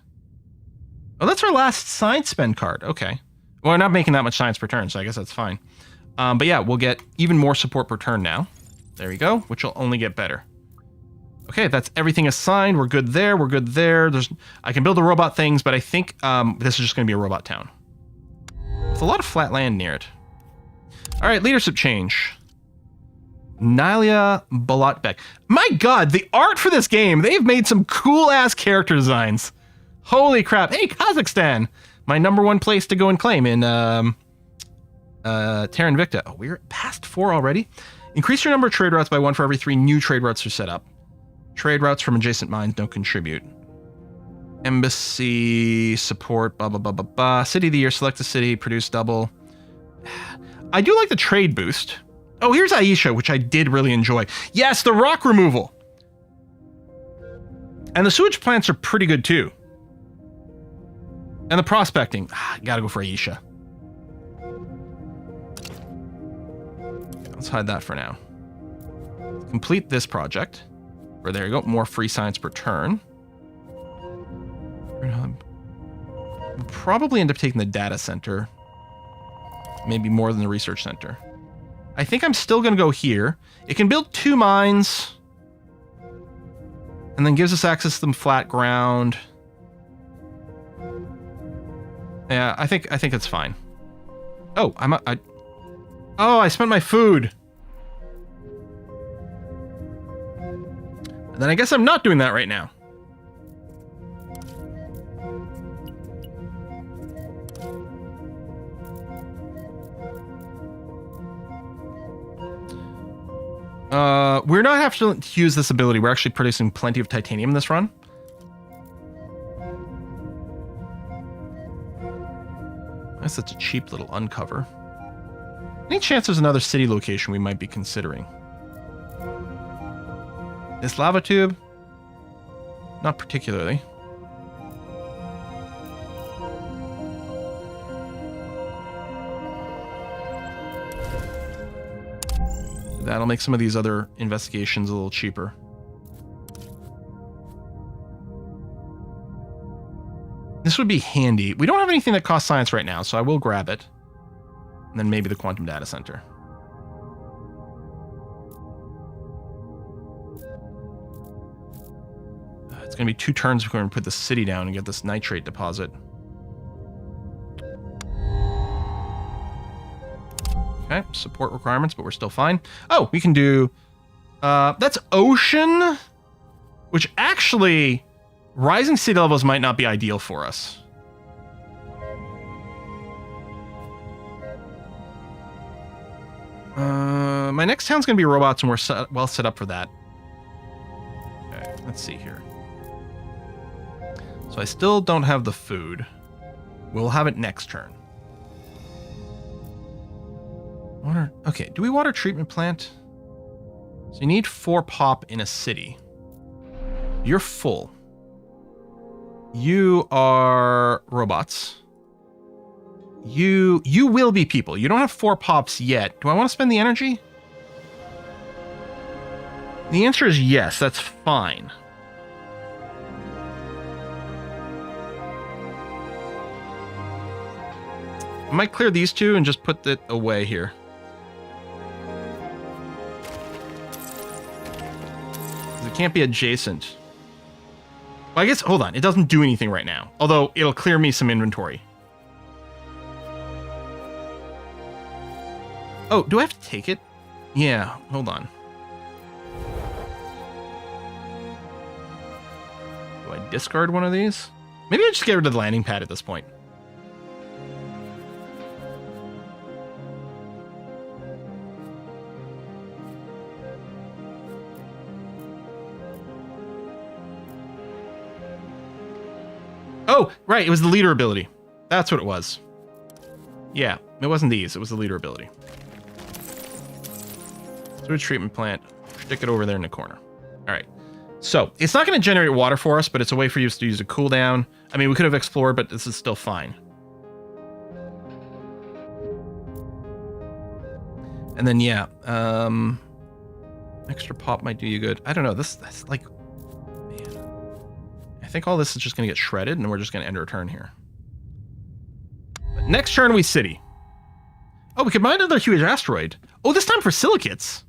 Oh, that's our last science spend card. Okay. Well, we're not making that much science per turn, so I guess that's fine. But yeah, we'll get even more support per turn now. There we go, which will only get better. Okay, that's everything assigned. We're good there. We're good there. I can build the robot things, but I think this is just going to be a robot town. With a lot of flat land near it. All right, leadership change. Nylia Bolotbek. My god, the art for this game, they've made some cool-ass character designs. Holy crap. Hey, Kazakhstan! My #1 place to go and claim in Terra Invicta. Oh, we're past 4 already? Increase your number of trade routes by 1 for every 3 new trade routes are set up. Trade routes from adjacent mines don't contribute. Embassy, support, blah, blah, blah, blah, blah. City of the year, select a city, produce double. I do like the trade boost. Oh, here's Aisha, which I did really enjoy. Yes, the rock removal. And the sewage plants are pretty good too. And the prospecting. Gotta go for Aisha. Let's hide that for now. Complete this project. Or there you go, more free science per turn. We'll probably end up taking the data center. Maybe more than the research center. I think I'm still going to go here. It can build 2 mines. And then gives us access to some flat ground. Yeah, I think it's fine. Oh, I spent my food. And then I guess I'm not doing that right now. We're not having to use this ability. We're actually producing plenty of titanium in this run. I guess that's a cheap little uncover. Any chance there's another city location we might be considering? This lava tube? Not particularly. That'll make some of these other investigations a little cheaper. This would be handy. We don't have anything that costs science right now, so I will grab it. And then maybe the quantum data center. It's going to be 2 turns before we put the city down and get this nitrate deposit. Okay, support requirements, but we're still fine. Oh, we can do... that's ocean, which actually... Rising sea levels might not be ideal for us. My next town's going to be robots, and we're well set up for that. Okay, let's see here. So I still don't have the food. We'll have it next turn. Water. Okay, do we water treatment plant? So you need 4 pop in a city. You're full. You are robots. You will be people. You don't have 4 pops yet. Do I want to spend the energy? The answer is yes, that's fine. I might clear these 2 and just put it away here. It can't be adjacent. Well, I guess, hold on, it doesn't do anything right now. Although, it'll clear me some inventory. Oh, do I have to take it? Yeah, hold on. Do I discard one of these? Maybe I just get rid of the landing pad at this point. Oh, right, it was the leader ability. That's what it was. Yeah, it wasn't these, it was the leader ability. Sewage treatment plant. Stick it over there in the corner. Alright. So it's not going to generate water for us, but it's a way for you to use a cooldown. I mean, we could have explored, but this is still fine. And then, yeah, extra pop might do you good. I don't know. That's like, man. I think all this is just going to get shredded, and we're just going to end our turn here. But next turn, we city. Oh, we could mine another huge asteroid. Oh, this time for silicates.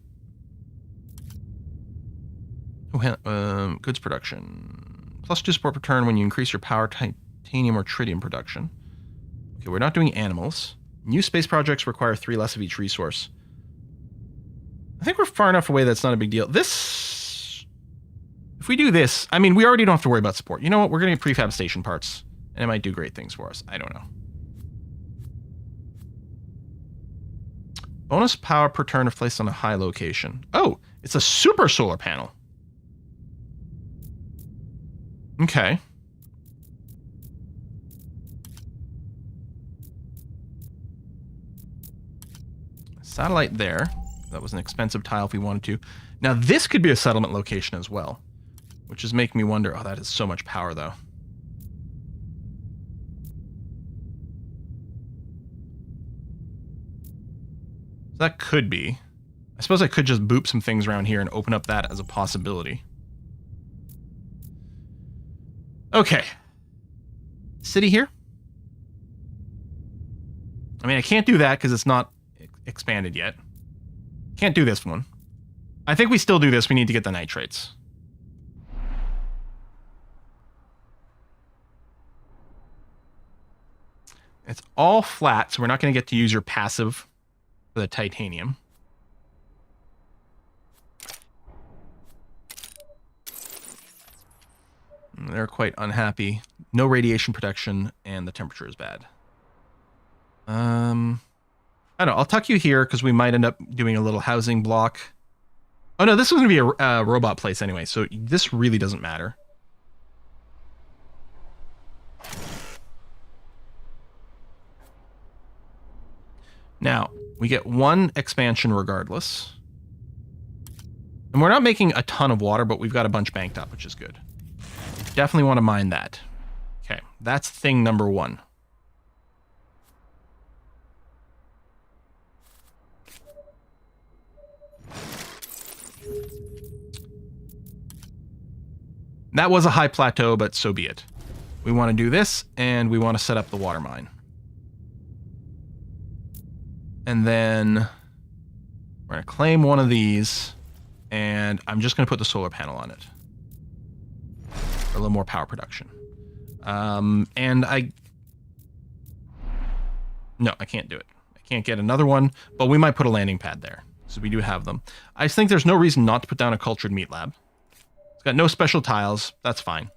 Oh, goods production. +2 support per turn when you increase your power, titanium, or tritium production. Okay, we're not doing animals. New space projects require 3 less of each resource. I think we're far enough away that's not a big deal. This... If we do this... I mean, we already don't have to worry about support. You know what? We're going to get prefab station parts. And it might do great things for us. I don't know. Bonus power per turn if placed on a high location. Oh, it's a super solar panel. Okay. Satellite there. That was an expensive tile if we wanted to. Now this could be a settlement location as well, which is making me wonder. Oh, that is so much power though. So that could be. I suppose I could just boop some things around here and open up that as a possibility. Okay. City here. I mean, I can't do that because it's not expanded yet. Can't do this one. I think we still do this. We need to get the nitrates. It's all flat, so we're not going to get to use your passive for the titanium. They're quite unhappy. No radiation protection, and the temperature is bad. I don't know. I'll tuck you here because we might end up doing a little housing block. Oh no, this was going to be a robot place anyway, so this really doesn't matter. Now, we get 1 expansion regardless. And we're not making a ton of water, but we've got a bunch banked up, which is good. Definitely want to mine that. Okay, that's thing number 1. That was a high plateau, but so be it. We want to do this, and we want to set up the water mine. And then we're going to claim one of these, and I'm just going to put the solar panel on it. For a little more power production. And no, I can't do it. I can't get another one, but we might put a landing pad there. So we do have them. I just think there's no reason not to put down a cultured meat lab. It's got no special tiles. That's fine.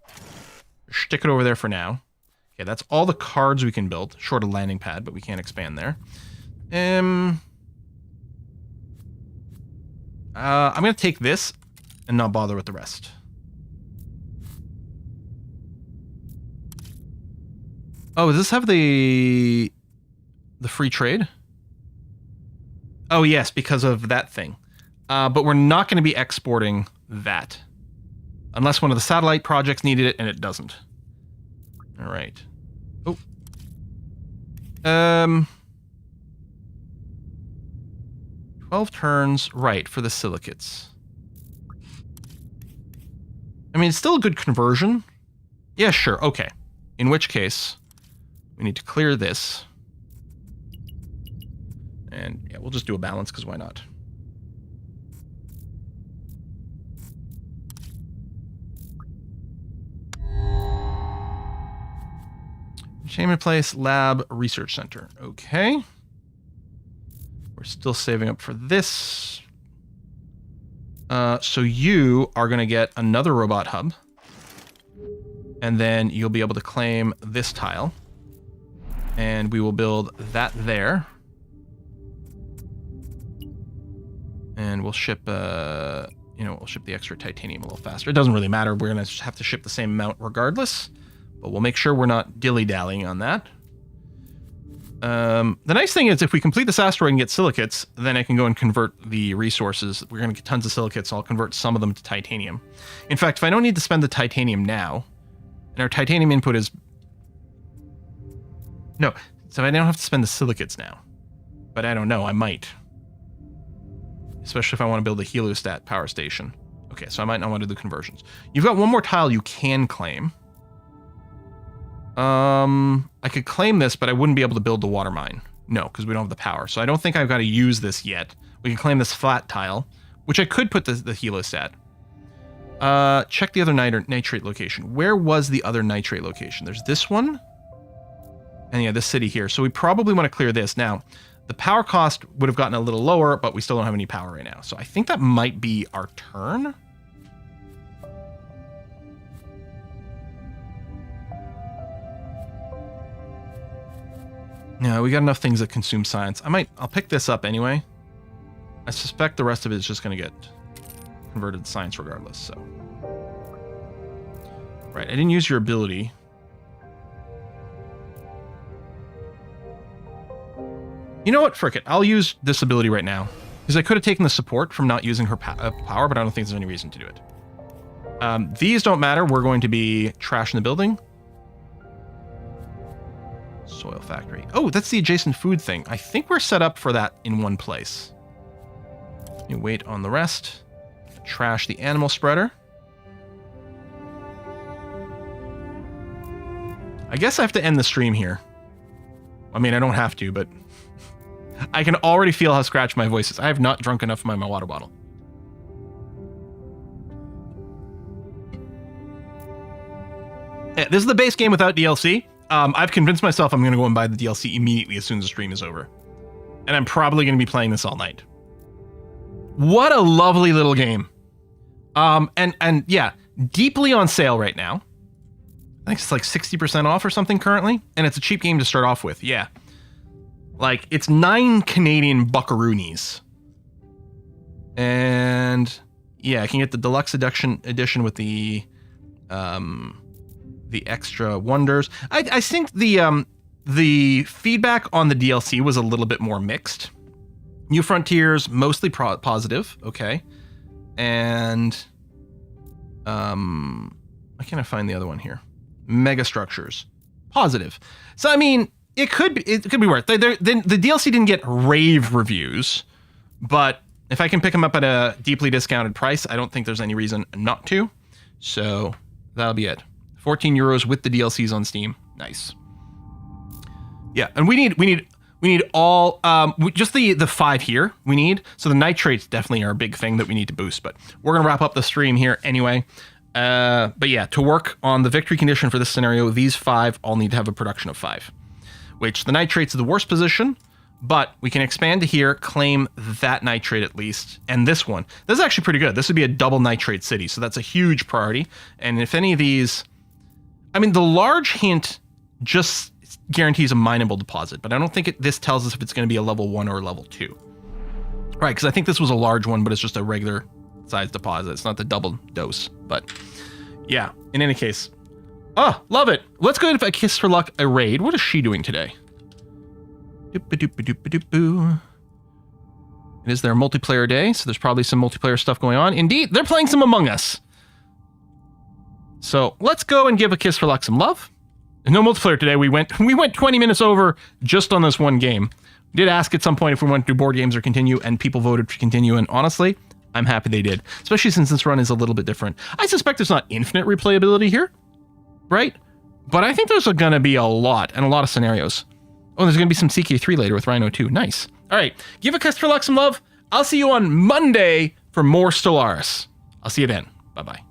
Stick it over there for now. Okay, that's all the cards we can build. Short of landing pad, but we can't expand there. I'm going to take this and not bother with the rest. Oh, does this have the free trade? Oh, yes, because of that thing. But we're not going to be exporting that. Unless one of the satellite projects needed it, and it doesn't. All right. Oh. 12 turns, right, for the silicates. I mean, it's still a good conversion. Yeah, sure, okay. In which case, we need to clear this. And yeah, we'll just do a balance, because why not? Entertainment Place, Lab, Research Center. Okay. We're still saving up for this. So you are going to get another robot hub. And then you'll be able to claim this tile. And we will build that there. And we'll ship, we'll ship the extra titanium a little faster. It doesn't really matter. We're going to have to ship the same amount regardless. But we'll make sure we're not dilly-dallying on that. The nice thing is if we complete this asteroid and get silicates, then I can go and convert the resources. We're going to get tons of silicates, so I'll convert some of them to titanium. In fact, if I don't need to spend the titanium now, and our titanium input is... No, so I don't have to spend the silicates now. But I don't know, I might. Especially if I want to build a heliostat power station. Okay, so I might not want to do conversions. You've got one more tile you can claim. I could claim this, but I wouldn't be able to build the water mine. No, because we don't have the power. So I don't think I've got to use this yet. We can claim this flat tile, which I could put the heliostat. Check the other nitrate location. Where was the other nitrate location? There's this one. And yeah, this city here. So we probably want to clear this. Now, the power cost would have gotten a little lower, but we still don't have any power right now. So I think that might be our turn. No, we got enough things that consume science. I'll pick this up anyway. I suspect the rest of it is just going to get converted to science regardless, so. Right, I didn't use your ability. You know what? Frick it. I'll use this ability right now. Because I could have taken the support from not using her power, but I don't think there's any reason to do it. These don't matter. We're going to be trashing the building. Soil factory. Oh, that's the adjacent food thing. I think we're set up for that in one place. You wait on the rest. Trash the animal spreader. I guess I have to end the stream here. I mean, I don't have to, but I can already feel how scratched my voice is. I have not drunk enough of my water bottle. Yeah, this is the base game without DLC. I've convinced myself I'm going to go and buy the DLC immediately as soon as the stream is over. And I'm probably going to be playing this all night. What a lovely little game. And yeah, deeply on sale right now. I think it's like 60% off or something currently. And it's a cheap game to start off with, yeah. Like, it's 9 Canadian buckaroonies. And yeah, I can get the deluxe edition with the extra wonders. I think the feedback on the DLC was a little bit more mixed. New Frontiers, mostly positive, okay. And why can't I find the other one here? Mega Structures, positive. So I mean, it could be worth. The DLC didn't get rave reviews, but if I can pick them up at a deeply discounted price, I don't think there's any reason not to. So that'll be it. 14 euros with the DLCs on Steam. Nice. Yeah, and we need all just the 5 here. We need, so the nitrates definitely are a big thing that we need to boost. But we're gonna wrap up the stream here anyway. But yeah, to work on the victory condition for this scenario, these 5 all need to have a production of 5, which the nitrates are the worst position. But we can expand to here, claim that nitrate at least, and this one. This is actually pretty good. This would be a double nitrate city, so that's a huge priority. And if any of these, I mean, the large hint just guarantees a mineable deposit, but I don't think this tells us if it's going to be a level 1 or a level 2. Right, because I think this was a large one, but it's just a regular size deposit. It's not the double dose, but yeah, in any case. Oh, love it. Let's go ahead and kiss for luck a raid. What is she doing today? Doop-a-doop-a-doop-a-doop-boo. It is their multiplayer day, so there's probably some multiplayer stuff going on. Indeed, they're playing some Among Us. So let's go and give a kiss for luck some love. No multiplayer today. We went 20 minutes over just on this one game. We did ask at some point if we want to do board games or continue, and people voted to continue, and honestly, I'm happy they did. Especially since this run is a little bit different. I suspect there's not infinite replayability here, right? But I think there's going to be a lot, and a lot of scenarios. Oh, there's going to be some CK3 later with Rhino 2. Nice. All right. Give a kiss for luck some love. I'll see you on Monday for more Stellaris. I'll see you then. Bye-bye.